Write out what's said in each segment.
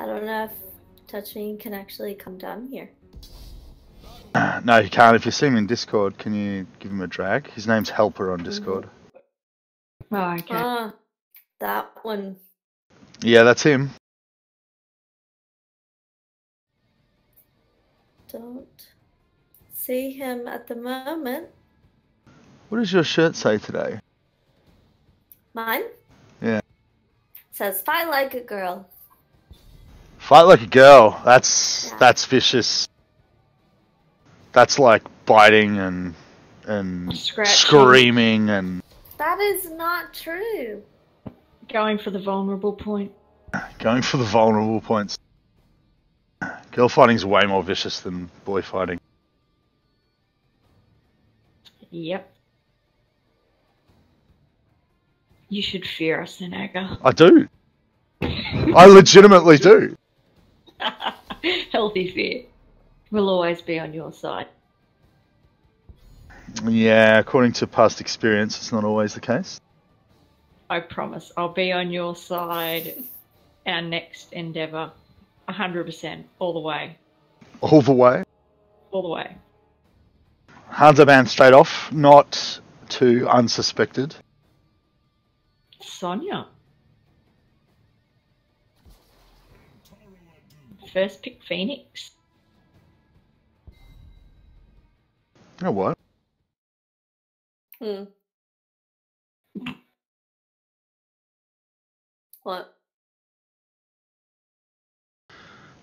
I don't know if Touch Me can actually come down here. No, you can't. If you see him in Discord, can you give him a drag? His name's Helper on Discord. Oh, okay. Ah, that one. Yeah, that's him. Don't see him at the moment. What does your shirt say today? Mine? Yeah. Says fight like a girl. Fight like a girl. That's Yeah. that's vicious. That's like biting and Scratching. screaming and That is not true. Going for the vulnerable point. going for the vulnerable points. Girl fighting's way more vicious than boy fighting. Yep. You should fear us then, Aga. I do. I legitimately do. Healthy fear. We'll always be on your side. Yeah, according to past experience, it's not always the case. I promise. I'll be on your side. Our next endeavour. 100%. All the way. All the way. All the way. Hands banned straight off, not too unsuspected. Sonia. First pick Phoenix. You know what? What?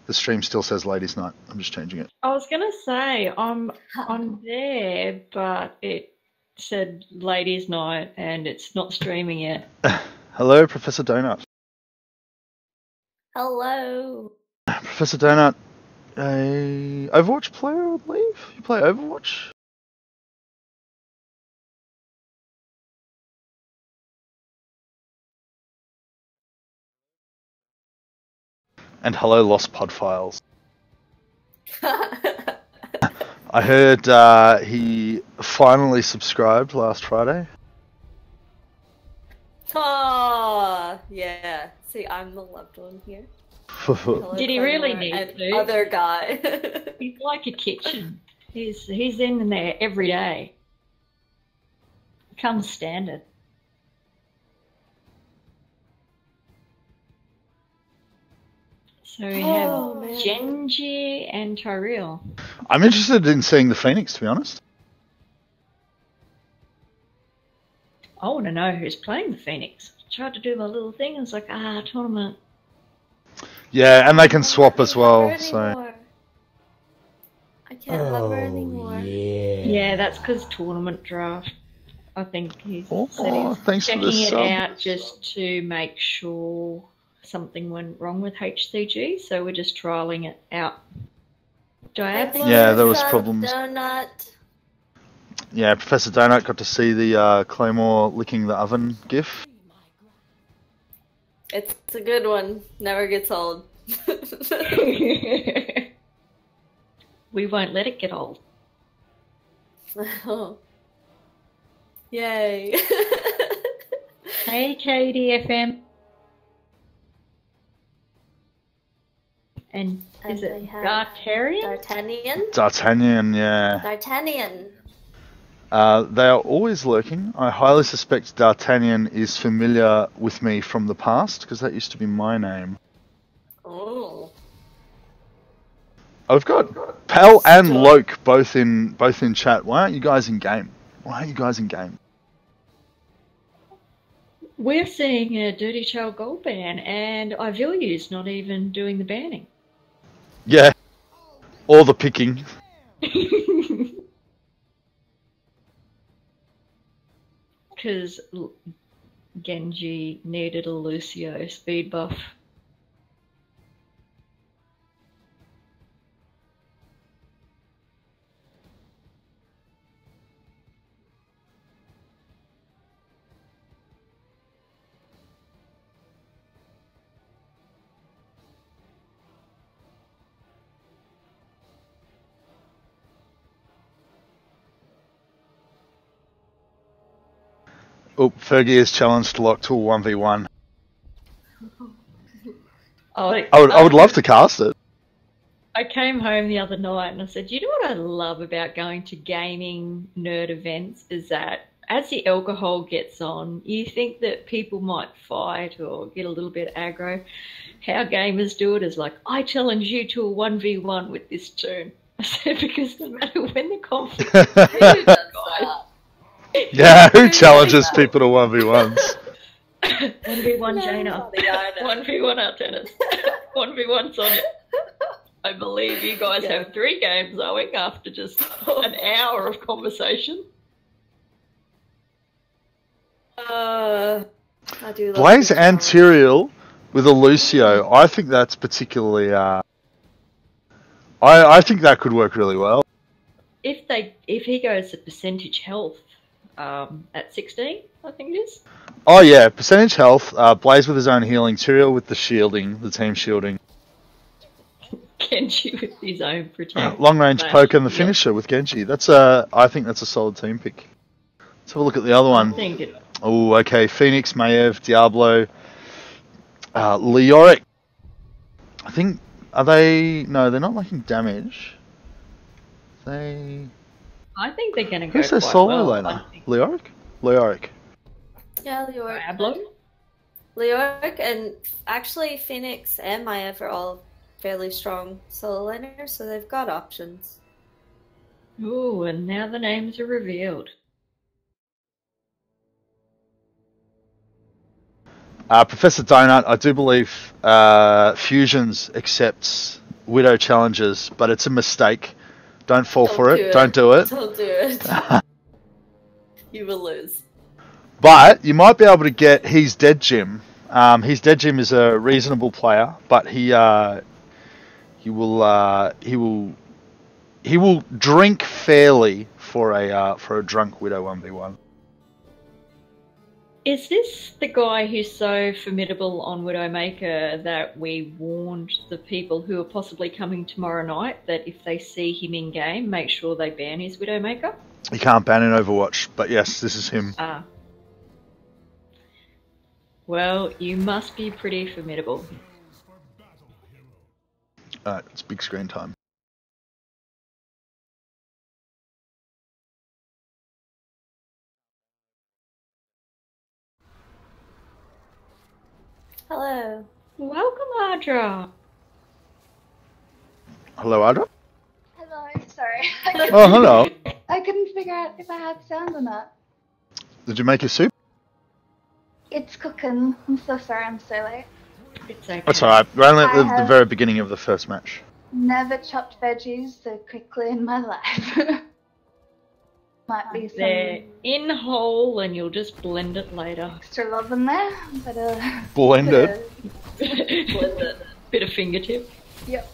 The stream still says ladies' night. I'm just changing it. I was gonna say I'm on there, but it said ladies' night and it's not streaming yet. Hello, Professor Donut. Hello. Professor Donut, a Overwatch player, I believe? You play Overwatch? And hello, Lost Pod Files. I heard he finally subscribed last Friday. Oh, yeah. See, I'm the loved one here. Did he really need to? Other guy. He's like a kitchen. He's in there every day. Comes standard. So we have Genji and Tyrell. I'm interested in seeing the Phoenix, to be honest. I want to know who's playing the Phoenix. Tried to do my little thing and it's like, tournament. Yeah, and they can swap as well, so... I can't have her anymore. Yeah, that's because tournament draft. I think he's thanks for checking the it sub. out just to make sure something went wrong with HCG, so we're just trialing it out. Do I have Yeah, there was problems. Donut. Yeah, Professor Donut got to see the Claymore licking the oven gif. It's a good one. Never gets old. We won't let it get old. Oh. Yay. Hey, KDFM. And is it D'Artagnan? D'Artagnan? D'Artagnan, yeah. D'Artagnan. They are always lurking. I highly suspect D'Artagnan is familiar with me from the past, because that used to be my name. Oh. I've got Pal and Loke both in chat. Why aren't you guys in game? Why aren't you guys in game? We're seeing a Dirty Child Gold ban, and Ivilyu's not even doing the banning. Yeah. Or the picking. Because Genji needed a Lucio speed buff. Oh, Fergie is challenged to lock to a 1v1. I would love to cast it. I came home the other night and I said, you know what I love about going to gaming nerd events is that as the alcohol gets on, you think that people might fight or get a little bit aggro. How gamers do it is like, I challenge you to a 1v1 with this turn. I said, because no matter when the conflict Yeah, who challenges people to 1v1s? 1v1 Jaina, 1v1 Artenis, 1v1 Sonia. I believe you guys have 3 games going after just an hour of conversation. I do love Blaze the and challenge. Tyrael with a Lucio, I think that's particularly... I think that could work really well. If he goes to percentage health at 16, I think it is. Oh yeah, percentage health, Blaze with his own healing, Tyrael with the shielding, the team shielding. Genji with his own protect. Long range poke and the Yep. finisher with Genji. I think that's a solid team pick. Let's have a look at the other I one. think it. Oh, okay. Phoenix, Maiev, Diablo, Leoric. I think are they? No, they're not making damage. They. I think they're going to go Who's their quite solo well. laner? Leoric. Leoric. Yeah, Leoric. Diablo. Leoric and actually Phoenix and Maiev are all fairly strong solo laners, so they've got options. Ooh, and now the names are revealed. Professor Donut, I do believe Fusions accepts Widow challenges, but it's a mistake. Don't fall for it. Don't do it. Don't do it. You will lose. But you might be able to get He's Dead Jim. He's Dead Jim is a reasonable player, but he will drink fairly for a drunk Widow 1v1. Is this the guy who's so formidable on Widowmaker that we warned the people who are possibly coming tomorrow night that if they see him in game, make sure they ban his Widowmaker? You can't ban in Overwatch, but yes, this is him. Ah. Well, you must be pretty formidable. Alright, it's big screen time. Hello. Welcome, Audra. Hello, Adra? Hello, sorry. Oh, hello. I couldn't figure out if I had sound or not. Did you make your soup? It's cooking. I'm so sorry I'm so late. It's okay. That's alright. We're only at I the have- very beginning of the first match. Never chopped veggies so quickly in my life. Might be some They're in whole and you'll just blend it later. extra love in there, but Blended. Bit of fingertip. Yep.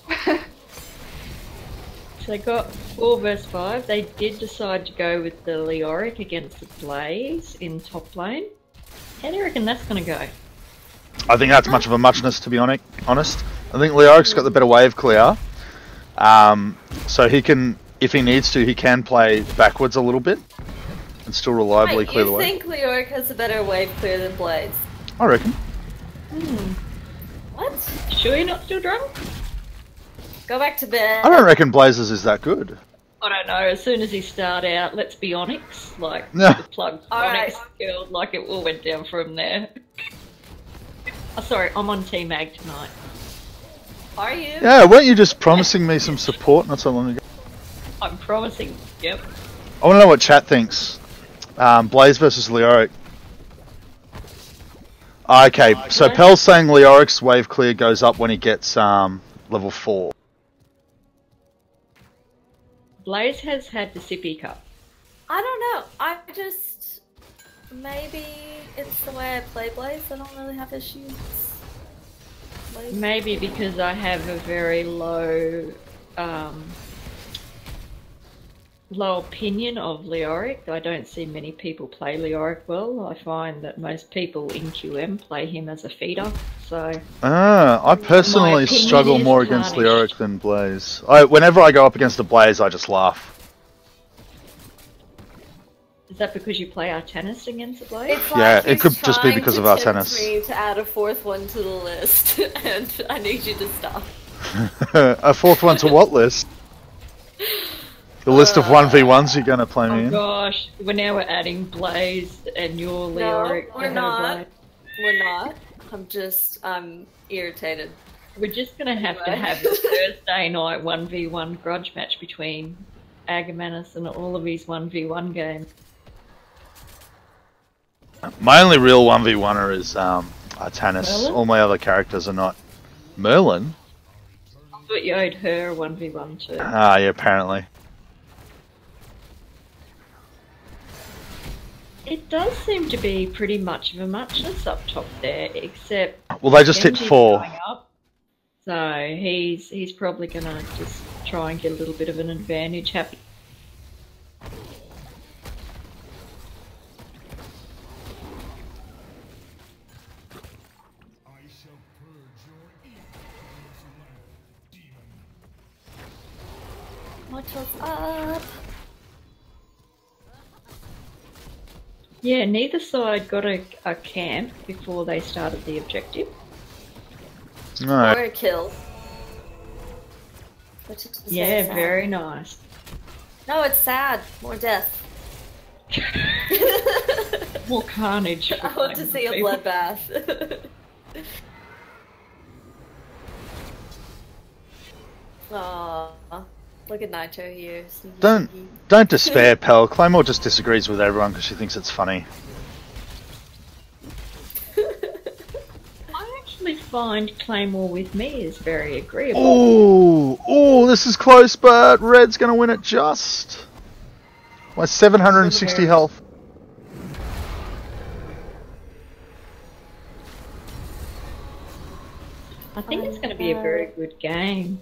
So they got 4 versus 5. They did decide to go with the Leoric against the Blaze in top lane. How do you reckon that's going to go? I think that's much of a muchness, to be honest. I think Leoric's got the better wave clear. So he can, if he needs to, he can play backwards a little bit and still reliably Wait, clear the you way. think Leoric has a better wave clear than Blaze? I reckon. What? Sure you're not still drunk? Go back to bed. I don't reckon Blazers is that good. I don't know. As soon as he start out, let's be Onyx. Like, Yeah. the plug Alright. Onyx killed, like it all went down from there. Oh, sorry, I'm on Team Ag tonight. Are you? Yeah, weren't you just promising me some support not so long ago? I'm promising. Yep. I want to know what chat thinks. Blaze versus Leoric. Okay, so Pel's saying Leoric's wave clear goes up when he gets level 4. Blaze has had the sippy cup. I don't know. I just... Maybe it's the way I play Blaze. I don't really have issues. Blaze. Maybe because I have a very low opinion of Leoric. I don't see many people play Leoric well. I find that most people in QM play him as a feeder. So I personally opinion struggle is more against tarnished. Leoric than Blaze. Whenever I go up against a Blaze, I just laugh. Is that because you play Artanis against the Blade? It's Yeah, like it could he's just be trying because to of our tempt tennis. me to add a fourth one to the list, and I need you to stop. A fourth one to what list? The list of 1v1s you're going to play me Oh in? gosh, we're adding Blaze and your Leoric. we're not. We're not. I'm irritated. We're just gonna have to have a Thursday night 1v1 grudge match between Agamemnus and all of his 1v1 games. My only real 1v1er is Artanis. Merlin? All my other characters are not. Merlin? I thought you owed her a 1v1 too. Ah, yeah, apparently. It does seem to be pretty much of a muchness up top there, except Well, they just hit Genji's 4. going up, so he's probably gonna just try and get a little bit of an advantage happen. What's up? Yeah, neither side got a camp before they started the objective. No. Or a kill. Which is just Yeah, sad. very nice. No, it's sad. More death. More carnage. I want to see a bloodbath. Aww. Look at Nitro here. Don't despair, pal. Claymore just disagrees with everyone because she thinks it's funny. I actually find Claymore with me is very agreeable. Oh, this is close, but Red's going to win it just. My 760 health. I think it's going to be a very good game.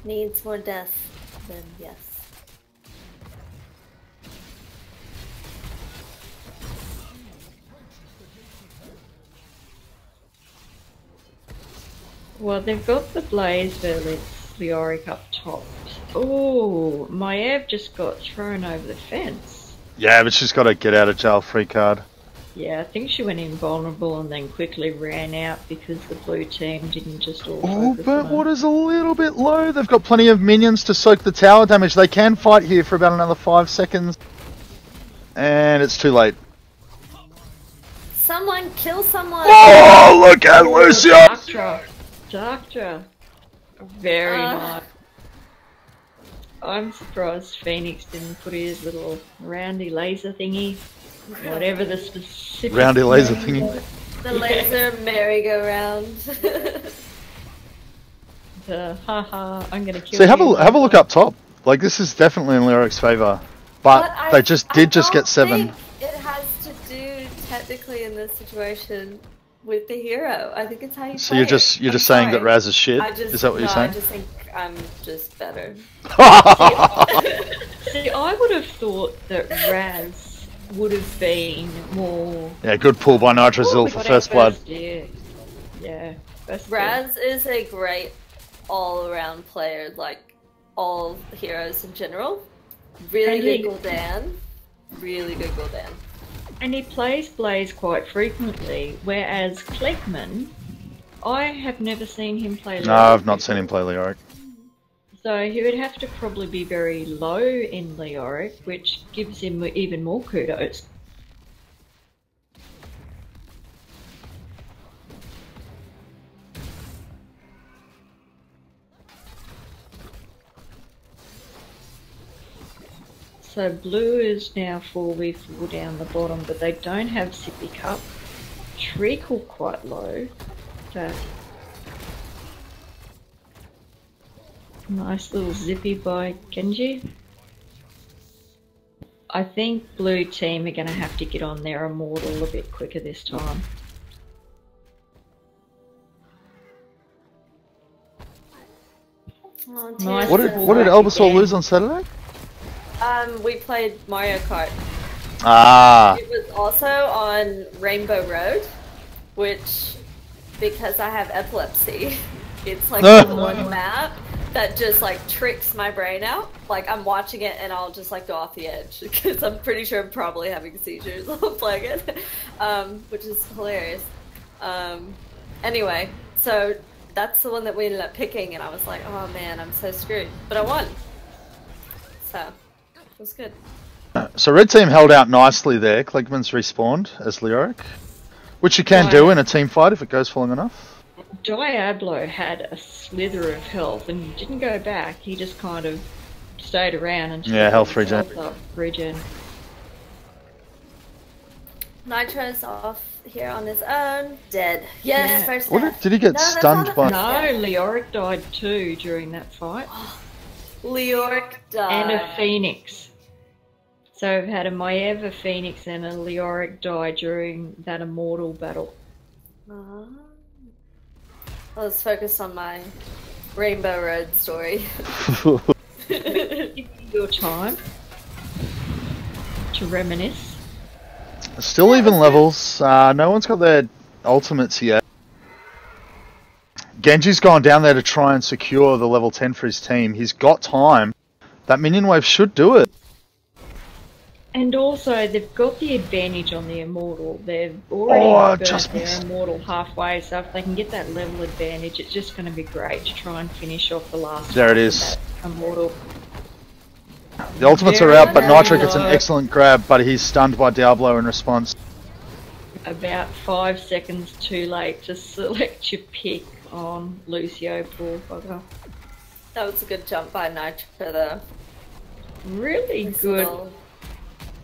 Needs more death, then yes. Well, they've got the Blaze Leoric up top. Oh, my Ev just got thrown over the fence. Yeah, but she's got a get out of jail free card. Yeah, I think she went invulnerable and then quickly ran out because the blue team didn't just all Oh, focus but on her. water's a little bit low. They've got plenty of minions to soak the tower damage. They can fight here for about another 5 seconds. And it's too late. Someone kill someone! Oh, look at Lucius! Darktra. Very nice. I'm surprised Phoenix didn't put his little roundy laser thingy. Whatever the specific Roundy laser name thingy. was. The laser merry-go-round. Haha, I'm gonna kill See, have you. a look up top. Like, this is definitely in Lyric's favour. But they just did get 7. Think it has to do technically in this situation with the hero. I think it's how you So play you're just it. I'm saying that sorry. Raz is shit? I just, Is that what you're saying? I just think I'm just better. See, I would have thought that Raz would have been more. Yeah, good pull by Oh, Nitrazil we for got first our blood. Yeah, first Raz is a great all-around player, like all heroes in general. Really good Gul'dan. Really good Gul'dan. And he plays Blaze quite frequently, whereas Klegman, I have never seen him play Leoric. No, I've not seen him play Leoric. So he would have to probably be very low in Leoric, which gives him even more kudos. So blue is now 4v4 down the bottom, but they don't have Sippy Cup. Treacle quite low. That nice little zippy by Genji. I think blue team are going to have to get on their immortal a bit quicker this time. Oh, Nice. What did Elbasaur lose on Saturday? We played Mario Kart. Ah, It was also on Rainbow Road, which, because I have epilepsy, it's like one map, that just like tricks my brain out. Like I'm watching it and I'll just like go off the edge because I'm pretty sure I'm probably having seizures while playing it, which is hilarious. Anyway, so that's the one that we ended up picking, and I was like, oh man, I'm so screwed. But I won, so it was good. So red team held out nicely there. Kligman's respawned as Leoric, which you can do in a team fight if it goes for long enough. Diablo had a slither of health and he didn't go back. He just kind of stayed around and health regen. Nitro's off here on his own, dead. Yes, Yeah. first What death. did he get No, that's stunned not by? the No, first Leoric died too during that fight. Leoric died. And a Phoenix. So I've had a Maiev, a Phoenix, and a Leoric die during that Immortal battle. Let's focus on my Rainbow Road story. Your time to reminisce. Still even levels. No one's got their ultimates yet. Genji's gone down there to try and secure the level 10 for his team. He's got time. That minion wave should do it. And also, they've got the advantage on the Immortal. They've already burnt their Immortal halfway, so if they can get that level advantage, it's just going to be great to try and finish off the last There it is. Immortal. The ultimates are out, but Nitro gets an excellent grab, but he's stunned by Diablo in response. About 5 seconds too late to select your pick on Lucio, poor bugger. That was a good jump by Nitro though. Really good.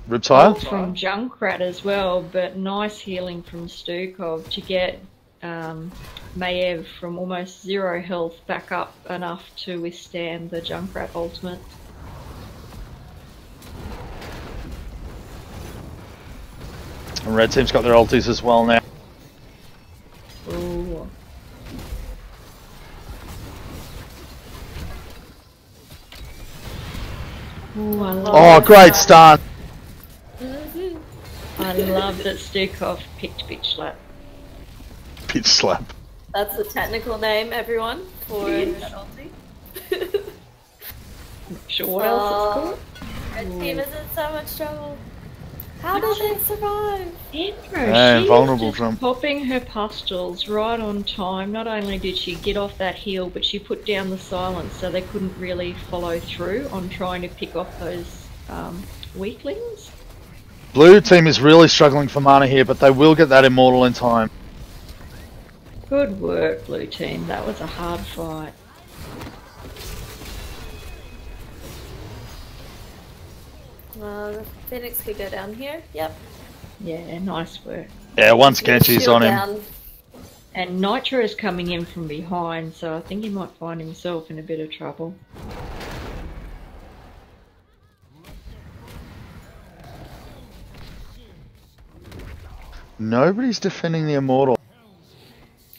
Riptire? From Junkrat as well, but nice healing from Stukov to get Maiev from almost 0 health back up enough to withstand the Junkrat ultimate. And red team's got their ultis as well now. Ooh. Ooh, I love Great start. I love that Stukov picked Bitch Slap. Bitch slap. That's the technical name, everyone, for that ulti. Not sure what else it's called. Red team is in so much trouble. How did they survive? Andrew, she vulnerable was just jump. popping her pustules right on time. Not only did she get off that heal, but she put down the silence so they couldn't really follow through on trying to pick off those weaklings. Blue team is really struggling for mana here, but they will get that immortal in time. Good work, blue team. That was a hard fight. The Phoenix could go down here. Yep. Yeah, nice work. Yeah, once Genji's on him. Down. And Nitro is coming in from behind, so I think he might find himself in a bit of trouble. Nobody's defending the immortal.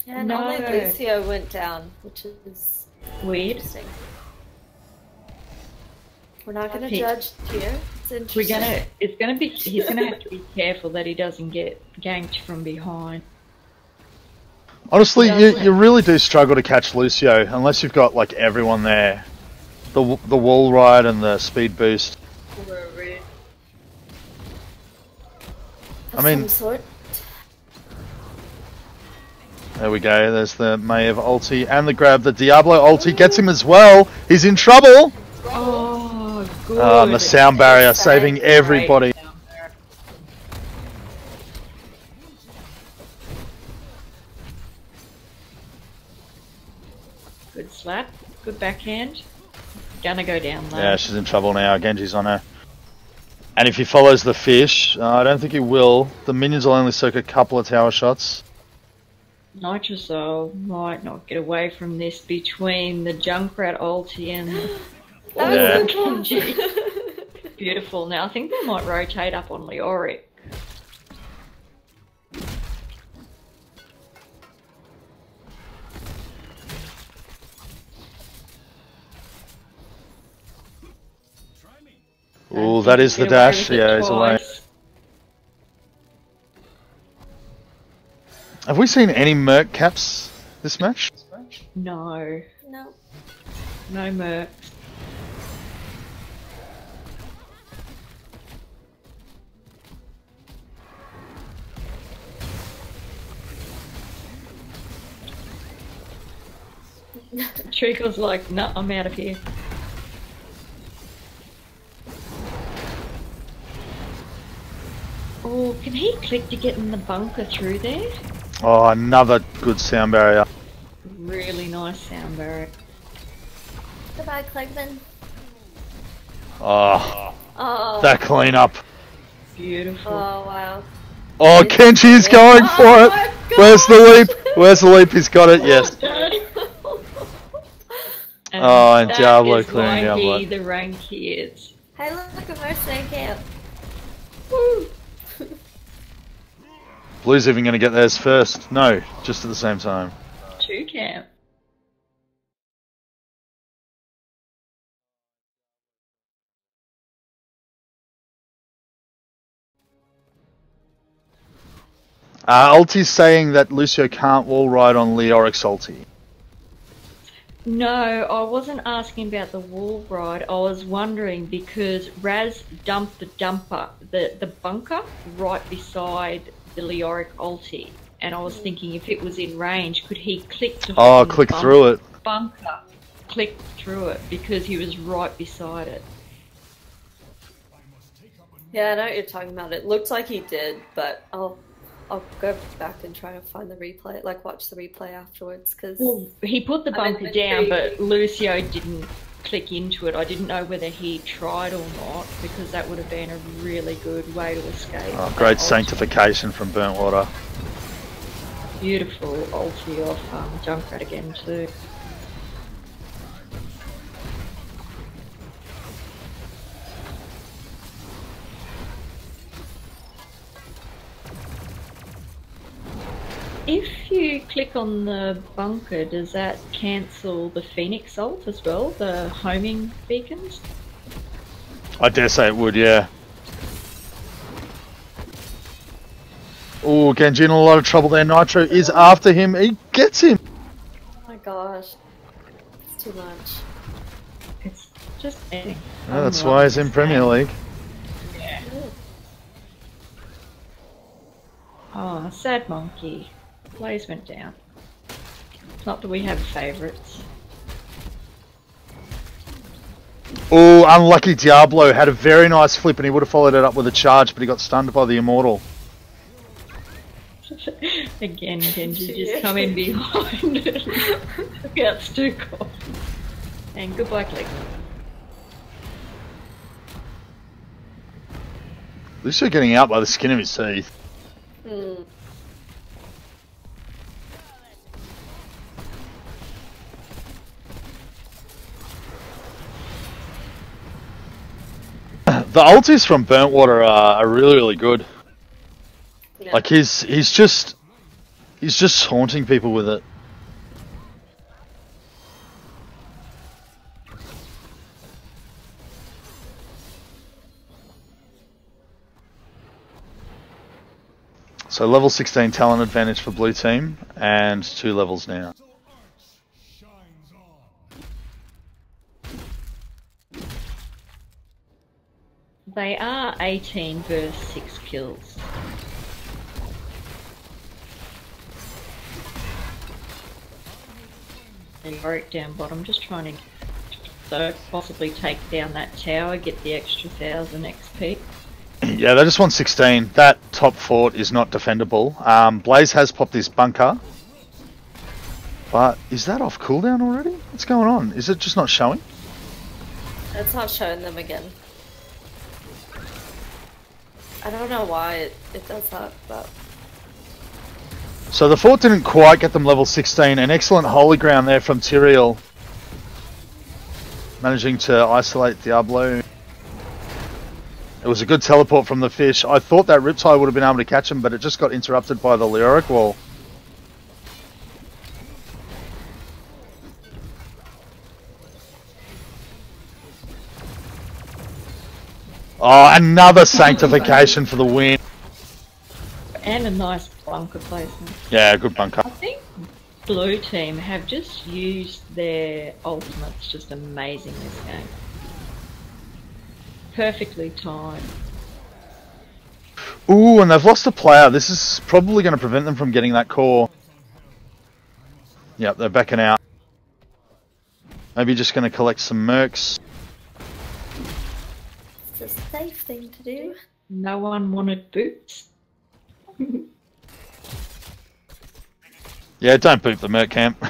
Yeah, and No. only Lucio went down, which is Weird. interesting. We're not going to judge here. It's interesting. He's gonna have to be careful that he doesn't get ganked from behind. Honestly, you really do struggle to catch Lucio unless you've got like everyone there. The wall ride and the speed boost. I mean, Some sort. There we go. There's the Maiev ulti and the grab. The Diablo ulti gets him as well. He's in trouble. Oh, good. And the sound barrier saving everybody. Good slap. Good backhand. Gonna go down low. Yeah, she's in trouble now. Genji's on her. And if he follows the fish, I don't think he will. The minions will only soak a couple of tower shots. Nitrosol might not get away from this between the Junkrat ulti and That was Genji. Beautiful. Now I think they might rotate up on Leoric. Ooh, that is the dash. Yeah, he's away. Have we seen any Merc caps this match? No. No. No mercs. Treacle's like, no, I'm out of here. Oh, can he click to get in the bunker through there? Oh, another good sound barrier. Really nice sound barrier. Goodbye, Clegman. Oh, Oh. that cleanup. Beautiful. Oh, wow. Oh, Kenji's going for Oh it. my Where's the gosh! leap? Where's the leap? He's got it. Yes. And Oh, and that Diablo is clearing why Diablo. he the rank he is. Hey, look at Mercenary Camp. Woo! Blue's even going to get theirs first. No, just at the same time. 2 camp. Ulti's saying that Lucio can't wall ride on Leoric's ulti. No, I wasn't asking about the wall ride. I was wondering because Raz dumped the bunker right beside the Leoric ulti, and I was thinking if it was in range, could he click to Oh, click through it. bunker, click through it because he was right beside it. Yeah, I know what you're talking about. It looked like he did, but I'll go back and try to find the replay, like watch the replay afterwards, because... Well, he put the bunker down, but Lucio didn't click into it. I didn't know whether he tried or not, because that would have been a really good way to escape. Oh, great sanctification from Burntwater. Beautiful ulti off Junkrat again too. If you click on the bunker, does that cancel the Phoenix ult as well, the homing beacons? I dare say it would, yeah. Oh, Genji in a lot of trouble there. Nitro is after him. He gets him. Oh my gosh. It's too much. It's just ending. Yeah, that's why he's in Premier League. Yeah. Oh, sad monkey. Blaze went down. Not that we have favourites. Oh, unlucky Diablo had a very nice flip and he would have followed it up with a charge, but he got stunned by the Immortal. Again, Genji just come in behind it. Look out, Stukov. And goodbye, Click. Lucio getting out by the skin of his teeth. Hmm. The ultis from Burntwater are really, really good. Yeah. Like he's just haunting people with it. So level 16 talent advantage for blue team and 2 levels now. They are 18 versus 6 kills. And Yorick down bottom, just trying to possibly take down that tower, get the extra 1000 XP. Yeah, they just want 16. That top fort is not defendable. Blaze has popped his bunker. But is that off cooldown already? What's going on? Is it just not showing? It's not showing them again. I don't know why it does that, but... So the fort didn't quite get them level 16. An excellent holy ground there from Tyrael. Managing to isolate Diablo. It was a good teleport from the fish. I thought that Riptide would have been able to catch him, but it just got interrupted by the Leoric wall. Oh, another sanctification for the win. And a nice bunker placement. Yeah, good bunker. I think blue team have just used their ultimates just amazing this game. Perfectly timed. Ooh, and they've lost a player. This is probably going to prevent them from getting that core. Yep, they're backing out. Maybe just going to collect some mercs. It's a safe thing to do. No one wanted boots. Yeah, don't boot the merc camp.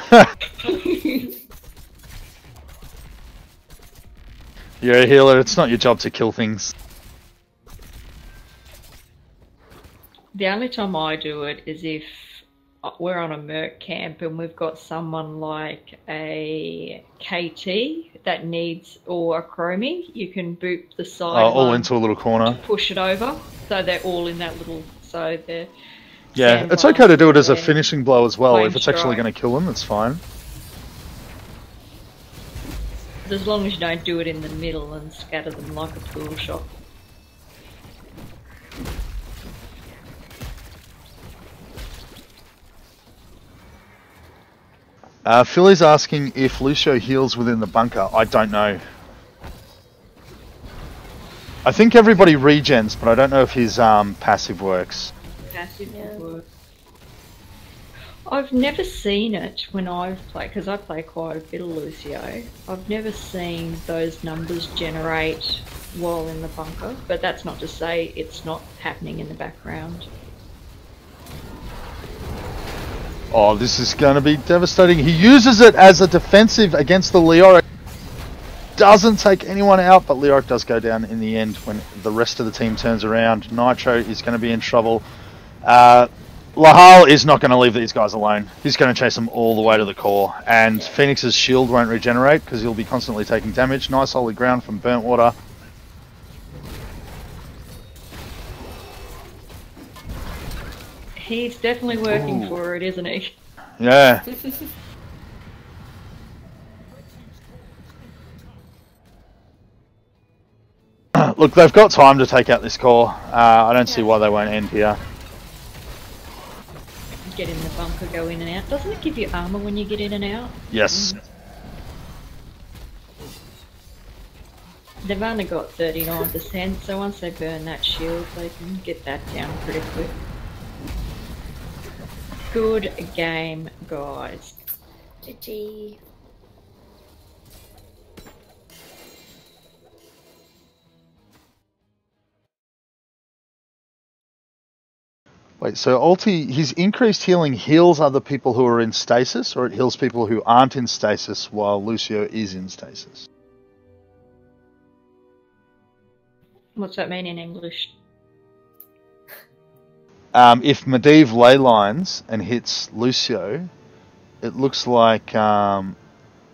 You're a healer, it's not your job to kill things. The only time I do it is if we're on a merc camp and we've got someone like a KT that needs, or a chromie, you can boot the side all into a little corner. Push it over, so they're all in that little, so they're... Yeah, it's okay to do it as a finishing blow as well. If it's actually strike. going to kill them, it's fine. As long as you don't do it in the middle and scatter them like a pool shot. Philly's asking if Lucio heals within the bunker. I don't know. I think everybody regens, but I don't know if his passive works. Passive work. I've never seen it when I've played, because I play quite a bit of Lucio. I've never seen those numbers generate while in the bunker, but that's not to say it's not happening in the background. Oh, this is going to be devastating. He uses it as a defensive against the Leoric. Doesn't take anyone out, but Leoric does go down in the end when the rest of the team turns around. Nitro is going to be in trouble. Lahal is not going to leave these guys alone. He's going to chase them all the way to the core. And Phoenix's shield won't regenerate because he'll be constantly taking damage. Nice holy ground from Burnt Water. He's definitely working for it, isn't he? Yeah. Look, they've got time to take out this core. I don't see why they won't end here. Get in the bunker, go in and out. Doesn't it give you armor when you get in and out? Yes. They've only got 39%, so once they burn that shield, they can get that down pretty quick. Good game, guys. GG. Wait, so ulti, his increased healing heals other people who are in stasis, or it heals people who aren't in stasis while Lucio is in stasis? What's that mean in English? If Medivh ley lines and hits Lucio, it looks like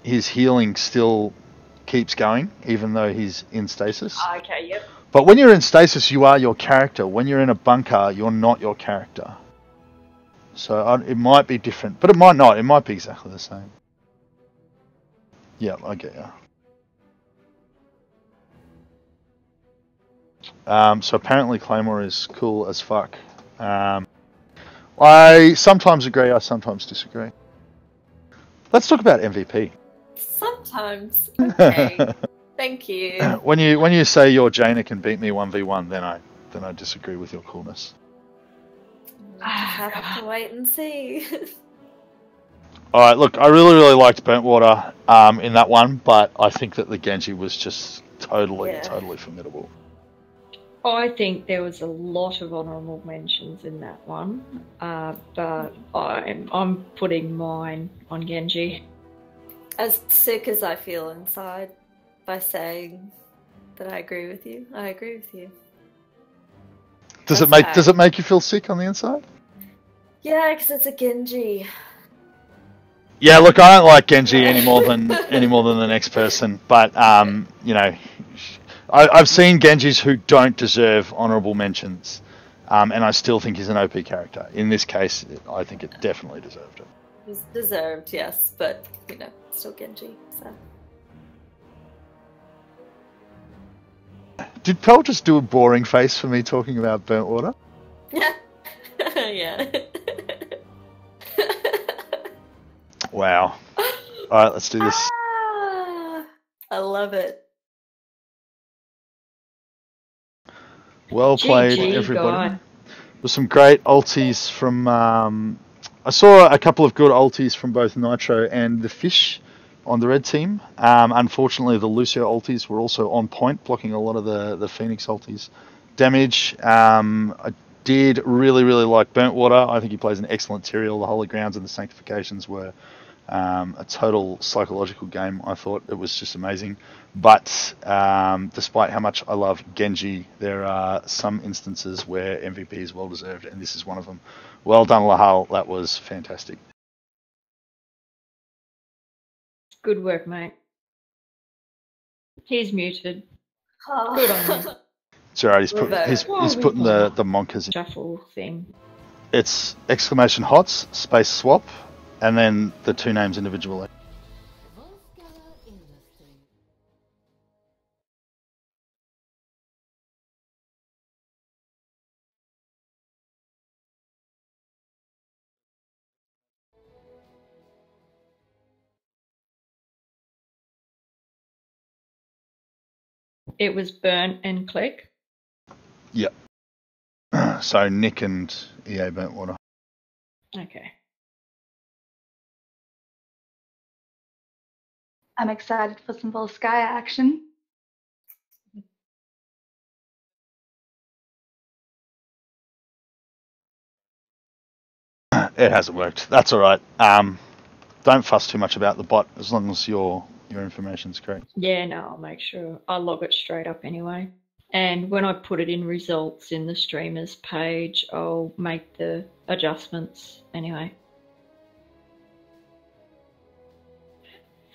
his healing still keeps going, even though he's in stasis. Okay, yep. But when you're in stasis, you are your character. When you're in a bunker, you're not your character. So it might be different, but it might not. It might be exactly the same. Yeah, I get you. So apparently Claymore is cool as fuck. I sometimes agree, I sometimes disagree. Let's talk about MVP. Sometimes. Okay. Thank you. When you say your Jaina can beat me 1v1, then I disagree with your coolness. I have to wait and see. Alright, look, I really liked Burnt Water in that one, but I think that the Genji was just totally formidable. I think there was a lot of honourable mentions in that one, but I'm putting mine on Genji. As sick as I feel inside by saying that I agree with you, I agree with you. Does it make you feel sick on the inside? Yeah, because it's a Genji. Yeah, look, I don't like Genji any more than the next person, but you know, I've seen Genjis who don't deserve honourable mentions, and I still think he's an OP character. In this case, I think it definitely deserved it. It was deserved, yes, but you know, still Genji. So. Did Pel just do a boring face for me talking about Burnt Water? Yeah. Yeah. Wow. Alright, let's do this. Ah, I love it. Well played, GG, everybody. guy. There's some great ultis from... I saw a couple of good ultis from both Nitro and the Fish on the red team. Unfortunately, the Lucio ultis were also on point, blocking a lot of the Phoenix ultis. Damage, I did really like Burnt Water. I think he plays an excellent Tyrael. The Holy Grounds and the Sanctifications were a total psychological game. I thought it was just amazing. But despite how much I love Genji, there are some instances where MVP is well deserved, and this is one of them. Well done, Lahal. That was fantastic. Good work, mate. He's muted. Good on you. It's alright, he's Whoa, putting whoa. the monkers in. Shuffle thing. It's exclamation HOTS, space swap, and then the two names individually. It was Burnt and Click. Yep. So Nick and EA Burnt Water. Okay. I'm excited for some Volskaya action. It hasn't worked. That's alright. Don't fuss too much about the bot as long as your information's correct. Yeah, no, I'll make sure. I'll log it straight up anyway. And when I put it in results in the streamers page, I'll make the adjustments anyway.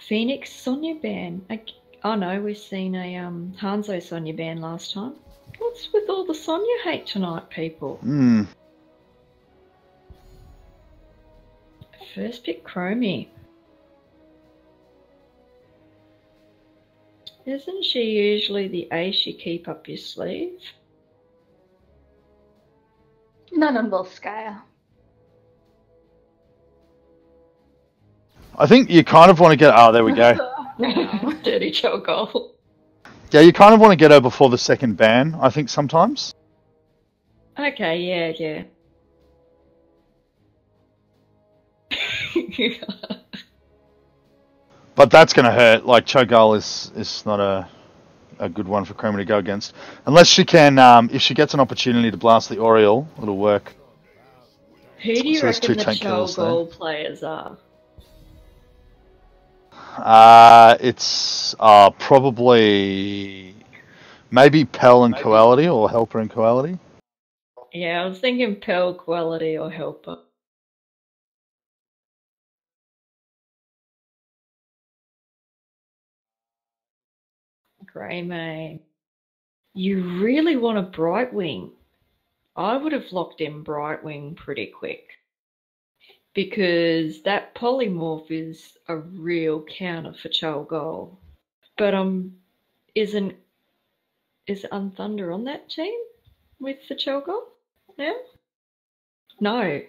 Phoenix Sonya ban. Oh no, we've seen a Hanzo Sonya ban last time. What's with all the Sonya hate tonight, people? First pick Chromie. Isn't she usually the ace you keep up your sleeve? Not on Volskaya. I think you kind of want to get... Oh, there we go. Dirty choco. Yeah, you kind of want to get her before the second ban, I think, sometimes. Okay, yeah. But that's going to hurt. Like, Cho'Gall is not a good one for Chroma to go against. Unless she can, if she gets an opportunity to blast the Oriole, it'll work. Who do you So there's reckon two the tank kills there. Cho'Gall players are? It's probably maybe Pell and Quality, or Helper and Quality. Yeah, I was thinking Pearl Quality or Helper. Greymane. You really want a Brightwing. I would have locked in Brightwing pretty quick. Because that polymorph is a real counter for Cho'Gall. But is Unthunder on that team with the Cho'Gall now? No.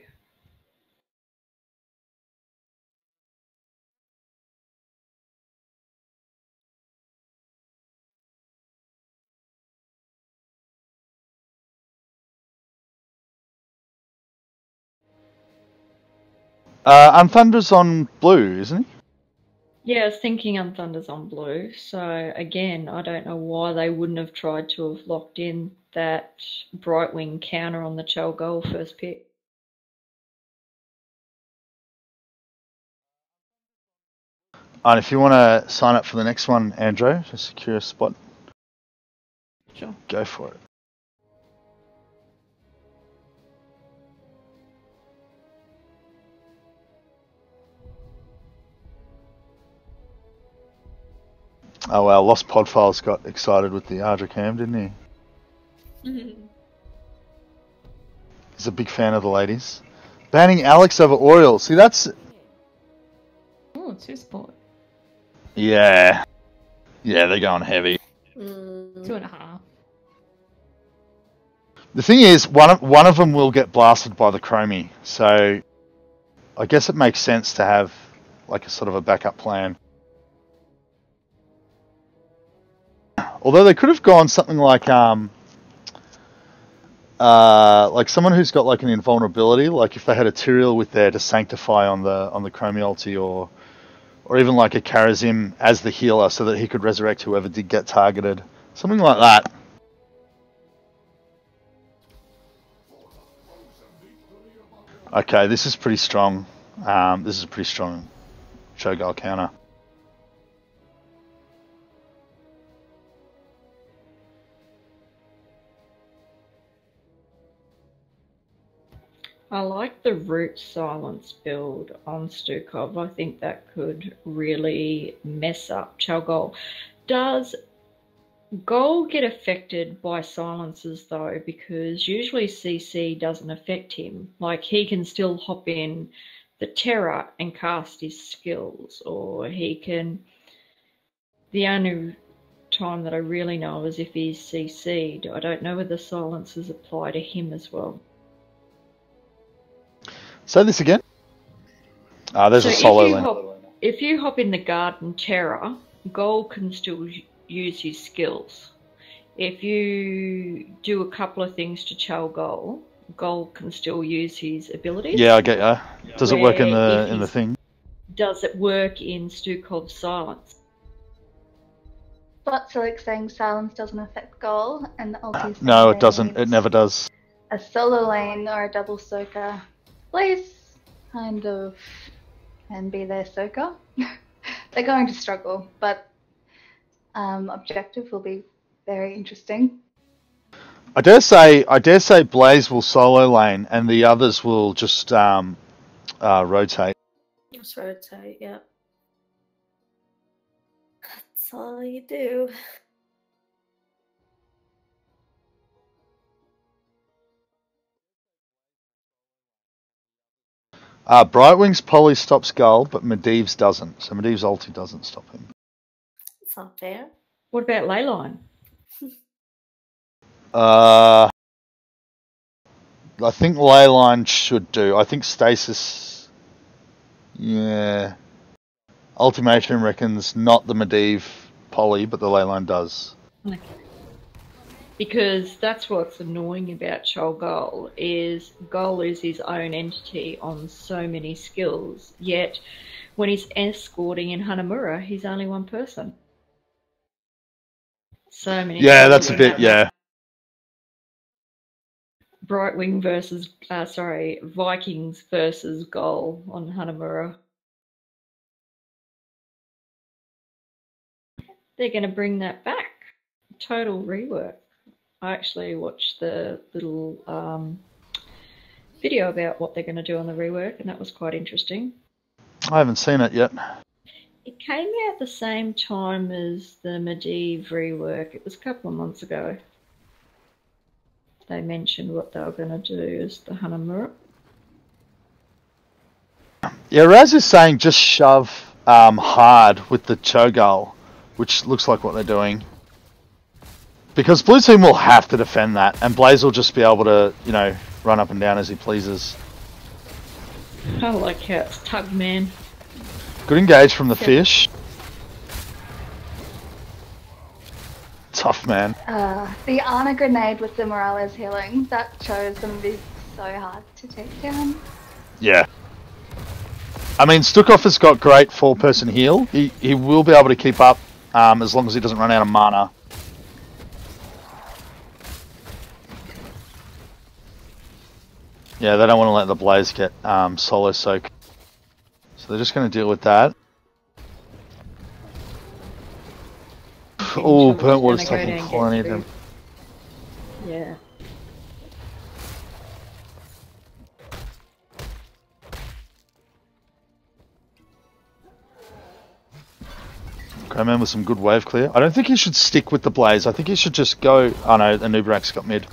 Unthunder's on blue, isn't he? Yeah, I was thinking Unthunder's on blue. So again, I don't know why they wouldn't have tried to have locked in that Brightwing counter on the Cho'Gall first pick. And if you want to sign up for the next one, Andrew, to secure a spot, Sure. go for it. Oh wow, Lost Podfiles got excited with the Ardra Cam, didn't he? He's a big fan of the ladies. Banning Alex over Oriole. See, that's... Oh, it's his sport. Yeah. Yeah, they're going heavy. 2.5. The thing is, one of them will get blasted by the Chromie, so I guess it makes sense to have like a sort of a backup plan. Although they could have gone something like someone who's got like an invulnerability, like if they had a Tyrael with there to sanctify on the Chromie ulti, or even like a Karazim as the healer so that he could resurrect whoever did get targeted. Something like that. Okay, this is pretty strong. This is a pretty strong Cho'Gall counter. I like the root silence build on Stukov. I think that could really mess up Cho'Gall. Does Gol get affected by silences though? Because usually CC doesn't affect him. Like he can still hop in the Terror and cast his skills, or he can... The only time that I really know is if he's CC'd. I don't know whether silences apply to him as well. Say this again. There's a solo lane. If you hop in the Garden Terror, Gol can still use his skills. If you do a couple of things to Cho'Gall, Gol can still use his abilities. Yeah, I get ya. Does it work in the thing? Does it work in Stukov's silence? But Silik saying silence doesn't affect Gol, and the ulti. No, it doesn't. It never does. A solo lane or a double soaker. Blaze kind of can be their soaker. They're going to struggle, but objective will be very interesting. I dare say Blaze will solo lane and the others will just rotate. Just rotate, yeah. That's all you do. Brightwing's poly stops Gull, but Medivh's doesn't. So Medivh's ulti doesn't stop him. It's not fair. What about Leyline? I think Leyline should do. I think Stasis... Yeah. Ultimation reckons not the Medivh poly, but the Leyline does. Okay. Because that's what's annoying about Cho'Gall, is Gol is his own entity on so many skills, yet when he's escorting in Hanamura, he's only one person. So many. Yeah, that's a bit, yeah. Brightwing versus, Vikings versus Gol on Hanamura. They're going to bring that back. Total rework. I actually watched the little video about what they're going to do on the rework, and that was quite interesting. I haven't seen it yet. It came out the same time as the Medivh rework. It was a couple of months ago. They mentioned what they were going to do as the Hanamura. Yeah, Raz is saying just shove hard with the Cho'Gall, which looks like what they're doing. Because Blue Team will have to defend that, and Blaze will just be able to, you know, run up and down as he pleases. I like how it's tugged, man. Good engage from the fish. Tough, man. The Ana grenade with the Morales healing, that Cho's going to be so hard to take down. Yeah. I mean, Stukov has got great 4-person heal. He will be able to keep up as long as he doesn't run out of mana. Yeah, they don't want to let the Blaze get solo soak. So they're just going to deal with that. Oh, burnt water's taking plenty of them. Yeah. Okay, man, with some good wave clear. I don't think he should stick with the Blaze. I think he should just go... Oh no, Anubrak's got mid.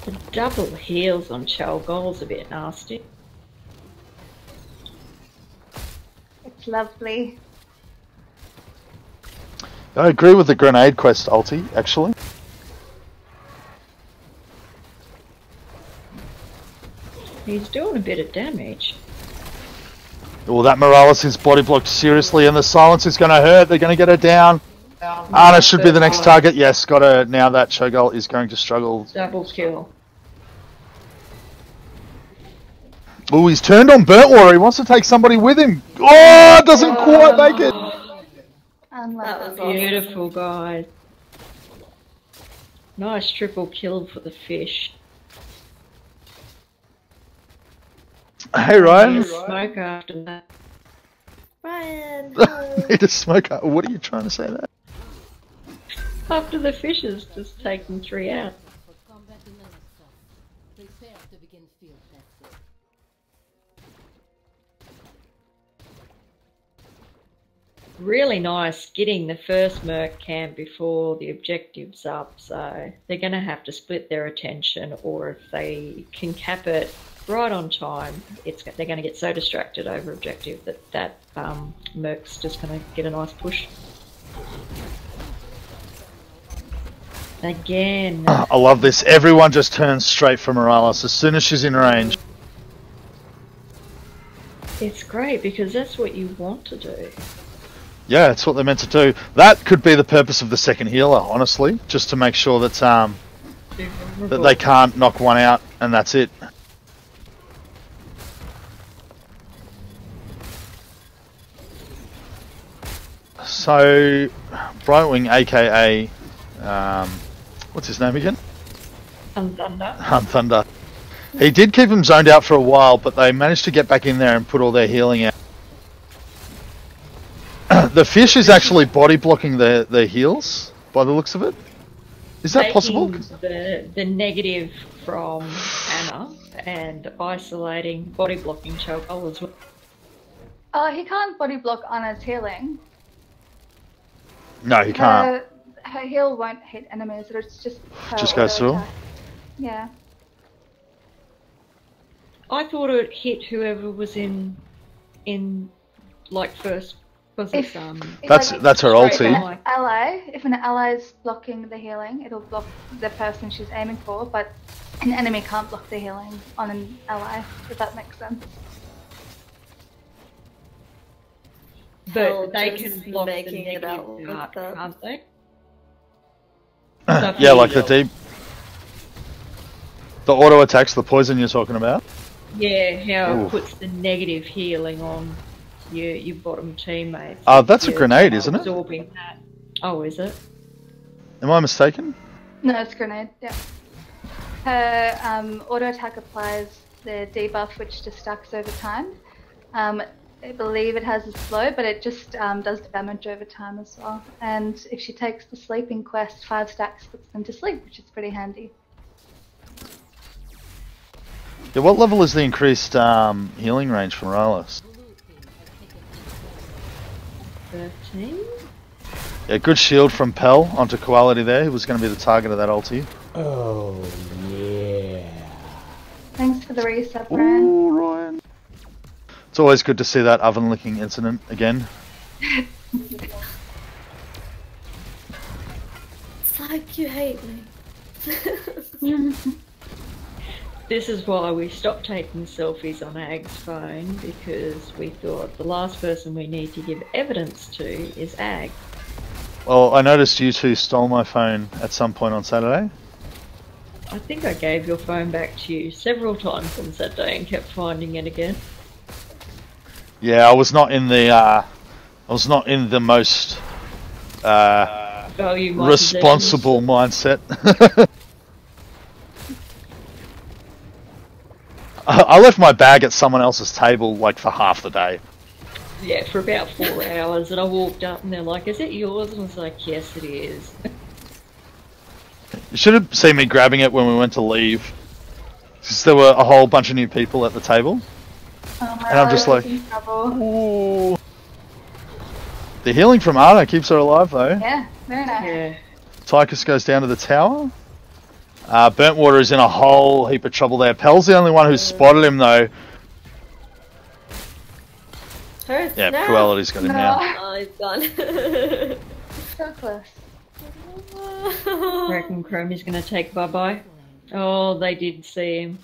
The double heals on Cho'Gall's a bit nasty. It's lovely. I agree with the grenade quest ulti, actually. He's doing a bit of damage. Oh, that Morales is body blocked seriously, and the silence is going to hurt. They're going to get her down. Ana should be the next target. Yes, got her. Now that Cho'Gall is going to struggle. Double kill. Oh, he's turned on Burntwater. He wants to take somebody with him. Oh, doesn't quite make it. That was Beautiful, guys. Nice triple kill for the fish. Hey, Ryan. Smoke after that. Ryan. Need a smoke. What are you trying to say there? After the fish has just taken 3 out. Really nice getting the first merc camp before the objective's up, so they're going to have to split their attention, or if they can cap it right on time, they're going to get so distracted over objective that merc's just going to get a nice push. Again. I love this. Everyone just turns straight for Morales as soon as she's in range. It's great because that's what you want to do. Yeah, that's what they're meant to do. That could be the purpose of the second healer, honestly, just to make sure that that they can't knock one out, and that's it. So, Brightwing, aka, what's his name again? Thunder. He did keep him zoned out for a while, but they managed to get back in there and put all their healing out. The fish is actually body blocking the heals, by the looks of it. Is that possible? The negative from Ana and isolating, body blocking Cho'Gall as well. Oh, he can't body block Anna's healing. No, he can't. Her heal won't hit enemies, it's just her Just goes through? attack. Yeah. I thought it hit whoever was in like first. That's her ulti. If an ally is blocking the healing, it'll block the person she's aiming for, but an enemy can't block the healing on an ally, if that makes sense. But they can block the negative part, can't they? Yeah, like the deep... The auto attacks, the poison you're talking about? Yeah, how it puts the negative healing on your bottom teammates. That's a grenade, isn't it? Absorbing that. Oh, is it? Am I mistaken? No, it's grenade, yeah. Her auto attack applies the debuff, which just stacks over time. I believe it has a slow, but it just does damage over time as well. And if she takes the sleeping quest, 5 stacks puts them to sleep, which is pretty handy. Yeah, what level is the increased healing range for Morales? 13? Yeah, good shield from Pell onto Quality there. He was going to be the target of that ulti. Oh, yeah. Thanks for the reset, Brian. Ooh, Ryan. It's always good to see that oven licking incident again. It's like you hate me. This is why we stopped taking selfies on Ag's phone, because we thought the last person we need to give evidence to is Ag. Well, I noticed you two stole my phone at some point on Saturday. I think I gave your phone back to you several times on Saturday and kept finding it again. Yeah, I was not in the most responsible mindset. I left my bag at someone else's table like for half the day. Yeah, for about 4 hours, and I walked up and they're like, "Is it yours?" And I was like, "Yes, it is." You should have seen me grabbing it when we went to leave, because there were a whole bunch of new people at the table. Oh my and I'm just like, ooh. The healing from Ana keeps her alive though. Yeah, very nice. Yeah. Tychus goes down to the tower. Burntwater is in a whole heap of trouble there. Pell's the only one who's spotted him though. Yeah, No. Cruelty's got him now. Oh, he's gone. So close. I reckon Chromie's going to take bye-bye. Oh, they did see him.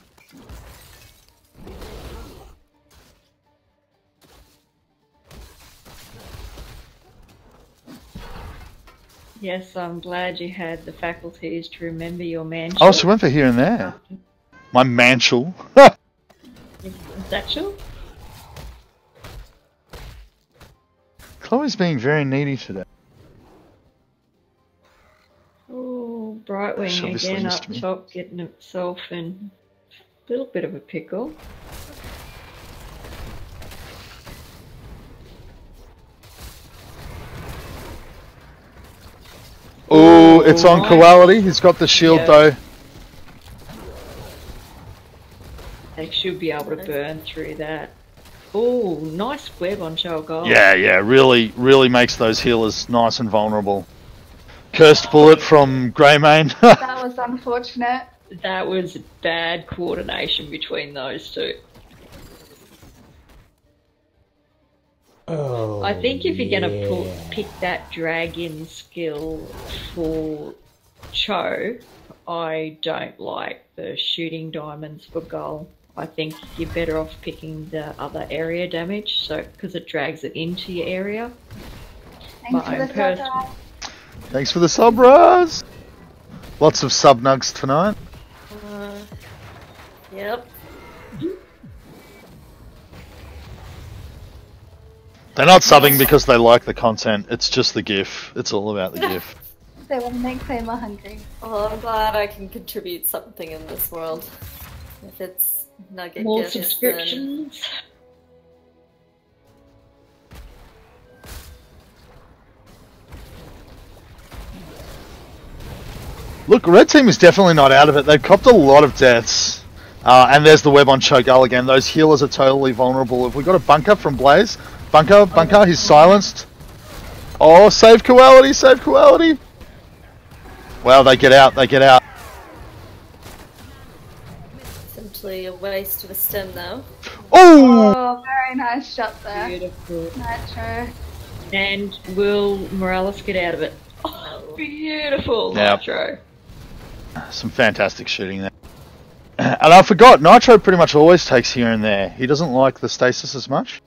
Yes, I'm glad you had the faculties to remember your mantle. Oh, she went for here and there. My mantle. Satchel? Chloe's being very needy today. Oh, She Brightwing obviously again missed up me. top, getting himself in a little bit of a pickle. Oh, it's on nice. Koality. He's got the shield Yeah. though. They should be able to burn through that. Oh, nice web on Chalgol. Yeah, really, really makes those healers nice and vulnerable. Cursed bullet from Greymane. That was unfortunate. That was bad coordination between those two. Oh, I think if you're gonna yeah. pick that dragon skill for Cho, I don't like the shooting diamonds for Gull. I think you're better off picking the other area damage, so because it drags it into your area. Thanks for I'm the pers- sub. Thanks for the sub, Raz. Lots of sub nugs tonight. Yep. They're not subbing because they like the content. It's just the GIF. It's all about the GIF. They want to make Claymore hungry. Well, I'm glad I can contribute something in this world. If it's nugget More gifts, then... subscriptions. Look, Red Team is definitely not out of it. They've copped a lot of deaths. And there's the web on Cho'Gall again. Those healers are totally vulnerable. Have we got a bunker from Blaze? Bunker, he's silenced. Oh, save Koality, save Koality. Wow, they get out. Essentially a waste of a stem, though. Oh! Oh, very nice shot there. Beautiful. Nitro. And will Morales get out of it? Oh, beautiful, Yep. Nitro. Some fantastic shooting there. And I forgot, Nitro pretty much always takes here and there. He doesn't like the stasis as much.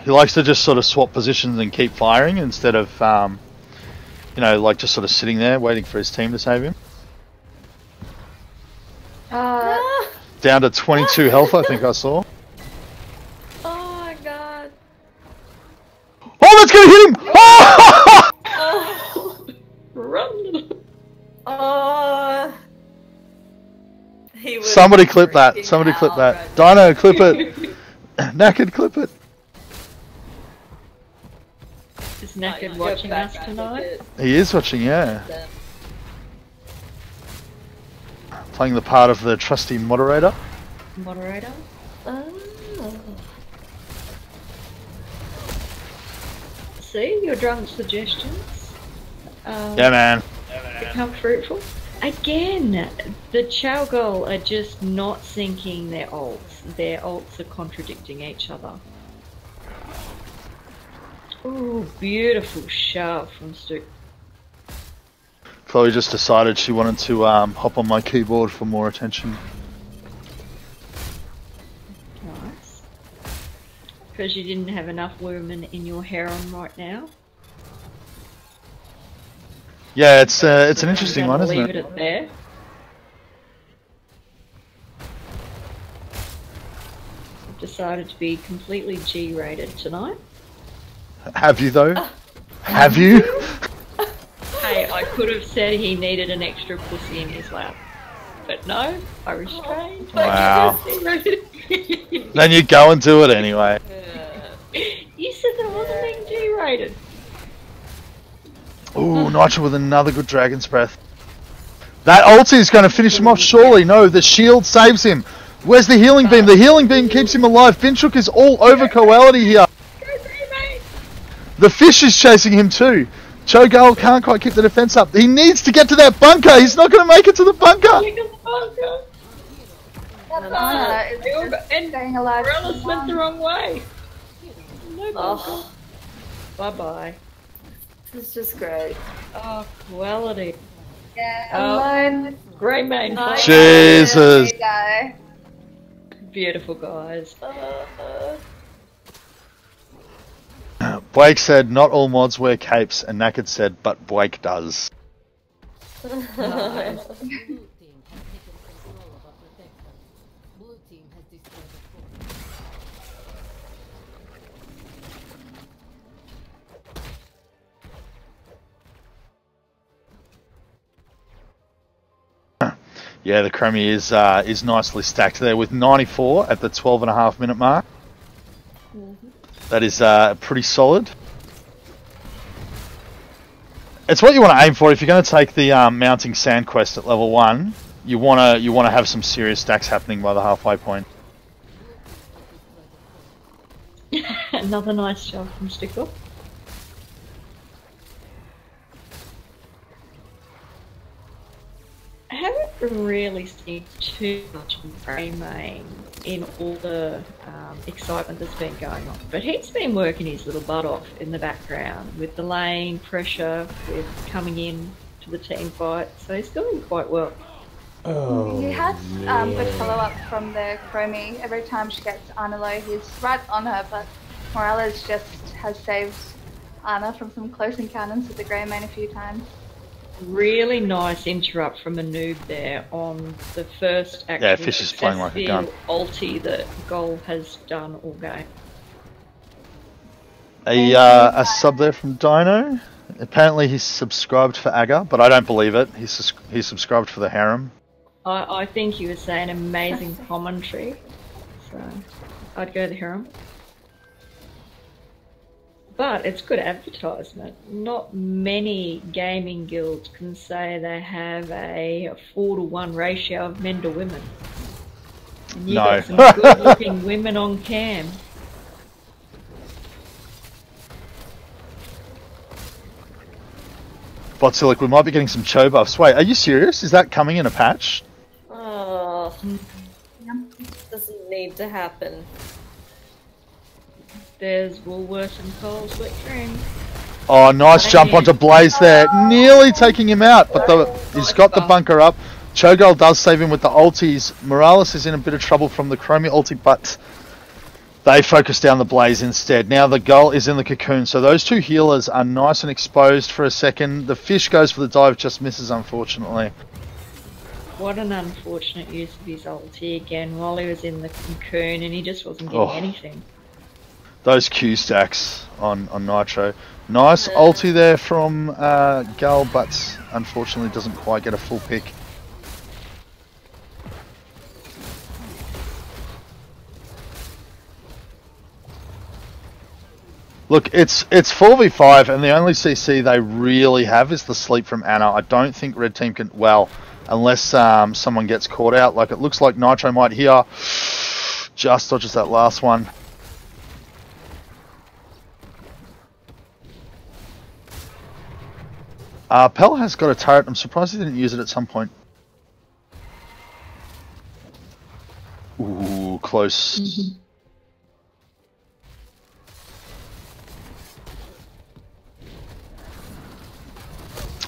He likes to just sort of swap positions and keep firing instead of, like just sort of sitting there waiting for his team to save him. Down to 22 health, I think I saw. Oh my god. Oh, that's gonna hit him! Oh! Oh. Run! Oh. He was Somebody clip that. freaking Somebody clip out that. right Dino, clip it. Naked, clip it. Is now. Naked Go watching back, us I tonight? think He is watching, yeah. it- Playing the part of the trusty moderator. Moderator? Oh. See, your drunk suggestions Yeah, man. become fruitful. Again, the Chalgol are just not syncing their ults. Their ults are contradicting each other. Ooh, beautiful shove from Stu. Chloe just decided she wanted to hop on my keyboard for more attention. Nice. Because you didn't have enough women in your harem right now. Yeah, it's an interesting one, isn't Leave it? it there. I've decided to be completely G-rated tonight. Have you though? Have you? Hey, I could have said he needed an extra pussy in his lap. But no, I restrained. Wow. You Then you go and do it anyway. said that I wasn't being G-rated. Ooh, Nitro with another good Dragon's Breath. That ulti is going to finish him off, surely. No, the shield saves him. Where's the healing beam? The healing beam keeps him alive. Finchuk is all over Koality here. The fish is chasing him too. Cho'Gall can't quite keep the defense up. He needs to get to that bunker. He's not going to make it to the bunker. It's staying alive. Morales went the wrong way. No bunker. Oh, Bye-bye. this is just great. Oh, quality. Yeah, alone. Great main Nice. fight. Jesus. Hey, guy. Beautiful, guys. Blake said, not all mods wear capes, and Naked said, but Blake does. Nice. Yeah, the Chromie is nicely stacked there with 94 at the 12.5 minute mark. That is pretty solid. It's what you want to aim for if you're going to take the mounting sand quest at level 1. You want to have some serious stacks happening by the halfway point. Another nice job from Stickle. I haven't really seen too much of Greymane in all the excitement that's been going on, but he's been working his little butt off in the background with the lane pressure, with coming in to the team fight, so he's doing quite well. Oh, He has yeah. good follow-up from the Chromie. Every time she gets Anna low, he's right on her, but Morales just has saved Anna from some close encounters with the Greymane a few times. Really nice interrupt from a noob there on the first actual Yeah, Fish is playing like a gun. ulti that Gol has done all game. A sub there from Dino. Apparently he's subscribed for Aga, but I don't believe it. He's subscribed for the harem. I think he was saying amazing commentary, so I'd go the harem. But it's good advertisement. Not many gaming guilds can say they have a 4-to-1 ratio of men to women. And you got some good-looking women on cam. Botsilic, we might be getting some Cho buffs. Wait, are you serious? Is that coming in a patch? Oh, doesn't need to happen. There's Woolworths and Coles lecturing. Oh, nice jump onto Blaze there. Nearly taking him out, but he's got the bunker up. Cho'Gall does save him with the ultis. Morales is in a bit of trouble from the Chromie ulti, but they focus down the Blaze instead. Now the Gull is in the cocoon, so those two healers are nice and exposed for a second. The Fish goes for the dive, just misses unfortunately. What an unfortunate use of his ulti again while he was in the cocoon and he just wasn't getting anything. Those Q stacks on Nitro. Nice ulti there from Gull, but unfortunately doesn't quite get a full pick. Look, it's 4v5 and the only CC they really have is the sleep from Anna. I don't think Red Team can, well, unless someone gets caught out. Like it looks like Nitro might here. Just dodges that last one. Pell has got a turret. I'm surprised he didn't use it at some point. Ooh, close.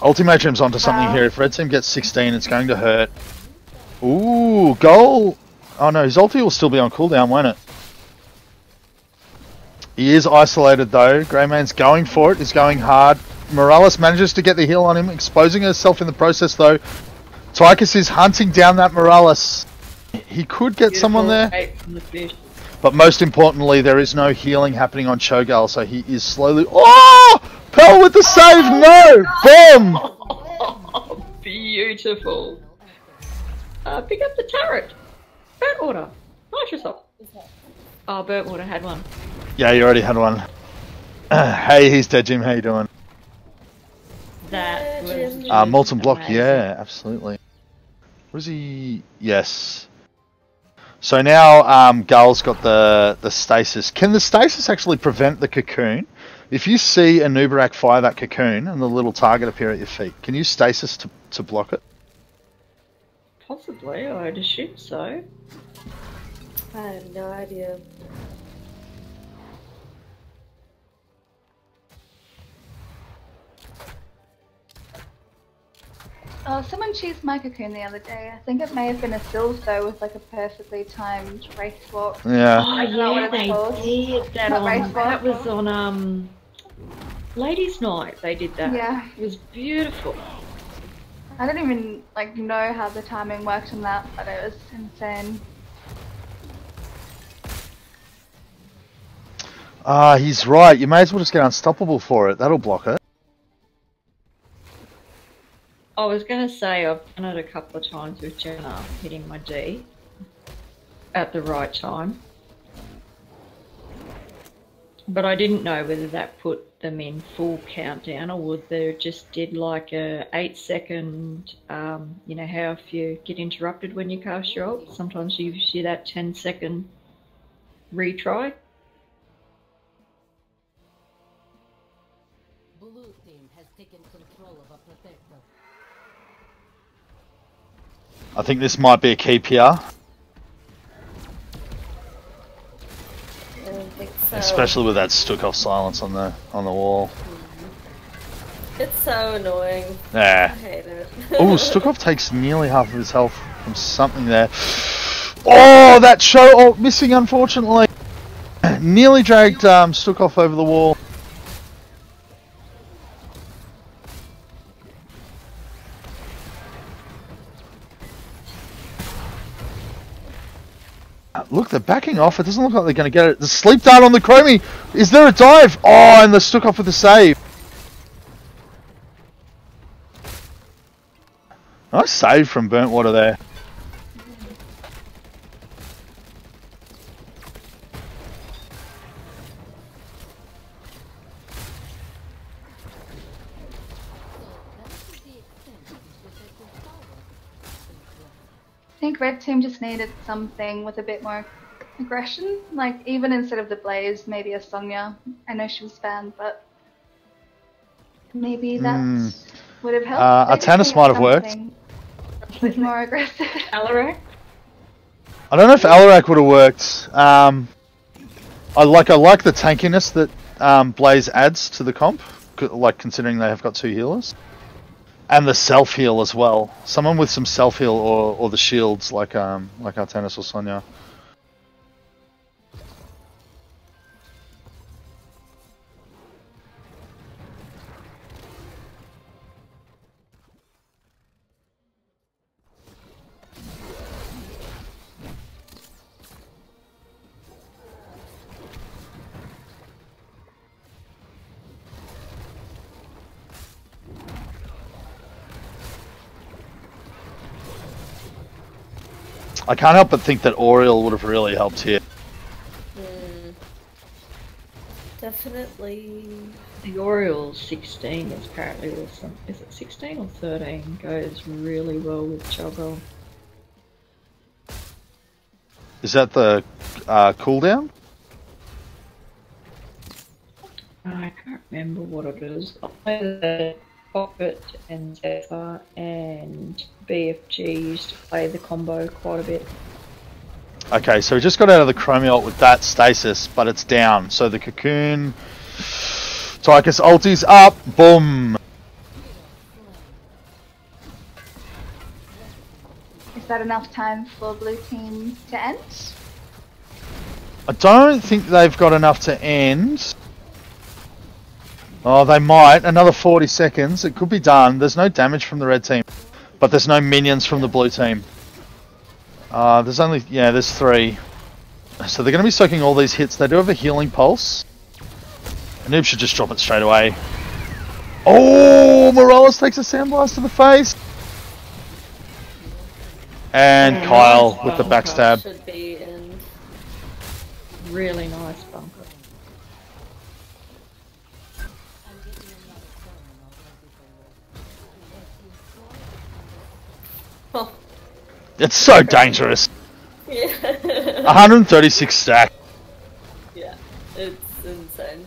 Ultimate Dream's onto something here. If Red Team gets 16, it's going to hurt. Ooh, goal! Oh no, his ulti will still be on cooldown, won't it? He is isolated though. Greymane's going for it. He's going hard. Morales manages to get the heal on him, exposing herself in the process though. Tychus is hunting down that Morales. He could get someone there. But most importantly, there is no healing happening on Cho'Gall, so he is slowly... Oh! Pell with the save! No! Boom! Oh, beautiful. Pick up the turret. Burnt water. Nice yourself. Oh, burnt water had one. Yeah, you already had one. Hey, he's dead, Jim. How you doing? That was Molten Block, amazing. yeah, absolutely. Was he? Yes. So now Gull's got the stasis. Can the stasis actually prevent the cocoon? If you see a Nubarak fire that cocoon and the little target appear at your feet, can you stasis to block it? Possibly, I'd assume so. I have no idea. Oh, someone cheesed my cocoon the other day. I think it may have been a Sylve though, with like a perfectly timed race walk. Yeah. Oh I don't know yeah, what it's called. they did. Not race walk. That was on Ladies' Night, they did that. Yeah. It was beautiful. I don't even like know how the timing worked on that, but it was insane. Ah, he's right. You may as well just get Unstoppable for it. That'll block it. I was going to say I've done it a couple of times with Jenna hitting my D at the right time. But I didn't know whether that put them in full countdown or whether they just did like a 8-second, you know how if you get interrupted when you cast your ult, sometimes you see that 10-second retry. Blue team has taken control of a protector. I think this might be a keep here. I don't think so. Especially with that Stukov silence on the wall. It's so annoying. I Yeah. hate it. Oh, Stukov takes nearly half of his health from something there. Oh, that show! Oh, missing unfortunately. Nearly dragged Stukov over the wall. Look, they're backing off. It doesn't look like they're going to get it. The sleep dart on the Chromie. Is there a dive? Oh, and the Stukov with the save. Nice save from Burnt Water there. I think Red Team just needed something with a bit more aggression. Like, even instead of the Blaze, maybe a Sonya. I know she was banned, but maybe that would have helped. A Tannis might have worked. A bit more aggressive. Alarak? I don't know if Alarak would have worked. I like the tankiness that Blaze adds to the comp, like considering they have got 2 healers. And the self heal as well. Someone with some self heal or the shields like Artanis or Sonya. I can't help but think that Oriel would have really helped here. Definitely. The Orioles 16 is apparently awesome. Is it 16 or 13? Goes really well with Chuggo. Is that the cooldown? I can't remember what it is. I know that Pocket and Zephyr and BFG used to play the combo quite a bit. Okay, so we just got out of the Chromie ult with that stasis, but it's down. So the Cocoon... Tychus ulti's up, boom! Is that enough time for Blue Team to end? I don't think they've got enough to end. Oh, they might. Another 40 seconds. It could be done. There's no damage from the red team. But there's no minions from the blue team. There's only... Yeah, there's 3. So they're going to be soaking all these hits. They do have a healing pulse. A noob should just drop it straight away. Oh! Morales takes a sandblast to the face. And Kyle with the backstab. Should be in. Really nice bunker. Oh. It's so dangerous. Yeah. 136 stack. Yeah, it's insane.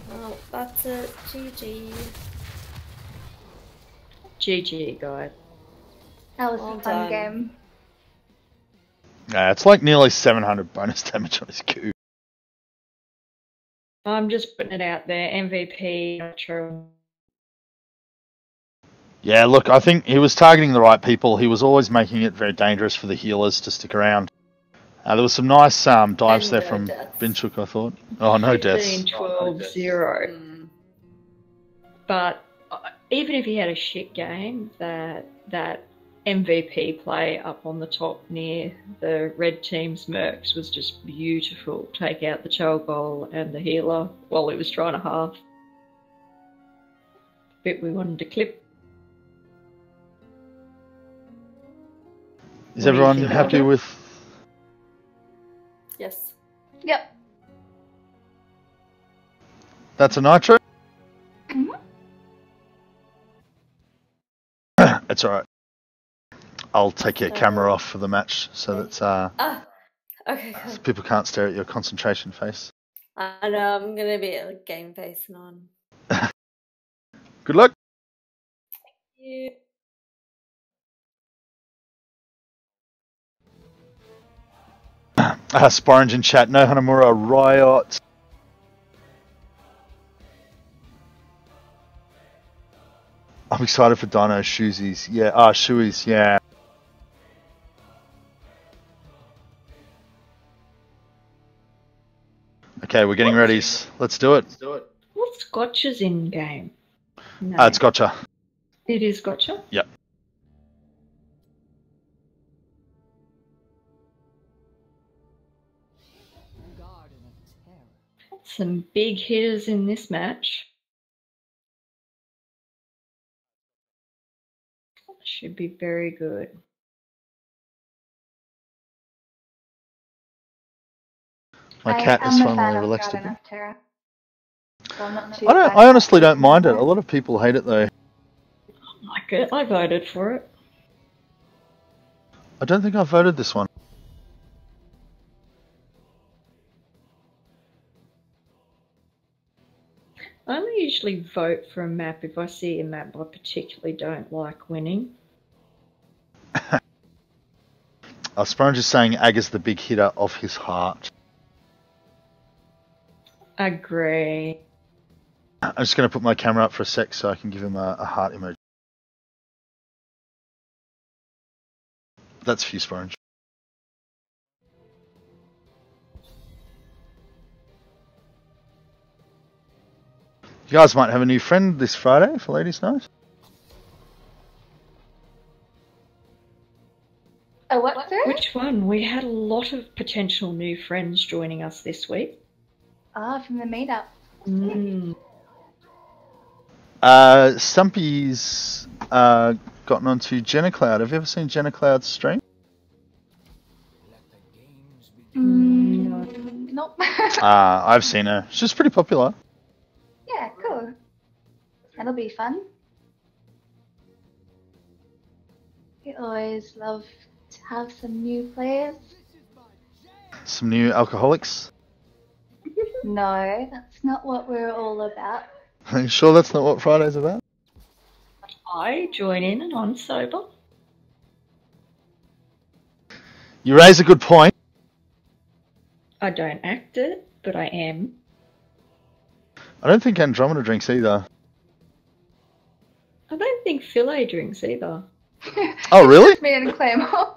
Well, that's it. GG. GG, guys. That was Well a fun done. game. Yeah, it's like nearly 700 bonus damage on his Q. I'm just putting it out there. MVP, not sure. Yeah, look, I think he was targeting the right people. He was always making it very dangerous for the healers to stick around. There was some nice dives And there no from deaths. Binchuk, I thought. Oh, no 15, deaths. 12, 0. Mm. But even if he had a shit game, that MVP play up on the top near the red team's mercs was just beautiful. Take out the cho'Gall and the healer while he was trying to half. Bit we wanted to clip. Is What do you everyone think, happy Audra? with... Yes. Yep. That's a nitro? Mhm. It's alright. I'll take your camera off for the match so that Ah, okay, so good. people can't stare at your concentration face. I know, I'm gonna be like, game facing on. Good luck. You. Sporange in chat. No Hanamura Riot. I'm excited for Dino Shoesies. Yeah, Shoeies, yeah. Okay, we're getting ready. Let's do it. What's Gotcha's in game? No. It's Gotcha. It is Gotcha? Yep. Garden of terror. Some big hitters in this match. Should be very good. My cat is I'm a finally fan of relaxed a Garden bit. of Terror. So I'm not too I honestly don't mind it. A lot of people hate it though. I like it. I voted for it. I don't think I voted this one. I only usually vote for a map if I see a map I particularly don't like winning. Sporange is saying Ag is the big hitter of his heart. Agree. I'm just going to put my camera up for a sec so I can give him a heart emoji. That's for you, Sporange. You guys might have a new friend this Friday for Ladies' Night. Oh, what, sir? Which one? We had a lot of potential new friends joining us this week. From the meetup. Mm. Stumpy's gotten onto Jenna Cloud. Have you ever seen Jenna Cloud's stream? Nope. I've seen her. She's pretty popular. Yeah, cool. That'll be fun. We always love to have some new players. Some new alcoholics. No, that's not what we're all about. Are you sure that's not what Friday's about? I join in and I'm sober. You raise a good point. I don't act it, but I am. I don't think Andromeda drinks either. I don't think Philae drinks either. Oh, really? Me and Claymore.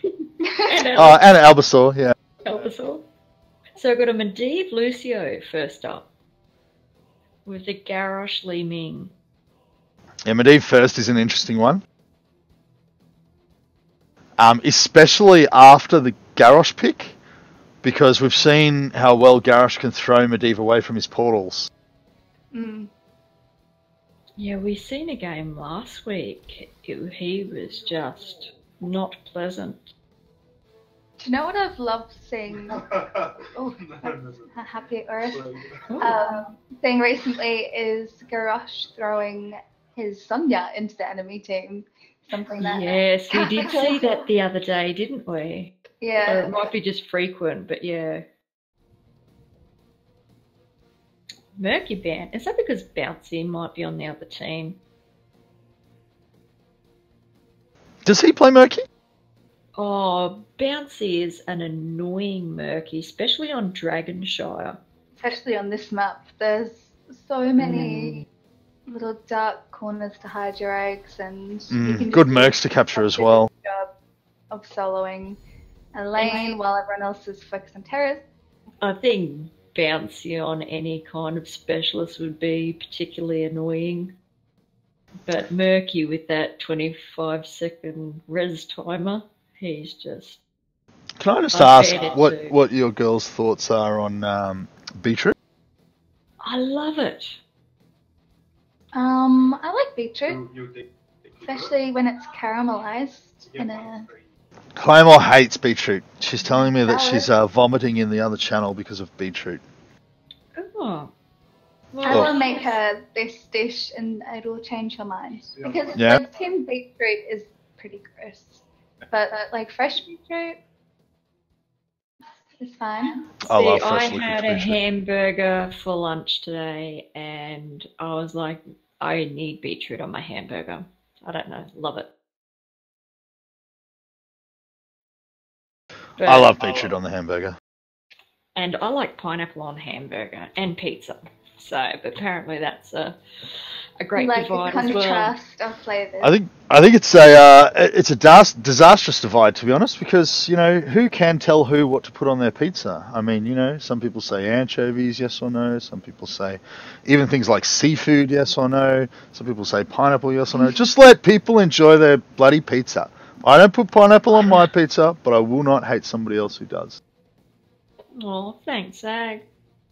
And Oh, and Albasaur, yeah. Elbasaur. So I've got a Medivh Lucio first up. With the Garrosh Li Ming. Yeah, Medivh first is an interesting one. Especially after the Garrosh pick, because we've seen how well Garrosh can throw Medivh away from his portals. Mm. Yeah, we seen a game last week. He was just not pleasant. Do you know what I've loved seeing? Oh, happy Earth. Seeing recently is Garrosh throwing his Sonya into the enemy team. Something that. Yes, we did see that the other day, didn't we? Or Yeah. it might be just frequent, but yeah. Murky ban. Is that because Bouncy might be on the other team? Does he play Murky? Oh, Bouncy is an annoying Murky, especially on Dragonshire. Especially on this map, there's so many little dark corners to hide your eggs, and you can Good just mercs to capture as well. job of soloing a lane while everyone else is focused on terrors. I think bouncy on any kind of specialist would be particularly annoying. But Murky with that 25-second res timer, he's just... Can I just I'd ask ban it too. what your girls' thoughts are on beetroot? I love it. I like beetroot, especially when it's caramelized in a... Claymore hates beetroot. She's telling me that Valid. she's vomiting in the other channel because of beetroot. Oh. I Well, will make her this dish and it'll change her mind. Because Yeah. like tinned beetroot is pretty gross. But like fresh beetroot is fine. I love see, I freshly had cooked a beetroot. hamburger for lunch today, and I was like, I need beetroot on my hamburger. I don't know, love it. But, I love beetroot on the hamburger. and I like pineapple on hamburger and pizza. So, but apparently that's a great Like a divide as well. contrast of flavors. I think it's a disastrous divide, to be honest, because who can tell who what to put on their pizza? I mean, some people say anchovies, yes or no. Some people say even things like seafood, yes or no. Some people say pineapple, yes or no. Just let people enjoy their bloody pizza. I don't put pineapple on my pizza, but I will not hate somebody else who does. Oh, thanks, Zag.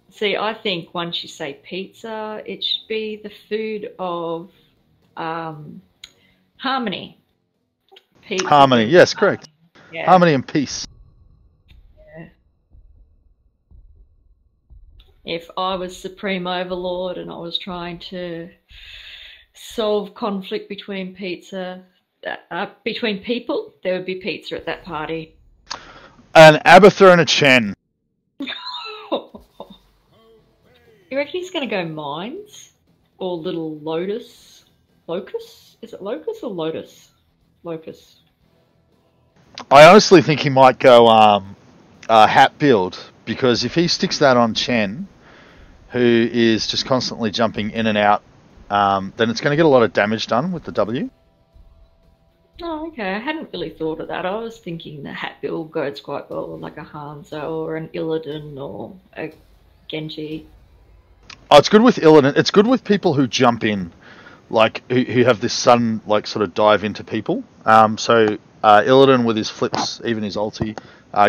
See, I think once you say pizza, it should be the food of harmony. Pizza Harmony, is yes, correct. Yeah. Harmony and peace. If I was Supreme Overlord and I was trying to solve conflict between between people, there would be pizza at that party. An Abatha and a Chen. You reckon he's going to go mines? Or little Lotus? Locust? Is it Locust or Lotus? Locust. I honestly think he might go hat build, because if he sticks that on Chen, who is just constantly jumping in and out, then it's going to get a lot of damage done with the W. Oh, okay. I hadn't really thought of that. I was thinking the hat build goes quite well with like a Hanzo or an Illidan or a Genji. Oh, it's good with Illidan. It's good with people who jump in, like who have this sudden sort of dive into people. So Illidan with his flips, even his ulti,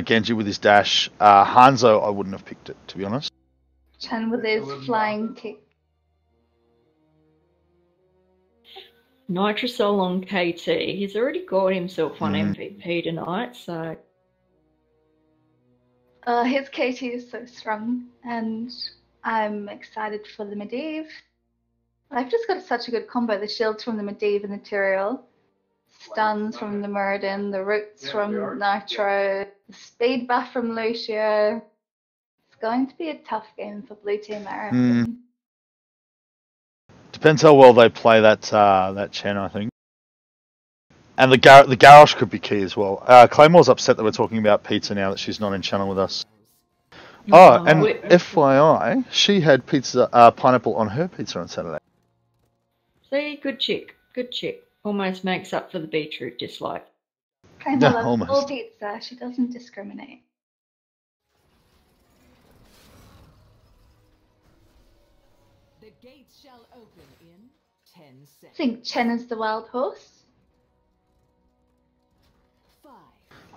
Genji with his dash. Hanzo, I wouldn't have picked it, to be honest. Chen with his flying kick. Nitrocell on KT. He's already got himself one MVP tonight, so... His KT is so strong, and I'm excited for the Medivh. I've just got such a good combo. The shields from the Medivh and the Tyrael, stuns from the Muradin, the roots from Nitro, the speed buff from Lucio. It's going to be a tough game for Blue Team, I reckon. Depends how well they play that Chen, I think. And the Garrosh could be key as well. Claymore's upset that we're talking about pizza now that she's not in channel with us. Oh, and FYI, she had pineapple on her pizza on Saturday. See, good chick. Good chick. Almost makes up for the beetroot dislike. Kind of Yeah, loves all almost. pizza. She doesn't discriminate. The gates shall open in 10 I seconds. think Chen is the wild horse. 5,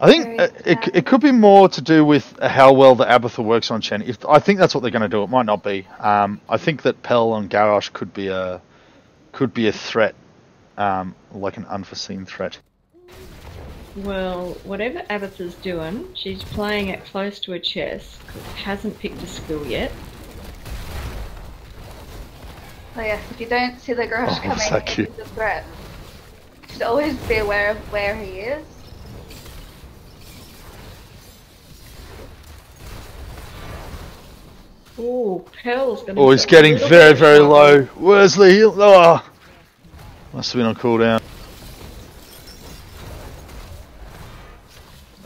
I think it could be more to do with how well the Abatha works on Chen. I think that's what they're going to do. It might not be. I think that Pell and Garrosh could be a threat, like an unforeseen threat. Well, whatever Abatha's doing, she's playing it close to her chest, hasn't picked a skill yet. Oh yes, if you don't see the Garrosh Oh, so coming, cute. it's a threat. You should always be aware of where he is. Oh, Pearl's gonna Oh, he's get a getting little very, bit very trouble. low. Where's the heal? Oh, must have been on cooldown.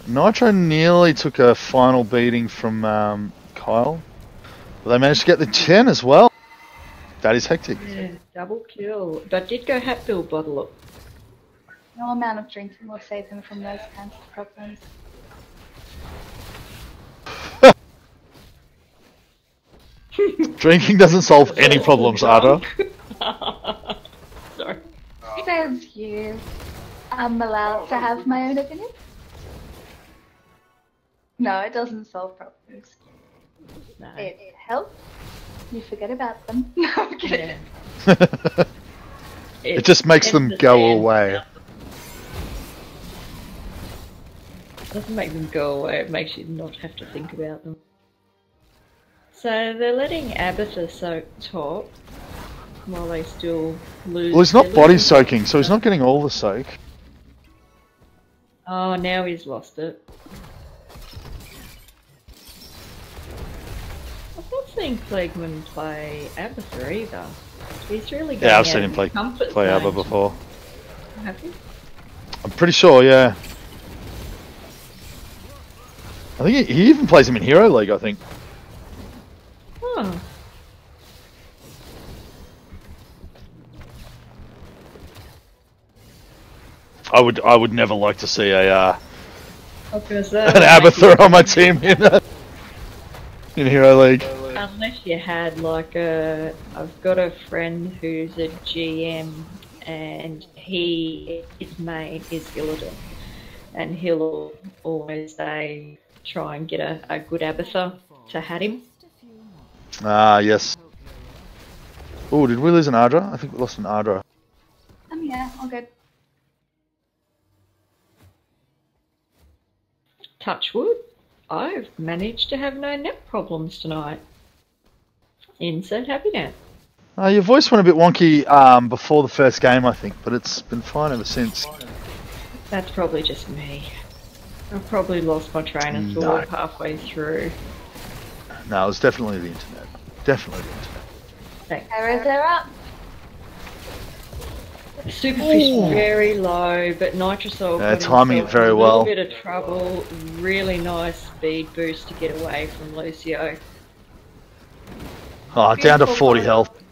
Nitro nearly took a final beating from Kyle, but they managed to get the 10 as well. That is hectic. Yeah, double kill. But did go hat build by the look. No amount of drinking will save him from those kinds of problems. Drinking doesn't solve any problems, Ada. Sorry. Says you. I'm allowed to have my own opinion? No, it doesn't solve problems. No. It helps. You forget about them. No, I'm kidding. Yeah. It just makes them go away. It doesn't make them go away, it makes you not have to think about them. So they're letting Abatha soak top while they still lose. Well, he's not they're body losing- soaking, so he's not getting all the soak. Oh, now he's lost it. I've not seen Clegman play Abatha either. He's really going Yeah, I've out seen of him play his comfort Abba zone. before. Have you? I'm pretty sure, yeah. I think he even plays him in Hero League, I think. Oh. I would never like to see a I was gonna say, an Abatha on my team in Hero League. unless you had like a, I've got a friend who's a GM and his main is Illidan, and he'll always say try and get a good Abatha to hat him. Ah, yes. Oh, did we lose an Ardra? I think we lost an Ardra. Yeah, all good. Touch wood, I've managed to have no neck problems tonight. Insert happy now. Your voice went a bit wonky before the first game, I think, but it's been fine ever since. That's probably just me. I've probably lost my train of No. thought halfway through. No, it was definitely the internet. Definitely the internet. Thanks. Arrows are up. Superfish very low, but Nitrosol Yeah, got timing it himself very in a well. little bit of trouble. Really nice speed boost to get away from Lucio. Oh, down to Beautiful 40 ball. health.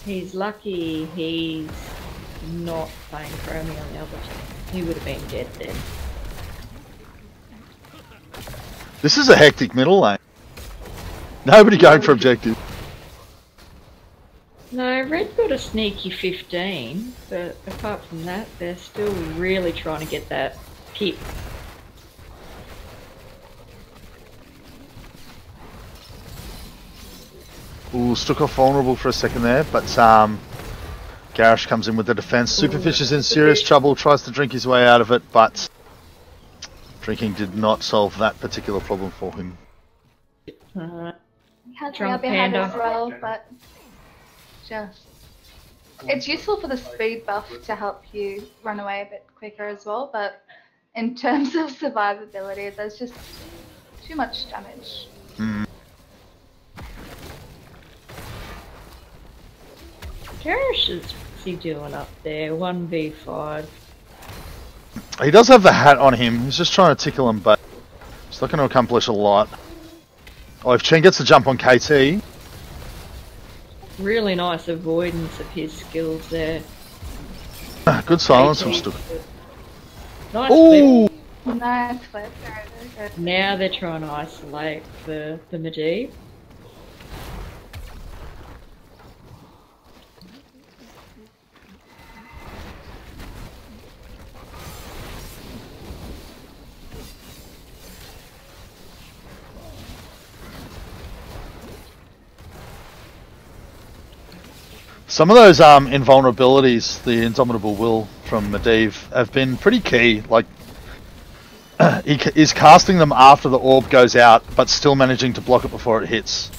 He's lucky he's not playing Chromie on the other team. He would have been dead then. This is a hectic middle lane. Nobody going for objective. No, Red got a sneaky 15, but apart from that, they're still really trying to get that pick. Ooh, struck off vulnerable for a second there, but Garish comes in with the defense. Superfish is in serious trouble, tries to drink his way out of it, but drinking did not solve that particular problem for him. He has the Drunk upper hand panda. as well, but just it's useful for the speed buff to help you run away a bit quicker as well. But in terms of survivability, there's just too much damage. Garish is what's he doing up there? 1v5. He does have the hat on him, he's just trying to tickle him, but he's not going to accomplish a lot. Oh, if Chen gets the jump on KT, Really nice avoidance of his skills there. good silence from Stuka. Nice Ooh! flip. Nice flip, very good. Now they're trying to isolate the Medivh. Some of those invulnerabilities, the Indomitable Will from Medivh, have been pretty key. Like, he is casting them after the orb goes out, but still managing to block it before it hits.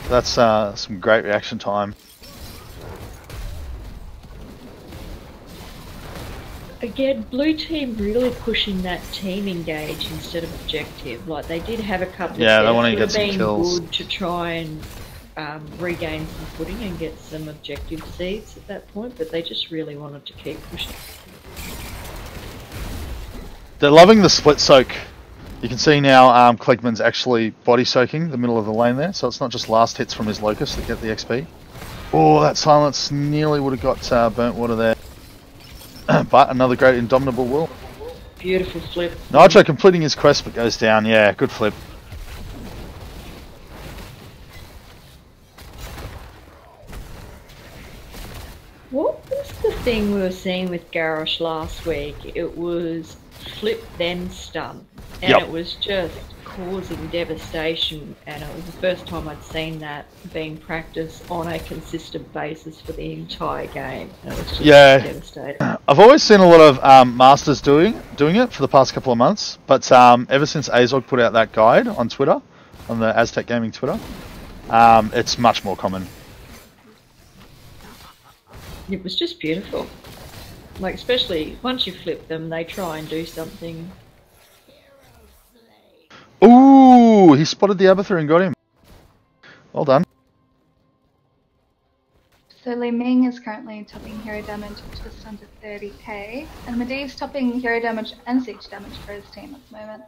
That's some great reaction time. Again, blue team really pushing that team engage instead of objective. Like they did have a couple. Yeah, of they wanna steps. get some It would've been kills. good to try and regain some footing and get some objective seeds at that point, but they just really wanted to keep pushing. They're loving the split soak. You can see now Klegman's actually body soaking the middle of the lane there, so it's not just last hits from his Locust that get the XP. Oh, that silence nearly would have got burnt water there. But another great Indomitable Will. Beautiful flip. Nitro completing his quest but goes down. Yeah, good flip. What was the thing we were seeing with Garrosh last week? It was flip then stun. And Yep. it was just causing devastation, and it was the first time I'd seen that being practiced on a consistent basis for the entire game. And it was just devastating. I've always seen a lot of masters doing it for the past couple of months, but ever since Azog put out that guide on Twitter, on the Aztec Gaming Twitter, it's much more common. It was just beautiful. Like, especially once you flip them, they try and do something. Ooh, he spotted the Abathur and got him. Well done. So Li Ming is currently topping hero damage at just under 30k, and Medee's topping hero damage and siege damage for his team at the moment.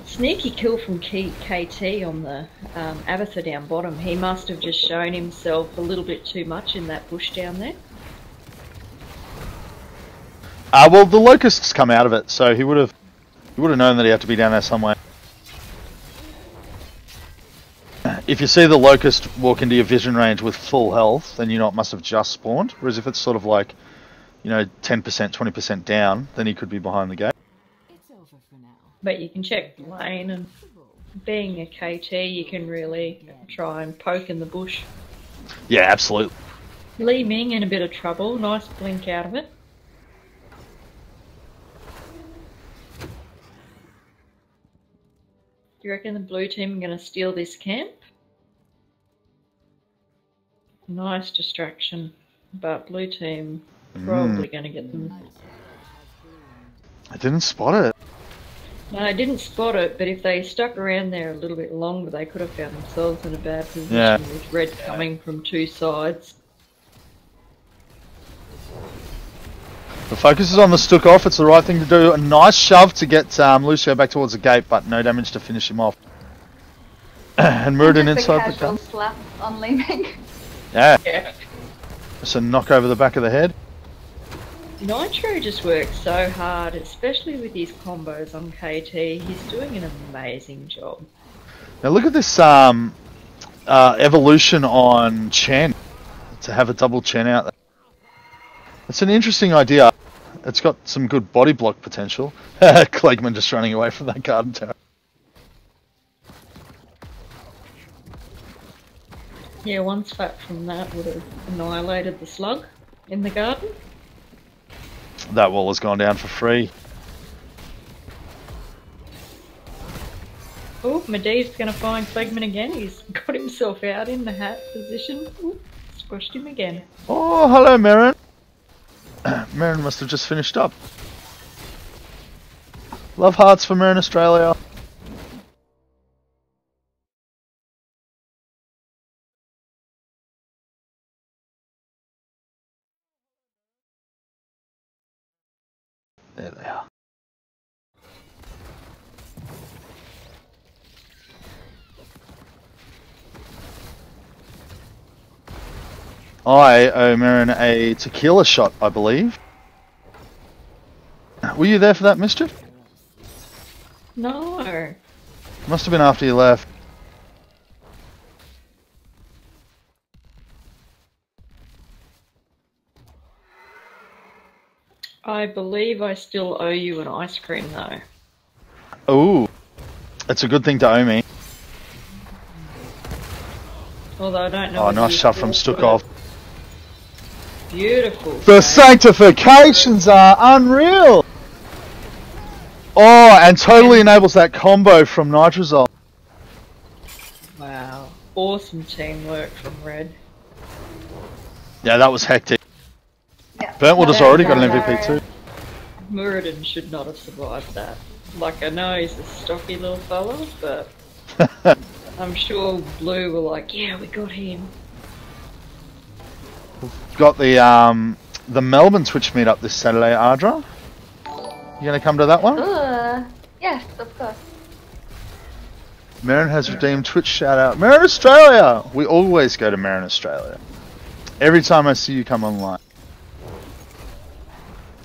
Sneaky kill from KT on the Abathur down bottom. He must have just shown himself a little bit too much in that bush down there. Well, the locusts come out of it, so he would have known that he had to be down there somewhere. If you see the locust walk into your vision range with full health, then you know it must have just spawned. Whereas if it's sort of like, 10%, 20% down, then he could be behind the gate. It's over for now. But you can check the lane, and being a KT, you can really try and poke in the bush. Yeah, absolutely. Li Ming in a bit of trouble. Nice blink out of it. Do you reckon the blue team are going to steal this camp? Nice distraction, but blue team probably going to get them. I didn't spot it. No, I didn't spot it, but if they stuck around there a little bit longer, they could have found themselves in a bad position with red coming from two sides. The focus is on the Stook off. It's the right thing to do. A nice shove to get Lucio back towards the gate, but no damage to finish him off. And Muradin inside the gun. Slap on Li Ming. Yeah. Just a knock over the back of the head. Nitro just works so hard, especially with his combos on KT. He's doing an amazing job. Now look at this evolution on Chen. To have a double Chen out there. It's an interesting idea. It's got some good body block potential. Clegman just running away from that garden tower. Yeah, one swap from that would have annihilated the slug in the garden. That wall has gone down for free. Oh, Medee's going to find Clegman again. He's got himself out in the hat position. Ooh, squashed him again. Oh, hello, Marin. Marin must have just finished up. Love hearts for Marin Australia. There they are. I owe Marin a tequila shot, I believe. Were you there for that mischief? No. Must have been after you left. I believe I still owe you an ice cream though. Ooh. It's a good thing to owe me. Although I don't know. Oh, nice shot from Stukov. Beautiful. The sanctifications are unreal! Oh, and totally enables that combo from Nitrazol. Wow. Awesome teamwork from Red. Yeah, that was hectic. Yeah. Burntwood has already got an MVP too. Muradin should not have survived that. Like, I know he's a stocky little fella, but I'm sure Blue were like, yeah, we got him. Got the Melbourne Twitch meetup this Saturday, Ardra. You gonna come to that one? Yes, of course. Marin has redeemed Twitch shout out. Marin Australia! We always go to Marin Australia. Every time I see you come online.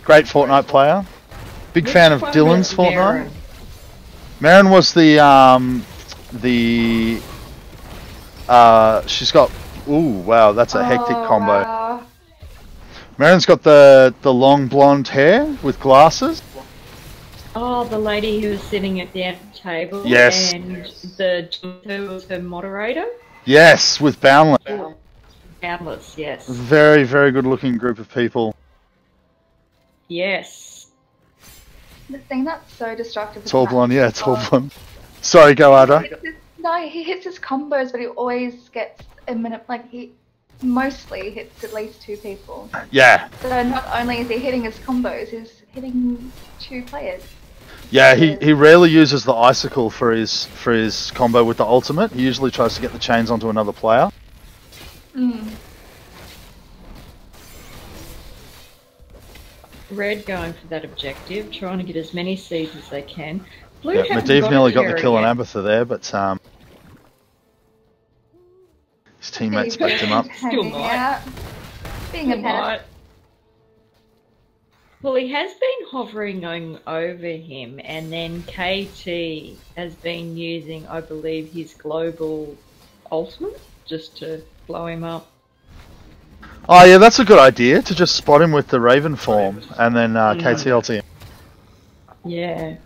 Great Fortnite player. Big Which fan of one Dylan's was Fortnite. Maren? Marin was she's got, ooh, wow, that's a hectic combo. Wow. Marin's got the long blonde hair with glasses. Oh, the lady who was sitting at the end of the table. Yes. And the who was her moderator. Yes, with Boundless. Boundless, yes. Very, very good looking group of people. Yes. The thing that's so destructive is Tall Matt. blonde, yeah, tall blonde. Sorry, go Ada. No, he hits his combos, but he always gets a minute. Like he mostly hits at least 2 people. Yeah, So not only is he hitting his combos, he's hitting 2 players. yeah. He rarely uses the icicle for his combo with the ultimate. He usually tries to get the chains onto another player. Mm. Red going for that objective, trying to get as many seeds as they can. Blue Yeah, haven't Medivh nearly got a the kill on yet. Abatha there, but his teammates He's backed him up. hanging might. out, being a He pet. might. Well, he has been hovering over him, and then KT has been using, I believe, his global ultimate just to blow him up. Oh yeah, that's a good idea, to just spot him with the Raven form, and then KT ulti him. Yeah.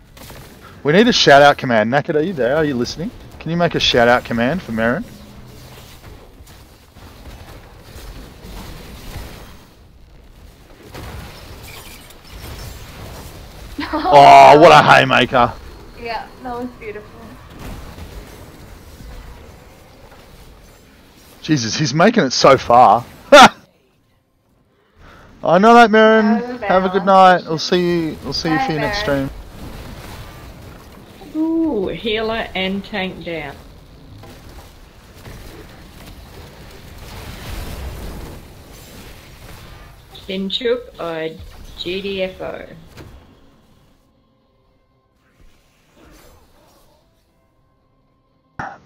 We need a shout out command. Naked, are you there? Are you listening? Can you make a shout out command for Marin? Oh, what a haymaker. Yeah, that was beautiful. Jesus, he's making it so far. I know that, Marin. No, Have a good night. We'll see you for your next stream. Ooh, healer and tank down. Finchuk, GDFO.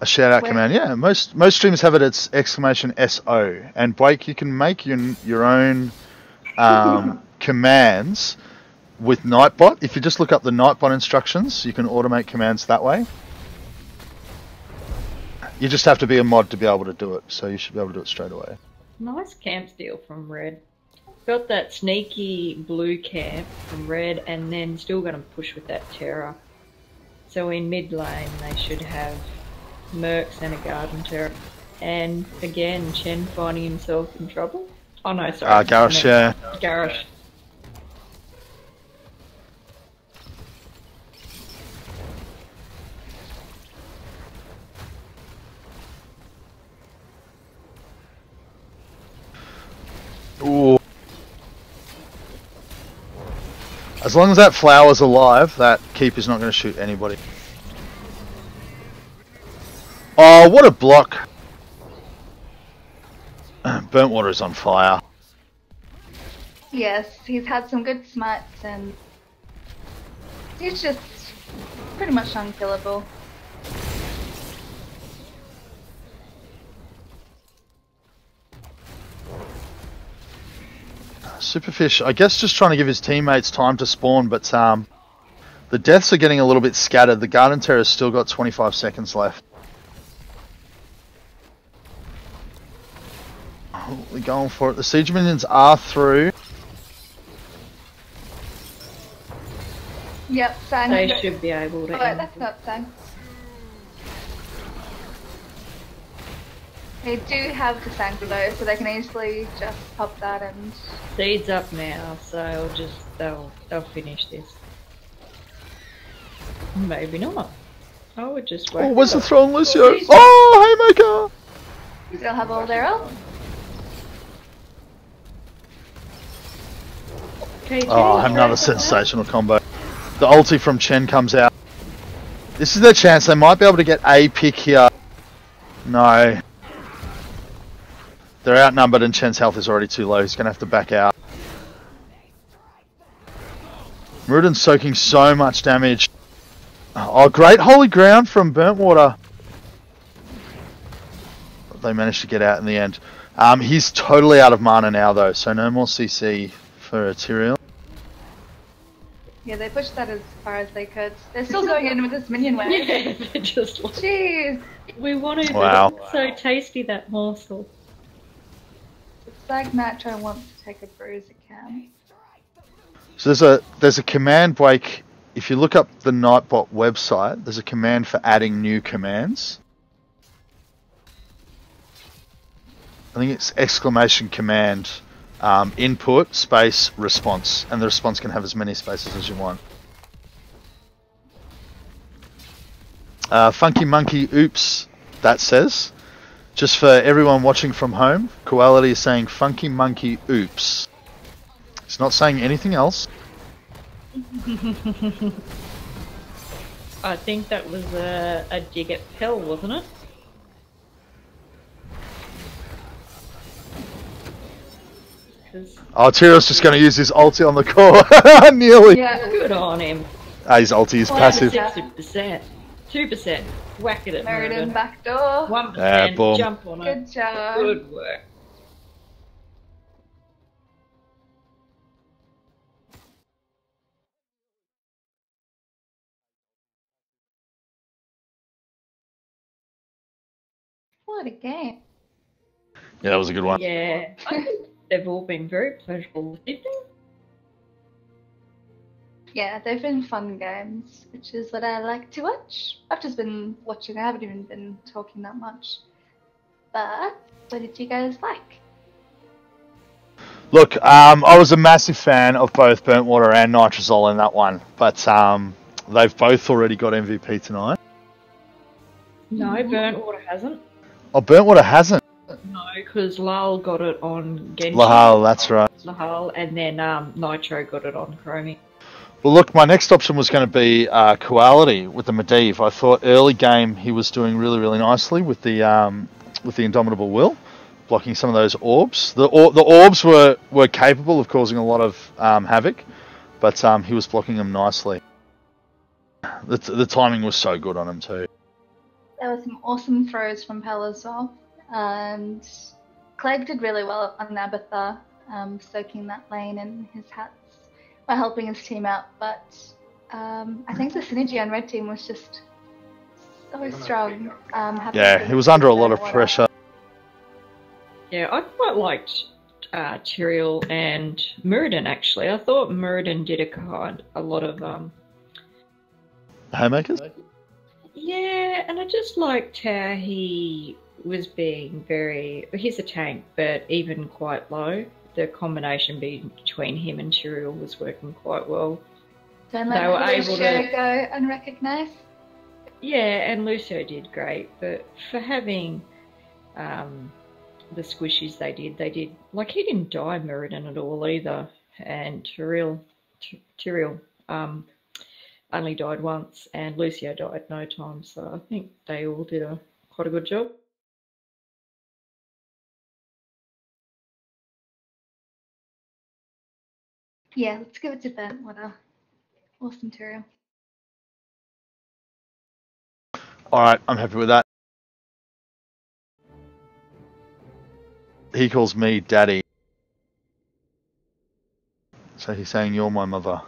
A shout out Where- command, yeah. Most streamers have it as exclamation SO. And Blake, you can make your own commands with Nightbot. If you just look up the Nightbot instructions, you can automate commands that way. You just have to be a mod to be able to do it, so you should be able to do it straight away. Nice camp steal from Red. Got that sneaky blue camp from Red, and then still going to push with that Terror. So in mid lane, they should have Mercs and a Garden Terror. And again, Chen finding himself in trouble. Oh no, sorry. Garrosh, yeah. Garrosh. Ooh. As long as that flower's alive, that keeper's not going to shoot anybody. Oh, what a block. Burnt water is on fire. Yes, he's had some good smites and he's just pretty much unkillable. Superfish, I guess just trying to give his teammates time to spawn, but the deaths are getting a little bit scattered. The Garden Terror's still got 25 seconds left. Oh, we're going for it. The siege minions are through. Yep, Sang. They should be able to. Oh, that's not Sang. They do have the Sang though, so they can easily just pop that and... Seeds up now, so they'll finish this. Maybe not. I would just wait. Oh, where's the throwing Lucio? Oh, Oh, haymaker! Still have all their ult. KT, Oh, another sensational combo. The ulti from Chen comes out. This is their chance. They might be able to get a pick here. No. They're outnumbered and Chen's health is already too low. He's going to have to back out. Muradin's soaking so much damage. Oh, great holy ground from Burnt Water. They managed to get out in the end. He's totally out of mana now though, so no more CC for Tyrael. Yeah, they pushed that as far as they could. They're still going in with this minion wave. Yeah, they're just like, Jeez. we want to, Wow. but it's so tasty, that morsel. It's like Nitro wants to take a bruise, it can. So there's a command break. If you look up the Nightbot website, there's a command for adding new commands. I think it's exclamation command input space response, and the response can have as many spaces as you want. Funky Monkey Oops, that says. Just for everyone watching from home, Quality is saying Funky Monkey Oops. It's not saying anything else. I think that was a dig at Pell, wasn't it? Oh, Tyrell's just going to use his ulti on the core. Nearly. Yeah. Good on him. His ulti is passive. 60%. 2%. Whack it at Meriden Meriden. backdoor. 1%. boom. Jump on it. Good job. Good work. What a game. Yeah, that was a good one. Yeah. I think they've all been very pleasurable this evening. Yeah, they've been fun games, which is what I like to watch. I've just been watching, I haven't even been talking that much. But what did you guys like? Look, I was a massive fan of both Burntwater and Nitrazol in that one, but they've both already got MVP tonight. No, Burntwater hasn't. Oh, Burntwater hasn't. No, because Lal got it on Genshin. Lahal, that's right. Lahal, and then Nitro got it on Chromie. Well, look, my next option was going to be Quality with the Medivh. I thought early game he was doing really, really nicely with the Indomitable Will, blocking some of those orbs. The orbs were capable of causing a lot of havoc, but he was blocking them nicely. The timing was so good on him too. There were some awesome throws from Pell as well. And Clegg did really well on Abatha, soaking that lane in his hats by helping his team out. But I think the synergy on Red Team was just so strong. Yeah, he was under a lot of pressure. Yeah, I quite liked Tyrael and Meriden actually. I thought Meriden did a lot of Haymakers? yeah, and I just liked how he was being he's a tank, but even quite low. The combination between him and Tyrael was working quite well. Don't They were let able Lucio to- go unrecognised. Yeah, and Lucio did great, but for having the squishies they did, like, he didn't die Meriden at all either, and Tyrael only died once, and Lucio died no time, so I think they all did quite a good job. Yeah, let's give it to Ben. What a awesome Tyrael. Alright, I'm happy with that. He calls me Daddy. So he's saying you're my mother.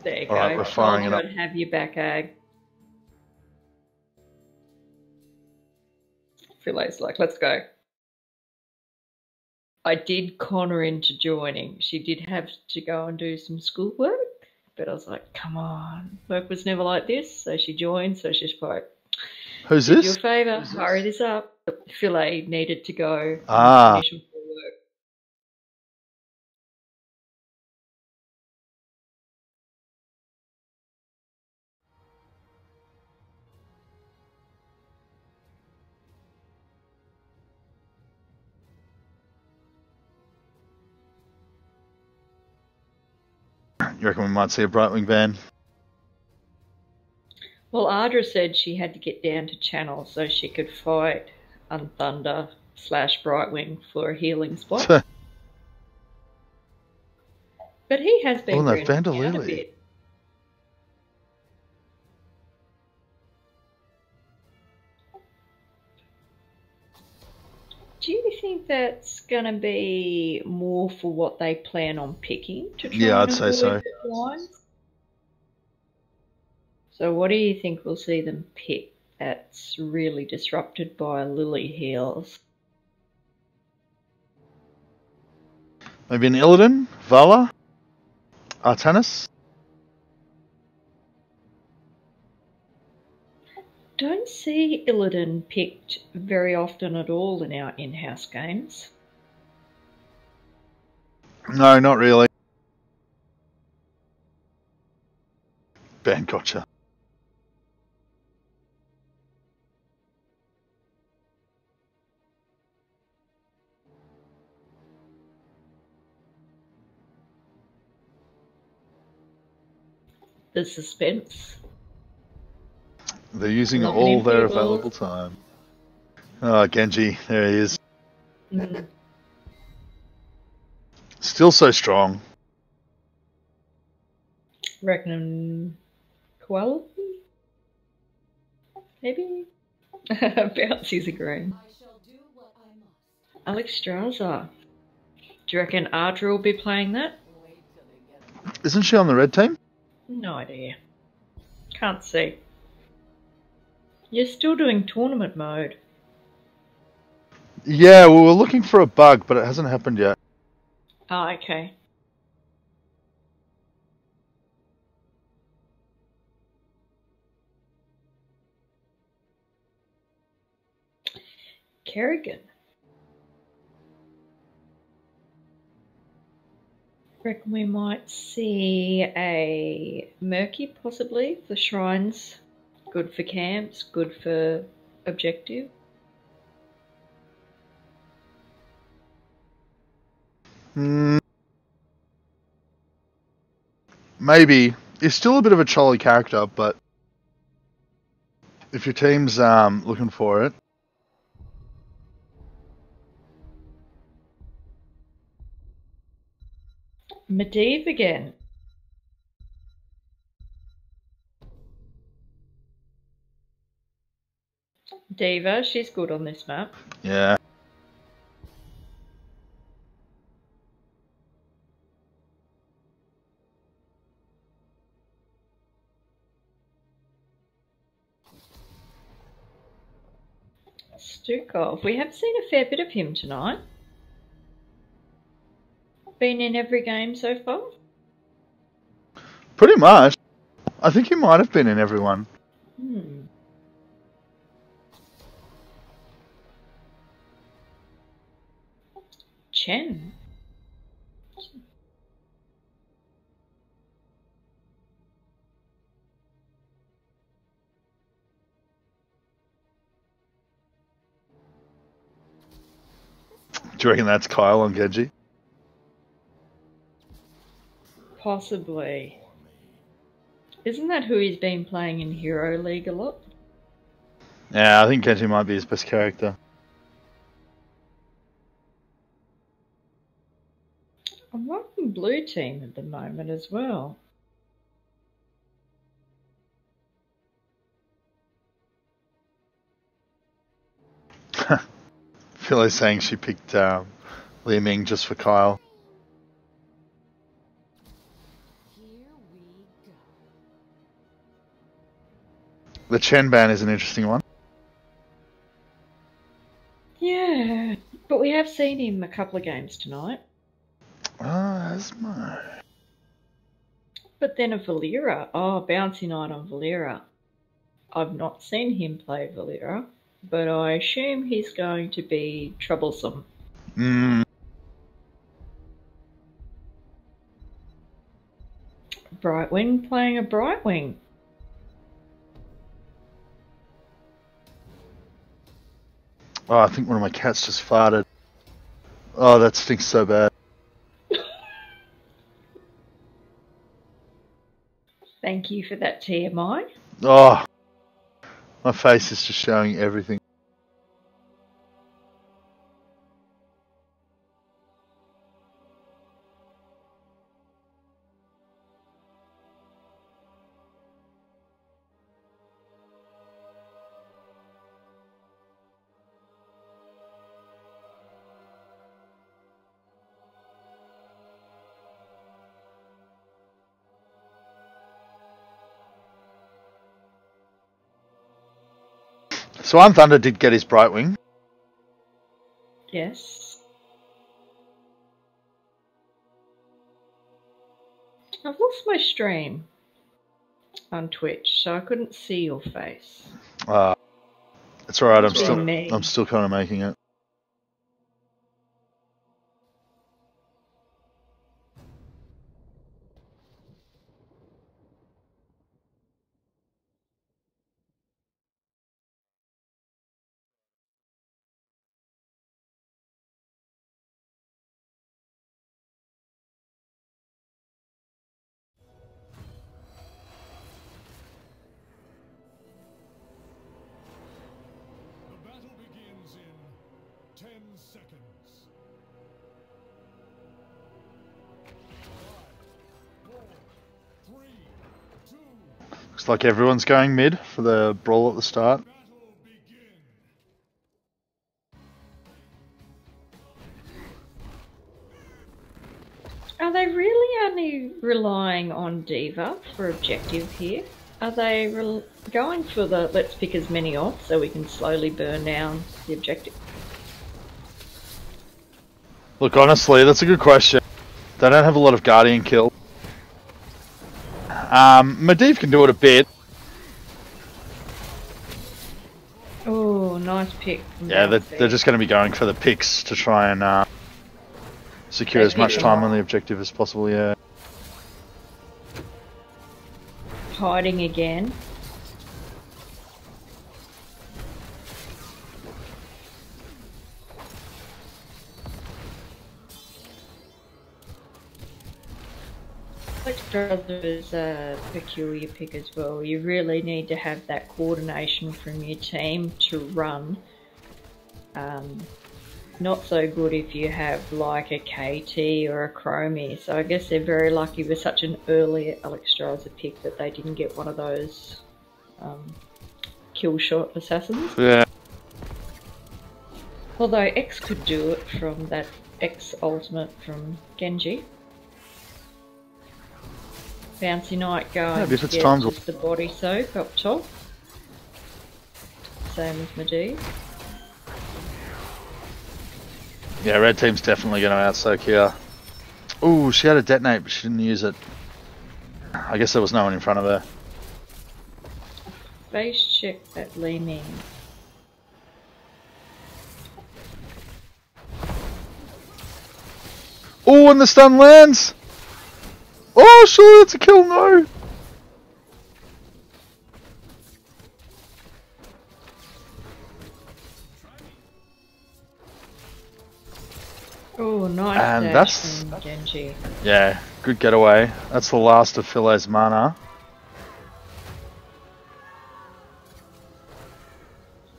There you Alright, go. we're firing it up. Good, have your back, Ag. Philo's like, let's go. I did con her into joining. She did have to go and do some schoolwork, but I was like, come on. Work was never like this, so she joined, so she's like, Who's do you a this? favour, hurry this up. Philae needed to go Ah. finish You reckon we might see a Brightwing ban? Well, Ardra said she had to get down to Channel so she could fight Unthunder / Brightwing for a healing spot. But he has been no, grounded down a Vandalili. bit. Do you think that's going to be more for what they plan on picking to try Yeah, and I'd say avoid so. the blinds? So what do you think we'll see them pick that's really disrupted by Lily heals? Maybe an Illidan? Vala? Artanis? Don't see Illidan picked very often at all in our in-house games. No, not really. Ban gotcha. The suspense. They're using Locking all in their people. available time. Oh, Genji, there he is. Mm. Still so strong. Reckon quality? Maybe? Bouncey's agreeing. I shall do what I must. Alex Strauzer. Do you reckon Ardra will be playing that? Wait till they get Isn't she on the red team? No idea. Can't see. You're still doing tournament mode. Yeah, we were looking for a bug, but it hasn't happened yet. Oh, okay. Kerrigan. Reckon we might see a Murky possibly for shrines. Good for camps, good for objective. Maybe. He's still a bit of a Cholly character, but if your team's looking for it, Medivh again. Diva, she's good on this map. yeah. Stukov. We have seen a fair bit of him tonight. Been in every game so far? Pretty much. I think he might have been in everyone. Chen. Do you reckon that's Kyle on Genji? Possibly. Isn't that who he's been playing in Hero League a lot? Yeah, I think Genji might be his best character. I'm liking Blue Team at the moment as well. Philo's saying she picked Li Ming just for Kyle. here we go. The Chen ban is an interesting one. Yeah, but we have seen him a couple of games tonight. Asmo. But then a Valera. Oh, bouncy night on Valera. I've not seen him play Valera, but I assume he's going to be troublesome. Brightwing playing a Brightwing. Oh, I think one of my cats just farted. Oh, that stinks so bad. Thank you for that TMI. Oh, my face is just showing everything. Swan Thunder did get his Brightwing. Yes. I've lost my stream on Twitch, so I couldn't see your face. It's alright, Me. I'm still kind of making it. The battle begins in 10 seconds. 5, 4, 3, 2, Looks like everyone's going mid for the brawl at the start. battle begin. Are they really only relying on Diva for objective here? Are they going for the let's pick as many off so we can slowly burn down the objective? Look, honestly, that's a good question. They don't have a lot of Guardian kill. Medivh can do it a bit. Oh, nice pick. From Yeah, they're Bouncy. just going to be going for the picks to try and secure They as much pick time them on the objective as possible, yeah. Hiding again. Alexstrasza is a peculiar pick as well. You really need to have that coordination from your team to run. Not so good if you have like a KT or a Chromie. So I guess they're very lucky with such an early Alexstrasza pick that they didn't get one of those kill shot assassins. Yeah. Although X could do it from that X ultimate from Genji. Bouncy Knight going Yeah, but if to it's get times- just the body soak up top. Same as Medivh. Yeah, red team's definitely going to outsoak here. Ooh, she had a detonate, but she didn't use it. I guess there was no one in front of her. Base check that Li Ming. Oh, and the stun lands! Oh, sure, it's a kill, no! Oh, nice And dash that's- from Genji. Yeah, good getaway. That's the last of Phile's mana.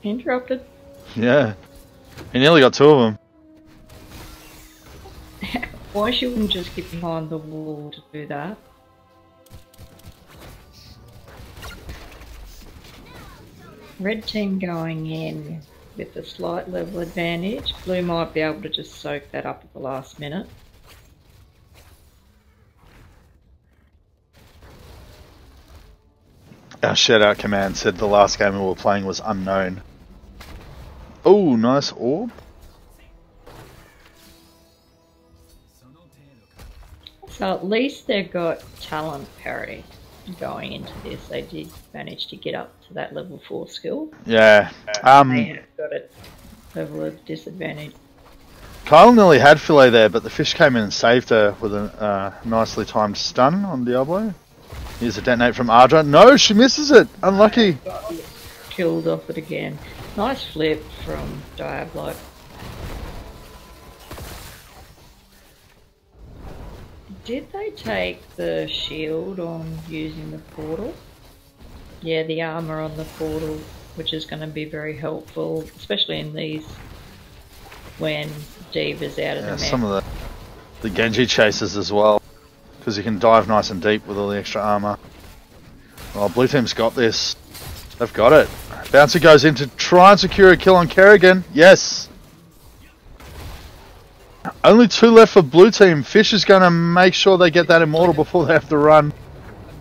Interrupted. Yeah. He nearly got two of them. Why she wouldn't just get behind the wall to do that? Red team going in with a slight level advantage. Blue might be able to just soak that up at the last minute. Our shout-out command said the last game we were playing was unknown. Oh, nice orb. So at least they've got talent parity going into this. They did manage to get up to that level 4 skill. Yeah. They have got a level of disadvantage. Kyle nearly had Phile there, but the fish came in and saved her with a nicely timed stun on Diablo. Here's a detonate from Ardra. No, she misses it. Unlucky. Killed off it again. Nice flip from Diablo. Did they take the shield on using the portal? Yeah, the armor on the portal, which is going to be very helpful, especially in these when D.Va's out of the map. Some of the Genji chases as well, because you can dive nice and deep with all the extra armor. Oh, blue team's got this. They've got it. Bouncer goes in to try and secure a kill on Kerrigan. Yes. Only 2 left for blue team. Fish is going to make sure they get that immortal before they have to run.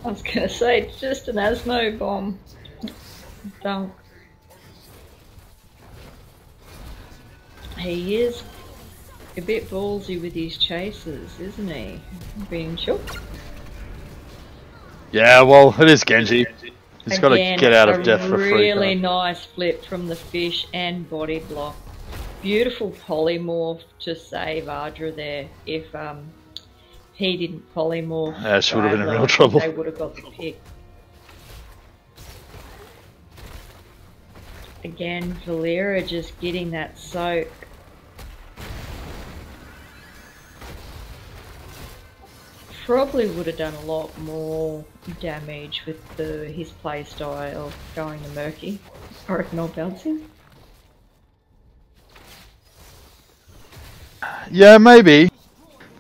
I was going to say, just an Asmo bomb. Dunk. He is a bit ballsy with his chases, isn't he? Being shook. Yeah, well, it is Genji. He's got to get out of death for free. Really nice flip from the fish and body block. Beautiful polymorph to save Ardra there. If he didn't polymorph, yeah, she would have been in real trouble. They would have got the pick. Again, Valera just getting that soak. Probably would have done a lot more damage with his playstyle going the Murky. I reckon I'll bounce him. Yeah, maybe.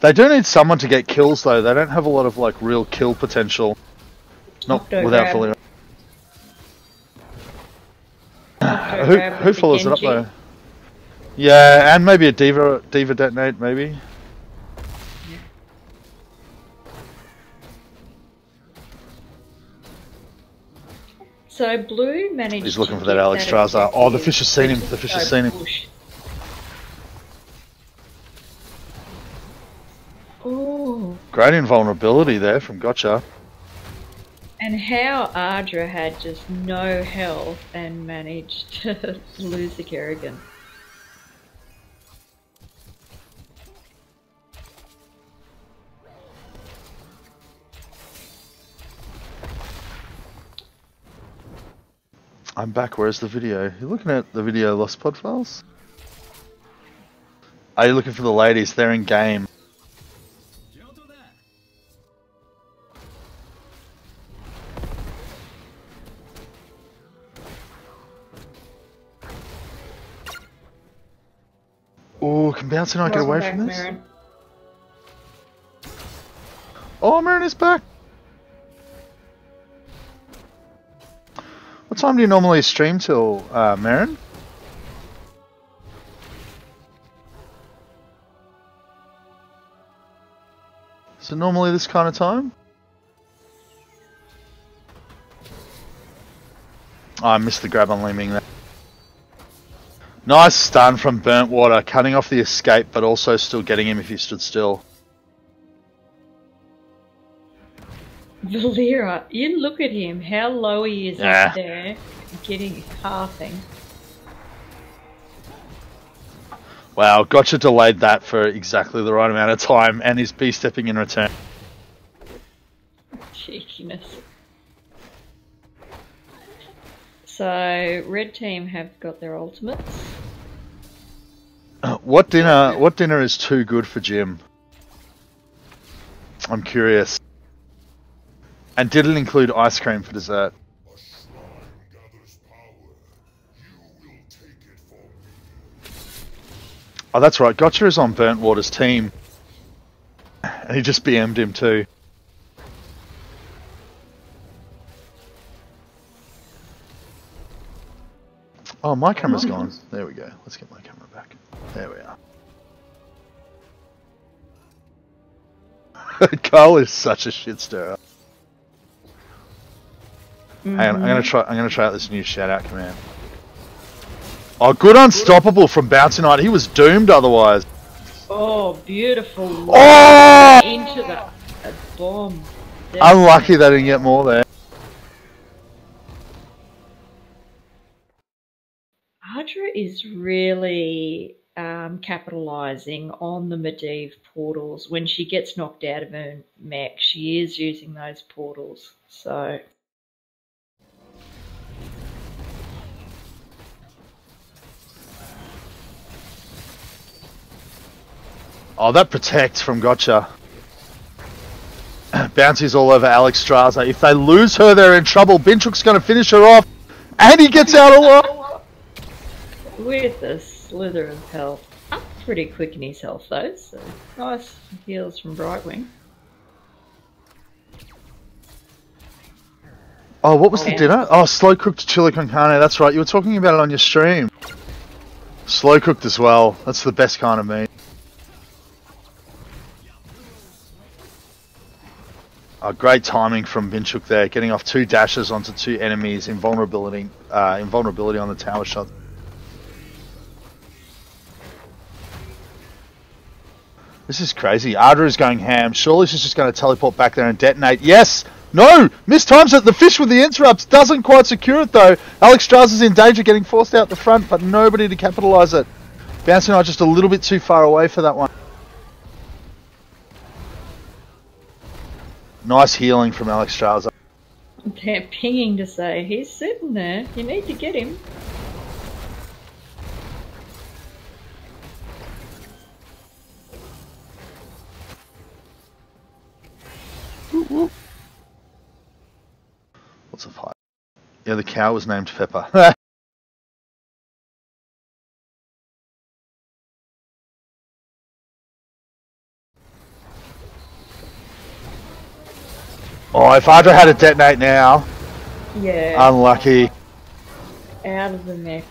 They do need someone to get kills though. They don't have a lot of like real kill potential. Not without Valera. Who follows it up though? Yeah, and maybe a D.Va detonate maybe. So blue managed. He's looking for that Alex Strazar. Oh, the fish has seen him. The fish has seen him. Oh. Great invulnerability there from Gotcha. And how Ardra had just no health and managed to lose the Kerrigan. I'm back. Where's the video? You're looking at the video Lost Pod Files? Are you looking for the ladies? They're in game. Oh, can Bouncy not get away from this? Marin. Oh, Marin is back. What time do you normally stream till, Marin? Is it normally this kind of time? Oh, I missed the grab on Leeming there. Nice stun from Burnt Water, cutting off the escape, but also still getting him if he stood still. Valera, you look at him, how low he is up there, getting halving. Wow, Gotcha delayed that for exactly the right amount of time, and he's B-stepping in return. Cheekiness. So, red team have got their ultimates. What dinner is too good for Jim? I'm curious. And did it include ice cream for dessert? Oh, that's right. Gotcha is on Burnt Water's team. And he just BM'd him too. Oh, my camera's gone. There we go. Let's get my camera back. There we are. Carl is such a shit stirrer. Hang on, I'm gonna try out this new shout out command. Oh, good unstoppable from Bouncy Knight. He was doomed otherwise. Oh, beautiful. Oh! Into the bomb. Unlucky they didn't get more there. Ardra is really capitalising on the Medivh portals. When she gets knocked out of her mech, she is using those portals. So. Oh, that protects from Gotcha. Bouncy's all over Alex Straza. If they lose her, they're in trouble. Binchuk's going to finish her off. And he gets out alive. With a slither of health. Up pretty quick in his health though, so nice heals from Brightwing. Oh, what was the dinner? Oh, slow cooked chili con carne. That's right. You were talking about it on your stream. Slow cooked as well. That's the best kind of meat. Oh, great timing from Binchuk there, getting off 2 dashes onto 2 enemies. Invulnerability on the tower shot. This is crazy. Ardra is going ham. Surely she's just going to teleport back there and detonate. Yes! No! Mistimes it! The fish with the interrupts doesn't quite secure it though. Alex Strauss is in danger, getting forced out the front, but nobody to capitalise it. Bouncy and I just a little bit too far away for that one. Nice healing from Alex Strauss. They're pinging to say, he's sitting there, you need to get him. What's a fight? Yeah, the cow was named Pepper. Oh, if Ardra had a detonate now. Yeah. Unlucky. Out of the neck.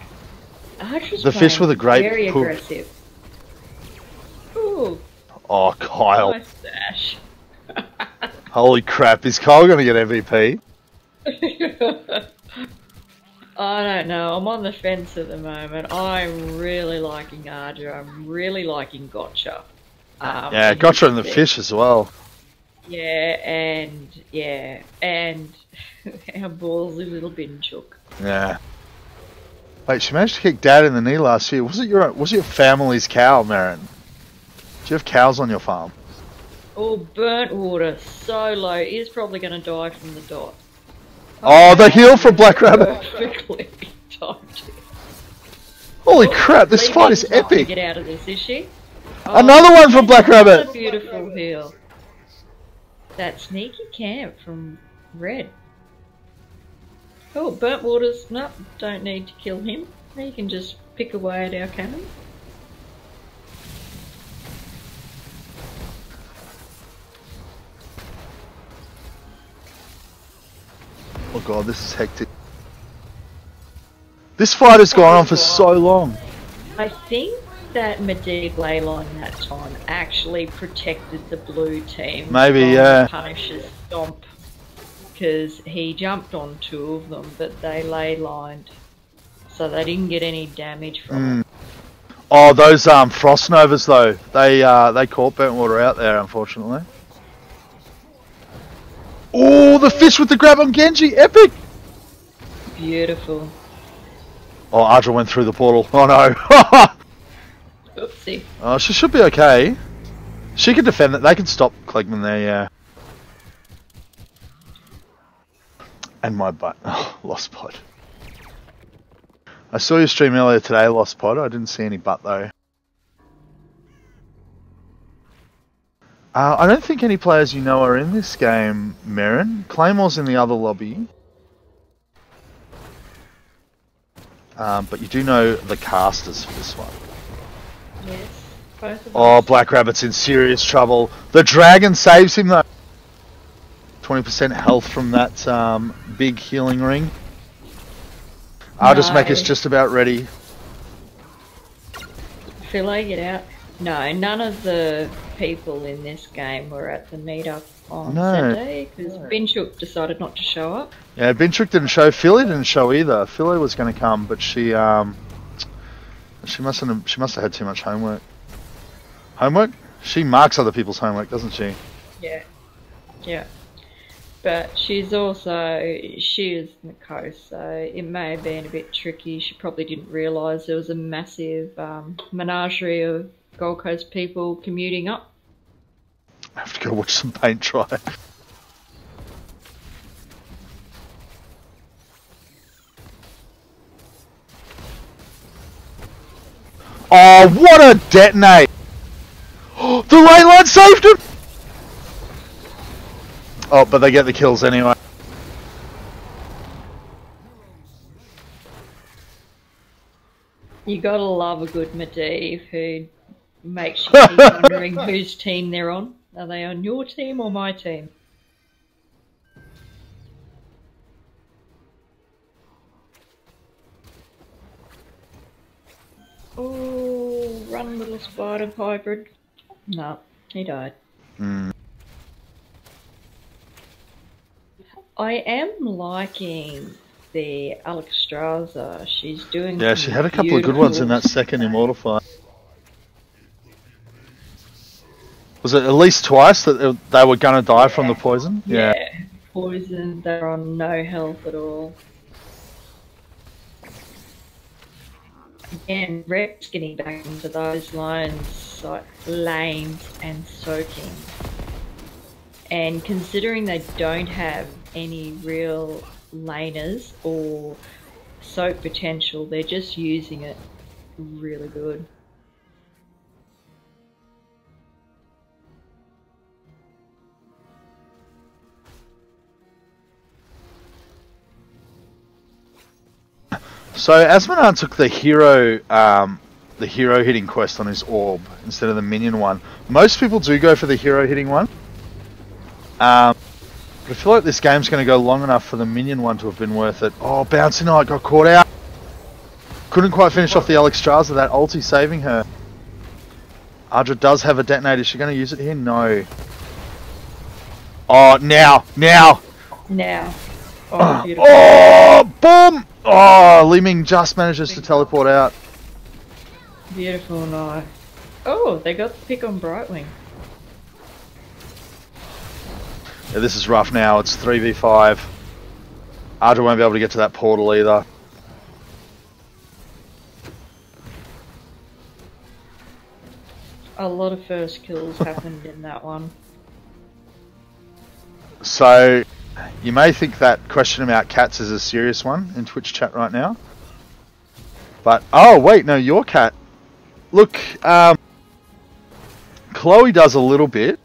The fish with a great very poop. aggressive. Ooh, Oh, Kyle. nice dash. Holy crap, is Kyle going to get MVP? I don't know, I'm on the fence at the moment. I'm really liking Ardra, I'm really liking Gotcha. Yeah, Gotcha and the fish as well. Yeah, and our ballsy little Binchuk. Yeah. Wait, she managed to kick Dad in the knee last year. Was it your family's cow, Marin? Do you have cows on your farm? Oh, burnt water, so low. He's probably going to die from the dot. Oh, the heal for Black Rabbit! Perfectly timed. Holy crap, this fight is Levy's not gonna epic! get out of this, is she? Another one for Black Another Rabbit! beautiful heal. That sneaky camp from Red. Oh, burnt waters. No, don't need to kill him. You can just pick away at our cannon. Oh god, this is hectic. This fight has gone on for so long. I think that Medivh Leyline that time actually protected the blue team Maybe, from yeah. Punisher's stomp, because he jumped on 2 of them, but they ley lined, so they didn't get any damage from it. Oh, those Frost Novas though, they caught burnt water out there, unfortunately. Oh, the fish with the grab on Genji, epic! Beautiful. Oh, Ardra went through the portal. Oh no! Oopsie. Oh, she should be okay. She can defend it. They can stop Klegman there, yeah. And my butt. Oh, Lost Pod. I saw your stream earlier today, Lost Pod. I didn't see any butt though. I don't think any players you know are in this game, Merrin. Claymore's in the other lobby. But you do know the casters for this one. Yes, both of Oh, us. Black Rabbit's in serious trouble. The dragon saves him though. 20% health from that big healing ring. I'll just make us just about ready. Philae, get out. No, none of the people in this game were at the meetup on Saturday because Binchuk decided not to show up. Yeah, Binchuk didn't show. Philly didn't show either. Philly was going to come, but she must have had too much homework. Homework? She marks other people's homework, doesn't she? Yeah, yeah. But she is on the coast, so it may have been a bit tricky. She probably didn't realise there was a massive menagerie of Gold Coast people commuting up. I have to go watch some paint dry. Oh, what a detonate! The lane line saved him! Oh, but they get the kills anyway. You gotta love a good Medivh who makes you keep wondering whose team they're on. Are they on your team or my team? Oh, run little spider hybrid. No, he died. Mm. I am liking the Alexstrasza. She's doing Yeah, she had a couple of good ones in that second Immortal fight. Was it at least twice that they were going to die from the poison? Yeah, poison. They're on no health at all. Again, Rex getting back into those lines, like lanes and soaking. And considering they don't have any real laners or soak potential, they're just using it really good. So Asmodan took the hero hitting quest on his orb instead of the minion one. Most people do go for the hero hitting one. But I feel like this game's going to go long enough for the minion one to have been worth it. Oh, Bouncy Knight got caught out. Couldn't quite finish off the Alexstrasza, that ulti saving her. Ardra does have a detonator. Is she going to use it here? No. Oh, now. Now. Oh, beautiful. Oh, boom! Oh, Li Ming just manages to teleport out. Beautiful knife. Oh, they got the pick on Brightwing. Yeah, this is rough now. It's 3v5. Ardra won't be able to get to that portal either. A lot of first kills happened in that one. So, you may think that question about cats is a serious one in Twitch chat right now. But, oh wait, no, your cat. Look, Chloe does a little bit.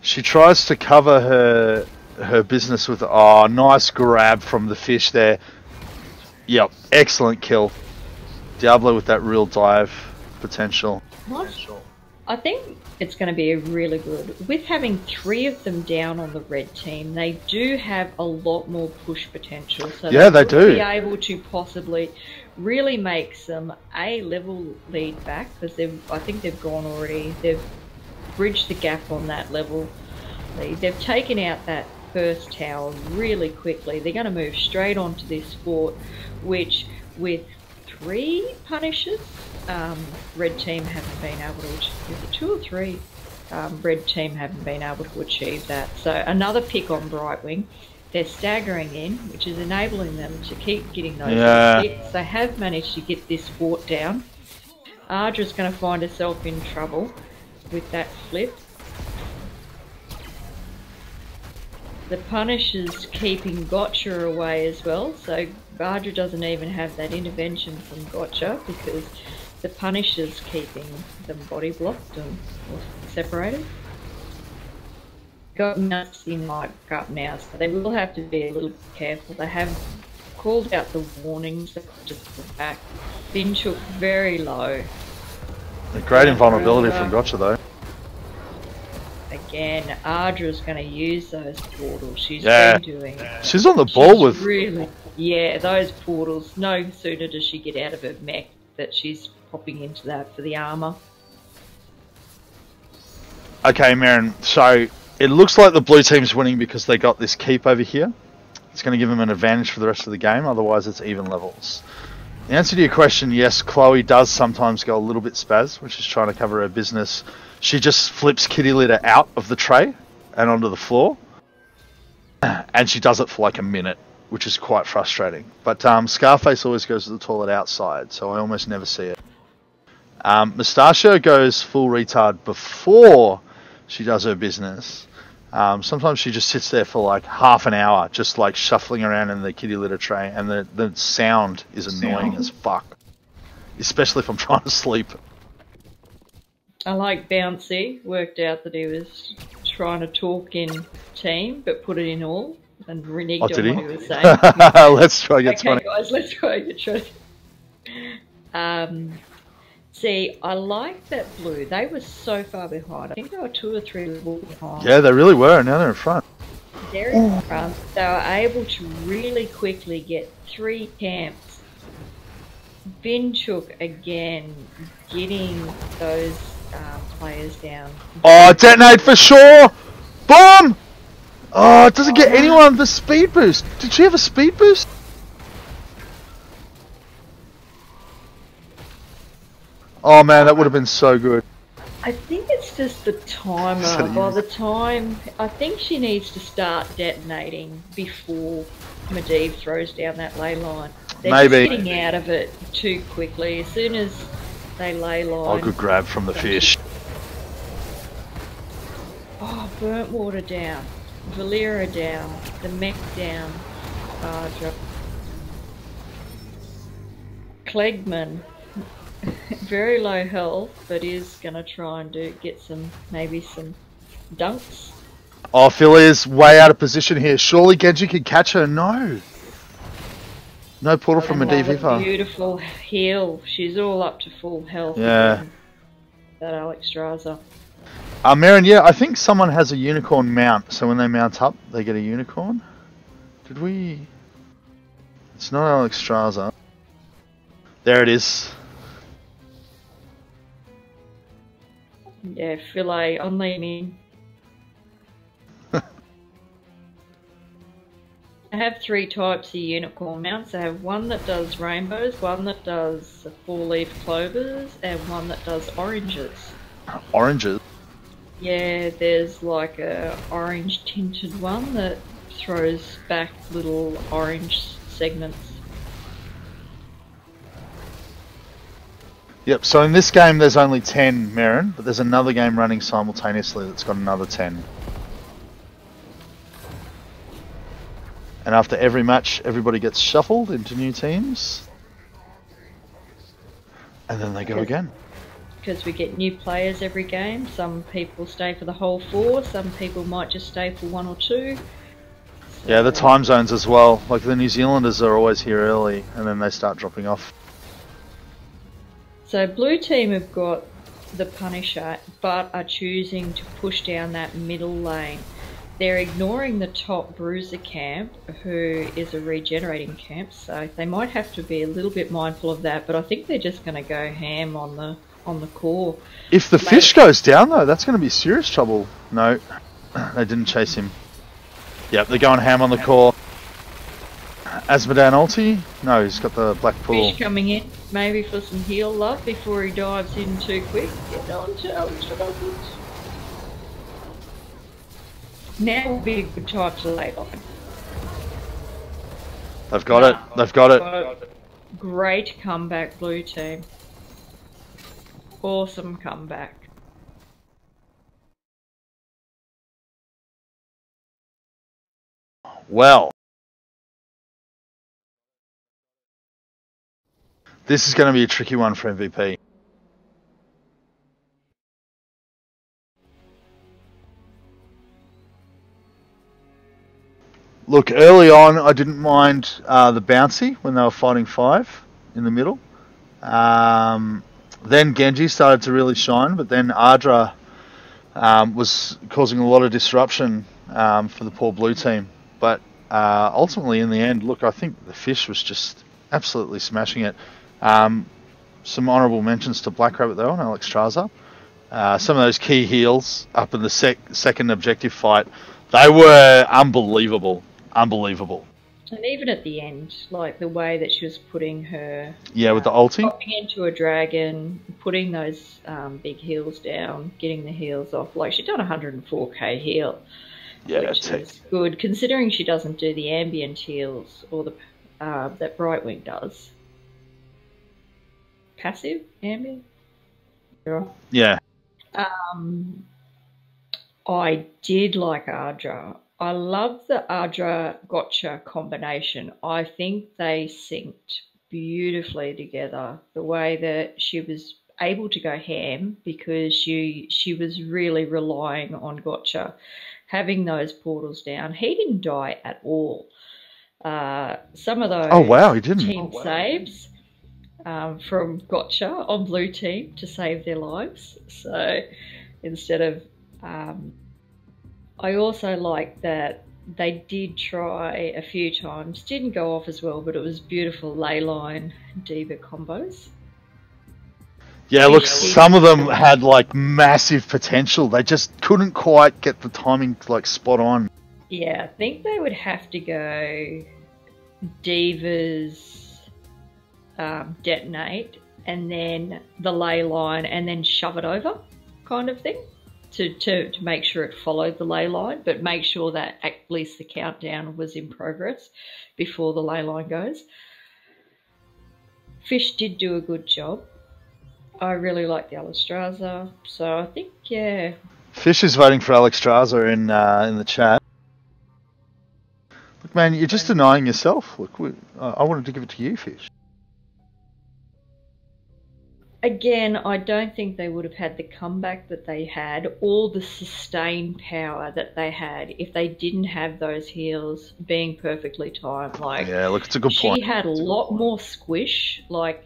She tries to cover her business with, oh, nice grab from the fish there. Yep, excellent kill. Diablo with that real dive potential. What? I think it's going to be really good. With having 3 of them down on the red team, they do have a lot more push potential. So yeah, they do. Be able to possibly really make some A-level lead back, because I think they've gone already. They've bridged the gap on that level lead. They've taken out that first tower really quickly. They're going to move straight onto this fort, which with 3 punishes, red team haven't been able to achieve. Is it 2 or 3? Red team haven't been able to achieve that. So another pick on Brightwing. They're staggering in, which is enabling them to keep getting those hits. They have managed to get this fort down. Ardra's going to find herself in trouble with that flip. The Punisher's keeping Gotcha away as well, so Ardra doesn't even have that intervention from Gotcha because the Punisher's keeping them body blocked or separated. Got nuts in like up now, so they will have to be a little careful. They have called out the warnings, just put back. Finchhook very low. A great invulnerability from Gotcha though. Again, Ardra's going to use those portals. She's been doing it. She's on the ball with... Really, yeah, those portals. No sooner does she get out of her mech that she's popping into that for the armour. Okay, Marin, so it looks like the blue team's winning because they got this keep over here. It's going to give them an advantage for the rest of the game, otherwise it's even levels. The answer to your question, yes, Chloe does sometimes go a little bit spaz, which is trying to cover her business. She just flips Kitty Litter out of the tray and onto the floor. And she does it for like a minute, which is quite frustrating. But Scarface always goes to the toilet outside, so I almost never see it. Mustachio goes full retard before she does her business. Sometimes she just sits there for like half an hour, just like shuffling around in the kitty litter tray, and the sound is annoying as fuck. Especially if I'm trying to sleep. I like Bouncy. Worked out that he was trying to talk in team, but put it in all and reneged Oh, did on he? what he was saying. Let's try get Okay, 20. guys, let's try and get truth. See, I like that blue. They were so far behind. I think they were 2 or 3 levels behind. Yeah, they really were. Now they're in front. They're in front. They were able to really quickly get 3 camps. Vinchuk again getting those players down. Oh, detonate for sure! Boom! Oh, it doesn't get anyone the speed boost. Did she have a speed boost? Oh man, that would have been so good. I think it's just the timer. By the time, I think she needs to start detonating before Medivh throws down that ley line. They're Maybe. just getting out of it too quickly. As soon as they ley line. Oh, good grab from the fish. Oh, burnt water down. Valera down. The mech down. Klegman. Very low health, but is gonna try and get maybe some dunks. Oh, Philly is way out of position here. Surely Genji could catch her. No. No portal from Medivh either. Beautiful heal. She's all up to full health. Yeah. Again. That Alexstrasza. Marin, yeah, I think someone has a unicorn mount, so when they mount up, they get a unicorn. Did we? It's not Alexstrasza. There it is. Yeah, Filet on me. I have 3 types of unicorn mounts. I have one that does rainbows, one that does 4-leaf clovers, and one that does oranges. Oranges? Yeah, there's like a orange tinted one that throws back little orange segments. Yep, so in this game there's only 10 Marin, but there's another game running simultaneously that's got another 10. And after every match, everybody gets shuffled into new teams. And then they go again. Because we get new players every game. Some people stay for the whole 4, some people might just stay for 1 or 2. So, yeah, the time zones as well. Like the New Zealanders are always here early, and then they start dropping off. So blue team have got the Punisher, but are choosing to push down that middle lane. They're ignoring the top Bruiser camp, who is a regenerating camp, so they might have to be a little bit mindful of that, but I think they're just going to go ham on the core. If the fish goes down though, that's going to be serious trouble. No, they didn't chase him. Yep, they're going ham on the core. Asmodan ulti? No, he's got the black pool. Fish coming in, maybe for some heal love before he dives in too quick. Get on challenge. Now would be a good time to lay on. They've got it. They've got it. Great comeback, blue team. Awesome comeback. Well, this is going to be a tricky one for MVP. Look, early on, I didn't mind the bouncy when they were fighting 5 in the middle. Then Genji started to really shine, but then Ardra was causing a lot of disruption for the poor blue team. But ultimately, in the end, look, I think the fish was just absolutely smashing it. Some honourable mentions to Black Rabbit though, and Alexstrasza. Some of those key heals up in the second objective fight, they were unbelievable. Unbelievable. And even at the end, like the way that she was putting her... Yeah, with the ulti? Popping into a dragon, putting those big heals down, getting the heals off. Like, she'd done 104k heal. Yeah, which is good, considering she doesn't do the ambient heals, or the that Brightwing does. Passive? Ambient? Yeah. I did like Ardra. I love the Ardra Gotcha combination. I think they synced beautifully together. The way that she was able to go ham because she was really relying on Gotcha having those portals down. He didn't die at all. Some of those Oh wow, he didn't. team saves from Gotcha on blue team to save their lives. So instead of, I also like that they did try a few times, didn't go off as well, but it was beautiful leyline diva combos. Yeah, look, some of them had like massive potential. They just couldn't quite get the timing like spot on. Yeah, I think they would have to go divas, detonate, and then the ley line, and then shove it over, kind of thing, to make sure it followed the ley line, but make sure that at least the countdown was in progress before the ley line goes. Fish did do a good job. I really like the Alistraza, so I think, yeah. Fish is voting for Alex Straza in the chat. Look, man, you're just denying yourself. Look, I wanted to give it to you, Fish. Again, I don't think they would have had the comeback that they had or the sustained power that they had if they didn't have those heals being perfectly timed. Like, yeah, look, it's a good point. She had a lot more squish. Like,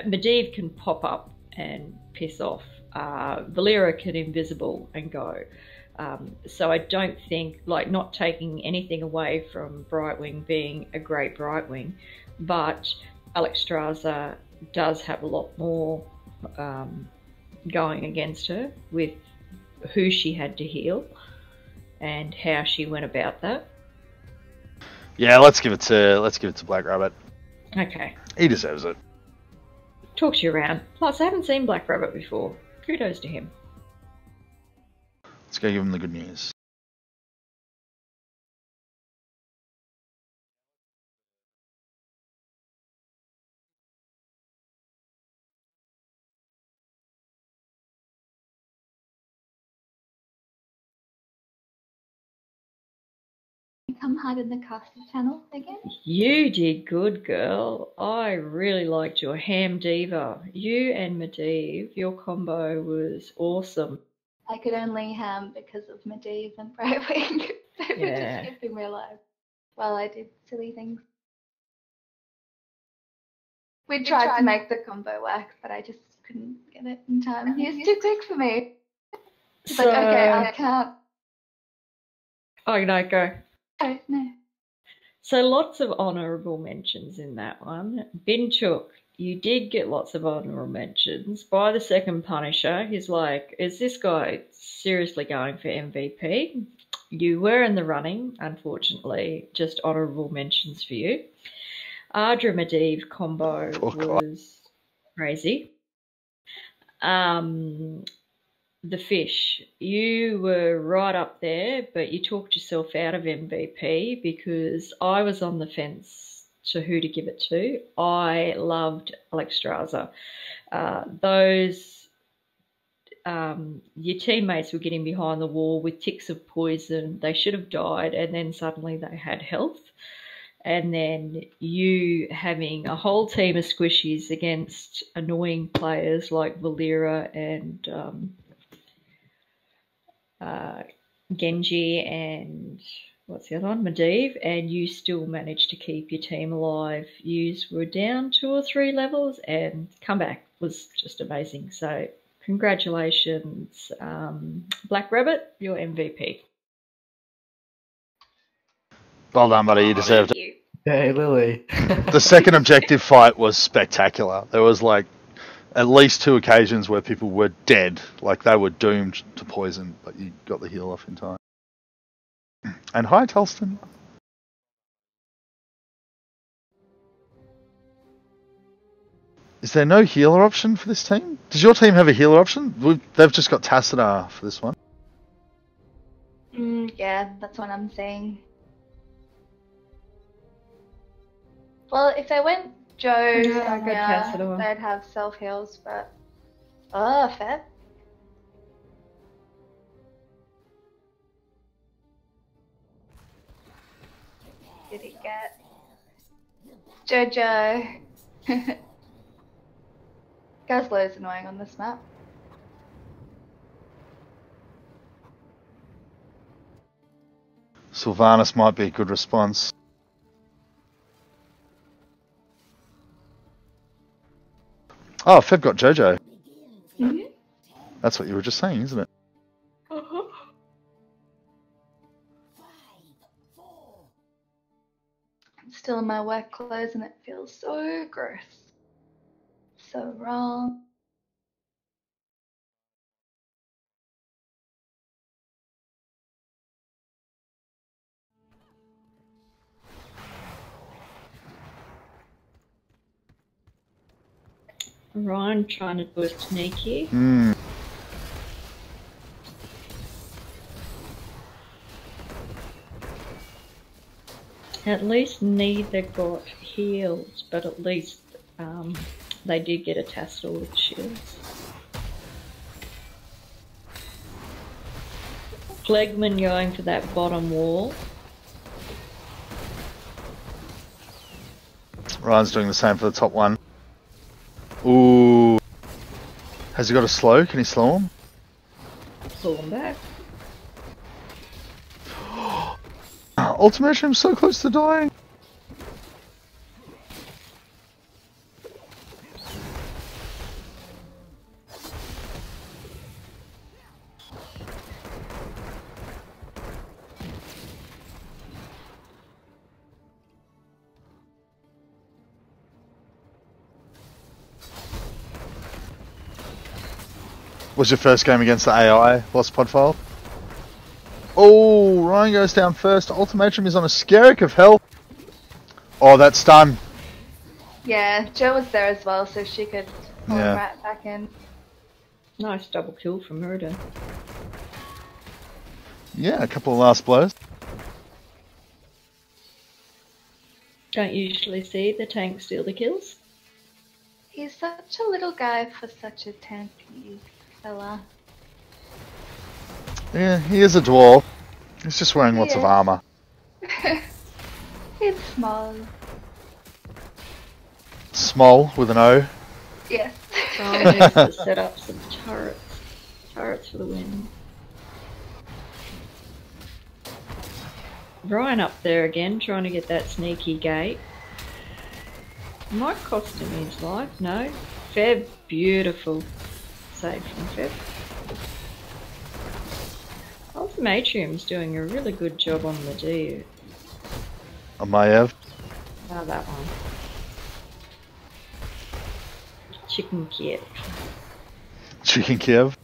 Medivh can pop up and piss off. Valera can invisible and go. So I don't think, like, not taking anything away from Brightwing being a great Brightwing, but Alexstrasza does have a lot more going against her with who she had to heal and how she went about that. Yeah, let's give it to Black Rabbit. Okay. He deserves it. Talks you around. Plus, I haven't seen Black Rabbit before. Kudos to him. Let's go give him the good news. Come hide in the caster channel again? You did good, girl. I really liked your ham diva. You and Medivh, your combo was awesome. I could only ham because of Medivh and Brightwing. They were just keeping me alive while I did silly things. We tried to make the combo work, but I just couldn't get it in time. He was too quick for me. It's like, okay, I can't. Oh, no, go. Oh, no. So lots of honourable mentions in that one. Binchuk, you did get lots of honourable mentions. By the second Punisher, he's like, is this guy seriously going for MVP? You were in the running, unfortunately. Just honourable mentions for you. Ardra Medivh combo was crazy. The Fish, you were right up there, but you talked yourself out of MVP because I was on the fence to who to give it to. I loved Alexstrasza. Your teammates were getting behind the wall with ticks of poison. They should have died, and then suddenly they had health. And then you having a whole team of squishies against annoying players like Valera and Genji and what's the other one? Medivh, and you still managed to keep your team alive. Yous were down 2 or 3 levels, and comeback was just amazing. So congratulations, Black Rabbit, your MVP. Well done, buddy. You deserved it. You. Hey, Lily. The second objective fight was spectacular. There was like at least 2 occasions where people were dead, like they were doomed to poison, but you got the heal off in time. And hi, Telston. Is there no healer option for this team? Does your team have a healer option? They've just got Tassadar for this one. Yeah, that's what I'm saying. Well, if they went Joe, they'd have self-heals, but... Oh, fair. Did he get... Jojo. Gazlo is annoying on this map. Sylvanas might be a good response. Oh, Feb got Jojo. Mm-hmm. That's what you were just saying, isn't it? I'm still in my work clothes and it feels so gross. So wrong. Ryan trying to do a sneaky. Hmm. At least neither got heals, but at least they did get a tassel with shields. Flegman going for that bottom wall. Ryan's doing the same for the top one. Ooh. Has he got a slow? Can he slow him? Pull them back. Ultimatum's so close to dying. Was your first game against the AI, Lost Podfile? Oh, Ryan goes down first. Ultimatum is on a skerrick of health. Oh, that's done. Yeah, Jo was there as well, so she could pull him right back in. Nice double kill from Murder. Yeah, a couple of last blows. Don't usually see the tank steal the kills. He's such a little guy for such a tanky fella. Yeah, he is a dwarf. He's just wearing lots of Yeah. armor. He's small. Small with an O. Yes. Ryan needs to set up some turrets. Turrets for the win. Ryan up there again, trying to get that sneaky gate. Might cost him his life, no. Feb, beautiful. Save from Feb. Ultimatum's doing a really good job on the D. On my Ev. Oh, that one. Chicken Kiev. Chicken Kiev.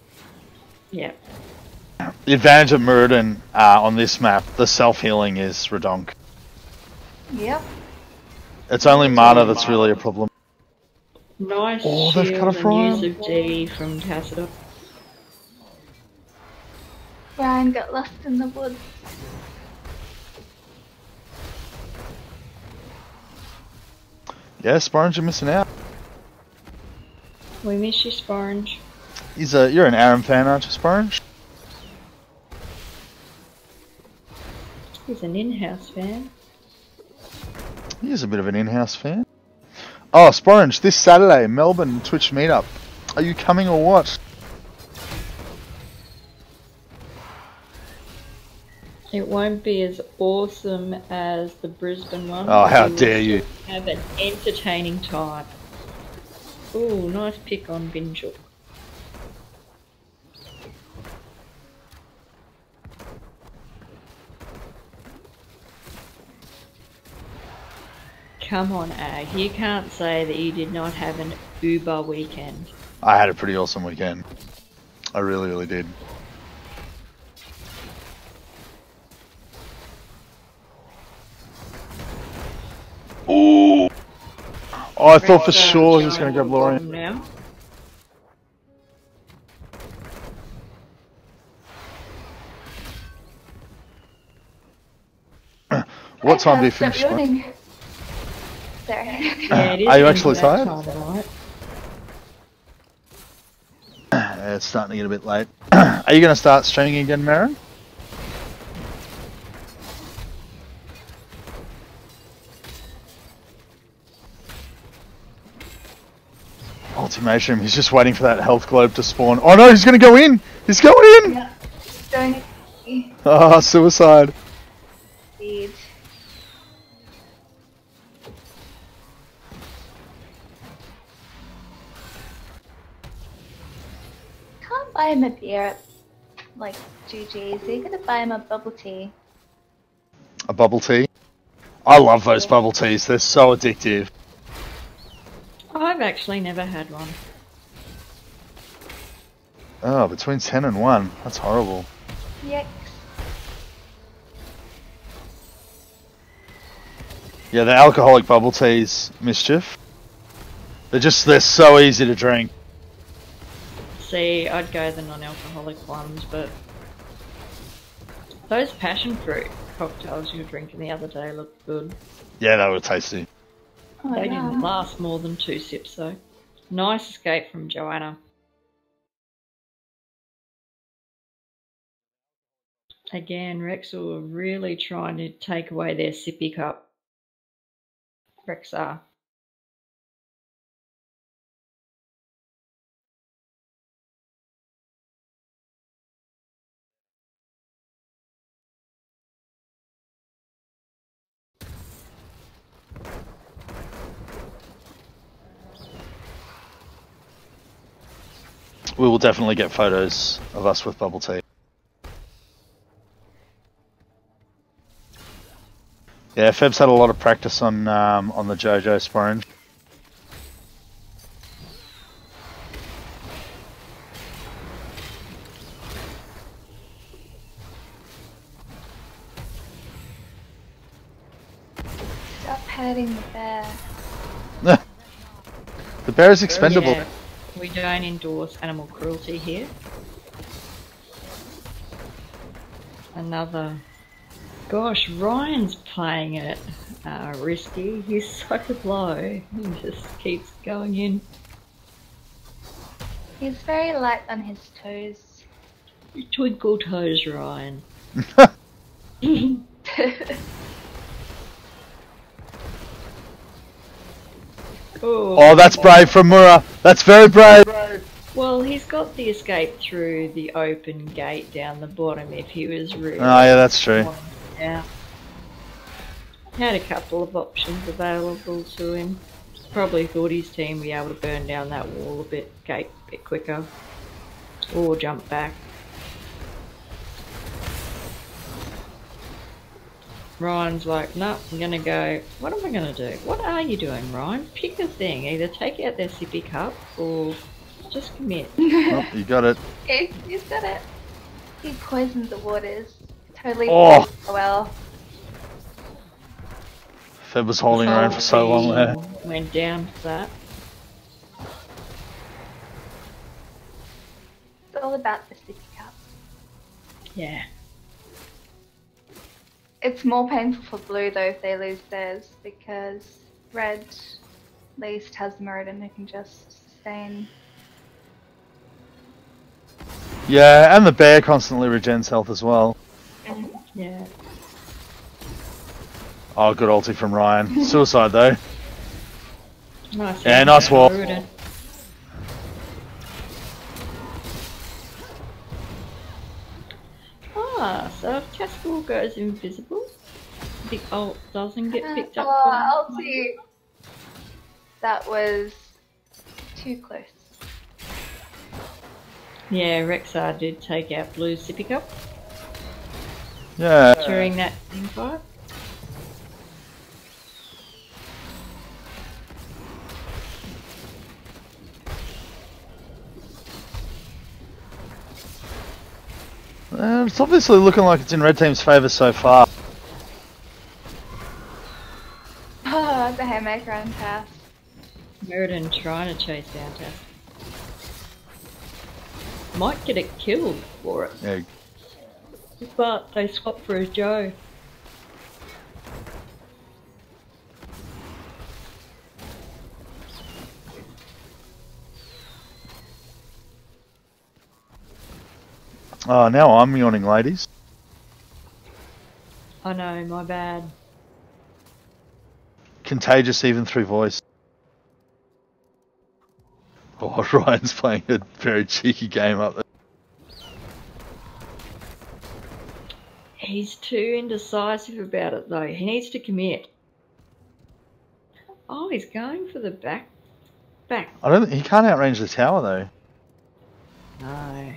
Yeah. The advantage of Muradin on this map, the self-healing is redonk. Yep. It's only mana that's really a problem. Nice Oh, they've cut shield a and fry. use of D from Tassador. Ryan got lost in the woods. Yeah, Sporange, you're missing out. We miss you, Sporange. You're an Aram fan, aren't you, Sporange? He's an in-house fan. He is a bit of an in-house fan. Oh, Sporange, this Saturday, Melbourne Twitch meetup. Are you coming or what? It won't be as awesome as the Brisbane one. Oh, but how we will dare you. still have an entertaining time. Ooh, nice pick on Binjook. Come on, Ag. You can't say that you did not have an Uber weekend. I had a pretty awesome weekend. I really, really did. Ooh! Oh, I thought for sure he was going to go Lorian. Now. What time do you Stop finish? Mate? yawning. Sorry. Yeah, it is Are you getting actually to that tired? time of night. Yeah, it's starting to get a bit late. Are you going to start streaming again, Marin? Ultimation. He's just waiting for that health globe to spawn. Oh no, he's gonna go in! He's going in! Yeah. Don't Ah, suicide. speed. Can't buy him a beer at like GG's. You gotta buy him a bubble tea. A bubble tea. I love those bubble teas. They're so addictive. I've actually never had one. Oh, between 10 and 1. That's horrible. Yikes. Yeah, the alcoholic bubble teas, mischief. They're so easy to drink. See, I'd go the non-alcoholic ones, but those passion fruit cocktails you were drinking the other day looked good. Yeah, they were tasty. Oh, They yeah. didn't last more than 2 sips though. Nice escape from Joanna. Again, Rexel are really trying to take away their sippy cup. Rexar. We will definitely get photos of us with bubble tea. Yeah, Feb's had a lot of practice on the JoJo sponge. Stop petting the bear. The bear is expendable. Yeah, we don't endorse animal cruelty here. Another. Gosh, Ryan's playing it risky. He's so low. He just keeps going in. He's very light on his toes. Twinkle toes, Ryan. Oh, that's brave from Mura. That's very brave. Well, he's got the escape through the open gate down the bottom if he was really... Oh, yeah, that's true. Yeah. Had a couple of options available to him. Probably thought his team would be able to burn down that wall gate a bit quicker. Or jump back. Ryan's like, no, I'm gonna go. What am I gonna do? What are you doing, Ryan? Pick a thing. Either take out their sippy cup or just commit. Oh, you got it. He's got it. He poisoned the waters. Totally Oh. well. Feb was holding her own for so long there. Went down for that. It's all about the sippy cup. Yeah. It's more painful for blue though if they lose theirs because red at least has Meriden who can just sustain. Yeah, and the bear constantly regens health as well. Yeah. Oh, good ulti from Ryan. Suicide though. Nice. Yeah, nice wall. Ah, so if Castle goes invisible, the ult doesn't get picked up. Oh, ulti! That was too close. Yeah, Rexar did take out Blue's sippy cup Yeah. during that team fight. It's obviously looking like it's in red team's favour so far. Oh, the haymaker on pass. Meriden trying to chase down Tess. Might get it killed for it, Yeah. but they swap for a Joe. Oh, now I'm yawning, ladies. I know, my bad. Contagious even through voice. Oh, Ryan's playing a very cheeky game up there. He's too indecisive about it though. He needs to commit. Oh, he's going for the back. I don't. He can't outrange the tower though. No.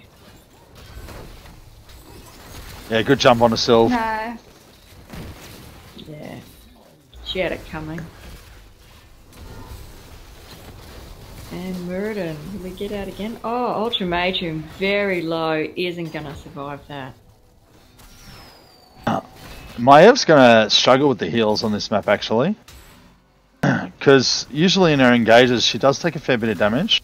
Yeah, good jump on a Sylve. Nice. Yeah. She had it coming. And Murden, will we get out again? Oh, Ultimatum, very low, isn't going to survive that. Maev's going to struggle with the heals on this map actually. Because usually in her engages she does take a fair bit of damage.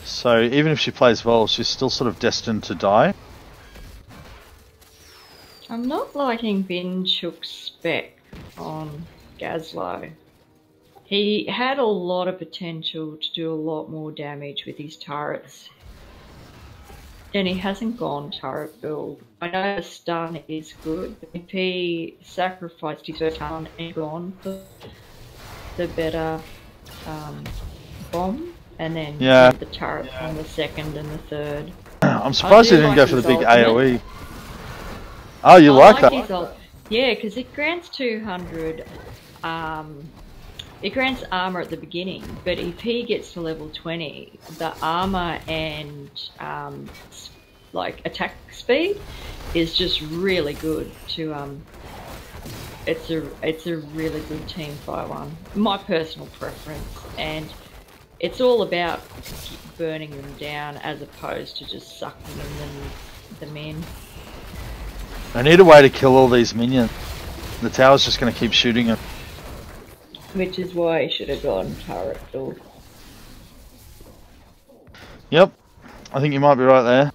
So even if she plays well, she's still sort of destined to die. I'm not liking Binchuk's spec on Gazlo. He had a lot of potential to do a lot more damage with his turrets. And he hasn't gone turret build. I know the stun is good, but if he sacrificed his first stun and gone for the better bomb, and then the turret on the second and the third. I'm surprised he didn't go for the big ultimate. AoE. Oh, you like that? Yeah, because it grants 200. It grants armor at the beginning, but if he gets to level 20, the armor and like attack speed is just really good to it's a really good team fight one. My personal preference, and it's all about burning them down as opposed to just sucking them in. I need a way to kill all these minions. The tower's just going to keep shooting them. Which is why he should have gone turret build. Yep, I think you might be right there.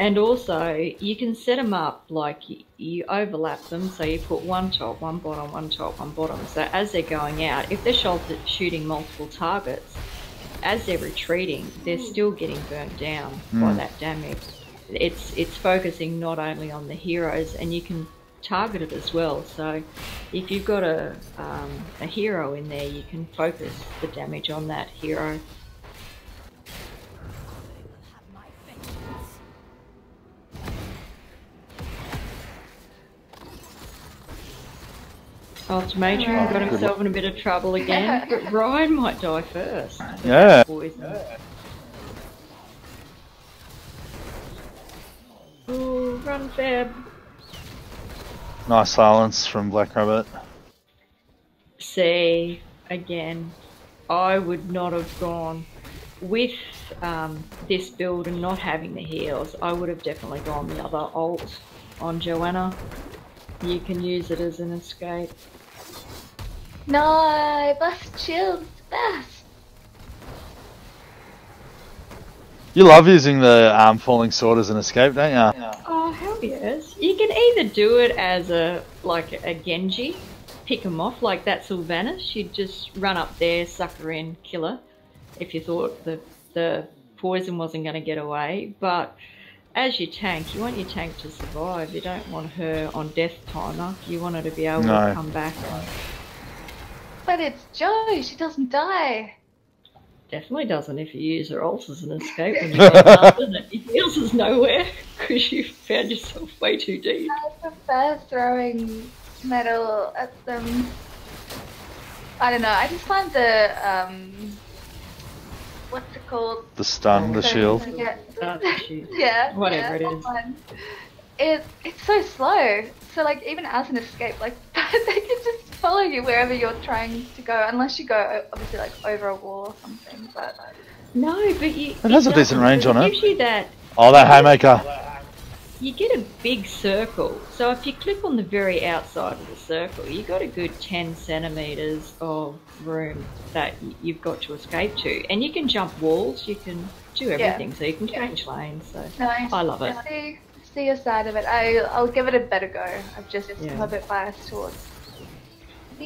And also, you can set them up like you overlap them, so you put one top, one bottom, one top, one bottom. So as they're going out, if they're shooting multiple targets, as they're retreating, they're still getting burnt down by that damage. It's focusing not only on the heroes, and you can target it as well. So if you've got a hero in there, you can focus the damage on that hero. Ultimatum got himself in a bit of trouble again, but Ryan might die first. Yeah. Ooh, run Fab. Nice silence from Black Rabbit. See, again, I would not have gone with this build and not having the heals. I would have definitely gone the other ult on Joanna. You can use it as an escape. No, best shields, best. You love using the falling sword as an escape, don't you? Oh, hell yes. You can either do it as a Genji, pick them off, like that Sylvanas. You'd just run up there, suck her in, kill her, if you thought the poison wasn't going to get away. But as your tank, you want your tank to survive. You don't want her on death timer. You want her to be able to come back. But it's Jo, she doesn't die. Definitely doesn't if you use her ult as an escape when you get nothing and your heals is nowhere because you found yourself way too deep. I prefer throwing metal at them. I don't know, I just find the, what's it called? The stun, the shield. Yeah. Whatever it is. It's so slow. So like even as an escape, like they can just follow you wherever you're trying to go, unless you go obviously like over a wall or something. But no, but it has a decent range on it. Gives you that. Oh, that haymaker! You get a big circle. So if you click on the very outside of the circle, you got a good 10 centimeters of room that you've got to escape to, and you can jump walls. You can do everything. So you can change lanes. So nice. I love it. See your side of it. I'll give it a better go. I'm a bit biased towards.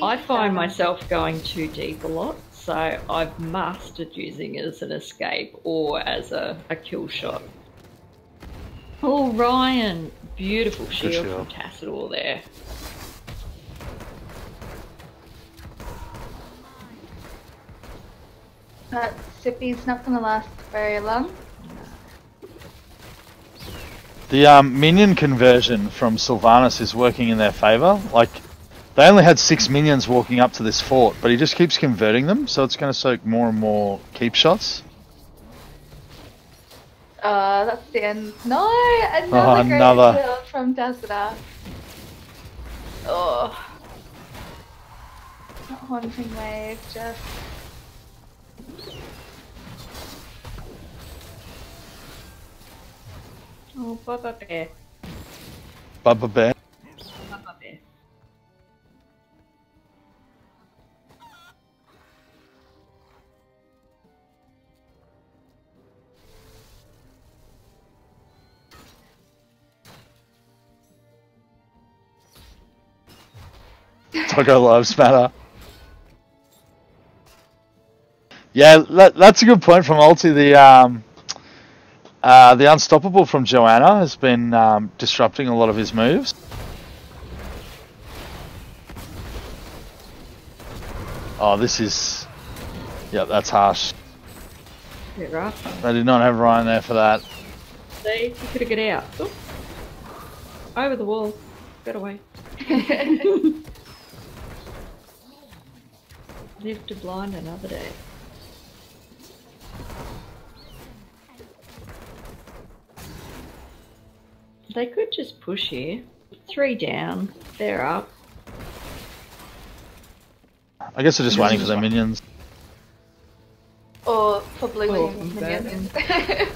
I find myself going too deep a lot, so I've mastered using it as an escape or as a kill shot. Oh, Ryan! Beautiful shield from Tassador there. But Sippy's not gonna last very long. The minion conversion from Sylvanas is working in their favour. Like, they only had 6 minions walking up to this fort, but he just keeps converting them, so it's going to soak more and more keep shots. That's the end. No, another great kill from Tacita. Oh. Not haunting wave, just. Oh, Bubba Bear. Bubba Bear. Bubba Bear. Taco lives matter. Yeah, that's a good point from Ulti. The Unstoppable from Joanna has been disrupting a lot of his moves. Oh, this is... Yep, that's harsh. Bit rough. They did not have Ryan there for that. See, you could have got out. Oop. Over the wall. Got away. Live to blind another day. They could just push here. 3 down. They're up. I guess they're just waiting for their minions. Or for blue Oh, minions. There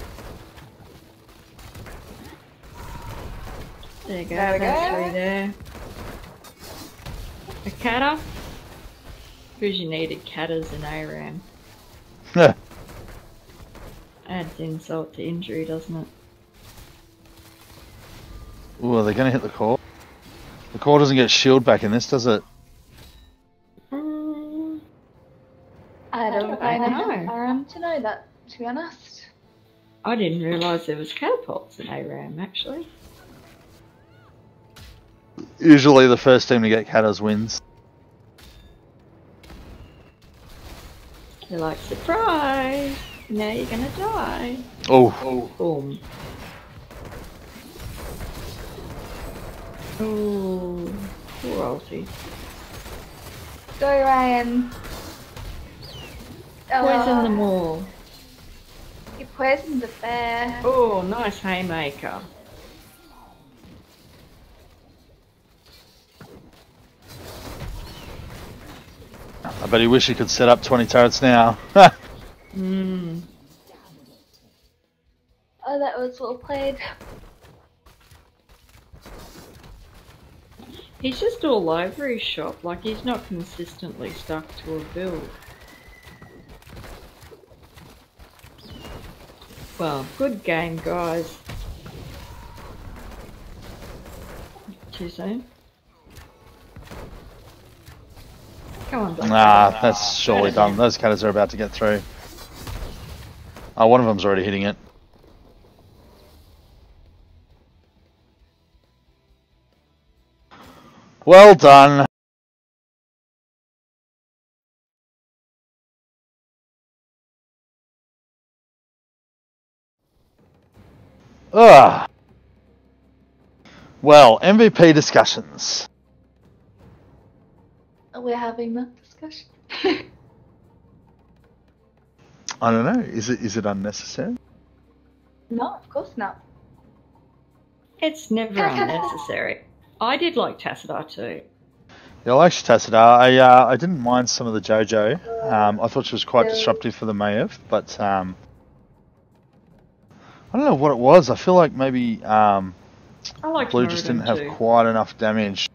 you go. There we That's go. 3 there. A catter. Because you needed catters in ARAM. Yeah. Adds insult to injury, doesn't it? Ooh, are they going to hit the core? The core doesn't get shield back in this, does it? I don't I find know. enough to know that, to be honest. I didn't realise there was catapults in ARAM, actually. Usually the first team to get Katas wins. They're like, surprise! Now you're gonna die. Oh. Boom. Ooh, poor Aussie. Go, Ryan. Poison them all. You poisoned the bear. Oh, nice haymaker. I bet he wish he could set up 20 turrets now. Mmm. Oh, that was well played. He's just all over his shop, like he's not consistently stuck to a build. Well, good game, guys. Too soon? Come on, Black. Nah, that's surely done. Those Katas are about to get through. Oh, one of them's already hitting it. Well done. Ugh. Well, MVP discussions. We're having that discussion. I don't know. Is it unnecessary? No, of course not. It's never unnecessary. I did like Tassadar too. Yeah, I like Tassadar. I didn't mind some of the JoJo. I thought she was quite disruptive for the Maiev, but I don't know what it was. I feel like maybe I like Blue just didn't have too. quite enough damage.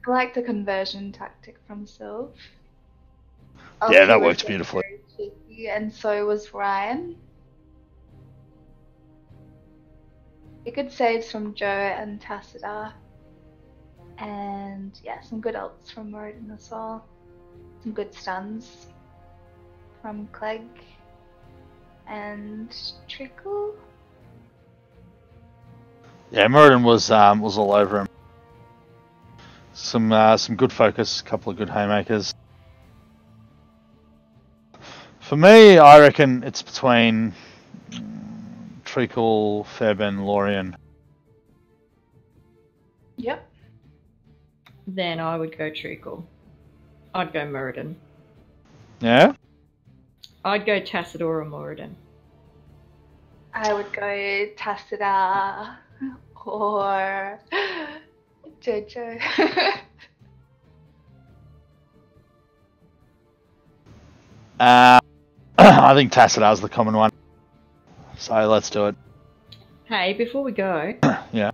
I like the conversion tactic from Sylv. Yeah, that Ulti worked was beautifully. very cheeky, and so was Ryan. You good saves from Joe and Tassadar. And yeah, some good ults from Rodin as well. Some good stuns from Clegg and Trickle. Yeah, Muradin was all over him. Some good focus, a couple of good haymakers. For me, I reckon it's between Treacle, Fairbairn, Lorien. Yep. Then I would go Treacle. I'd go Muradin. Yeah? I'd go Tassador or Muradin. I would go Tassida or Jojo. I think Tacitar's the common one. So let's do it. Hey, before we go, Yeah.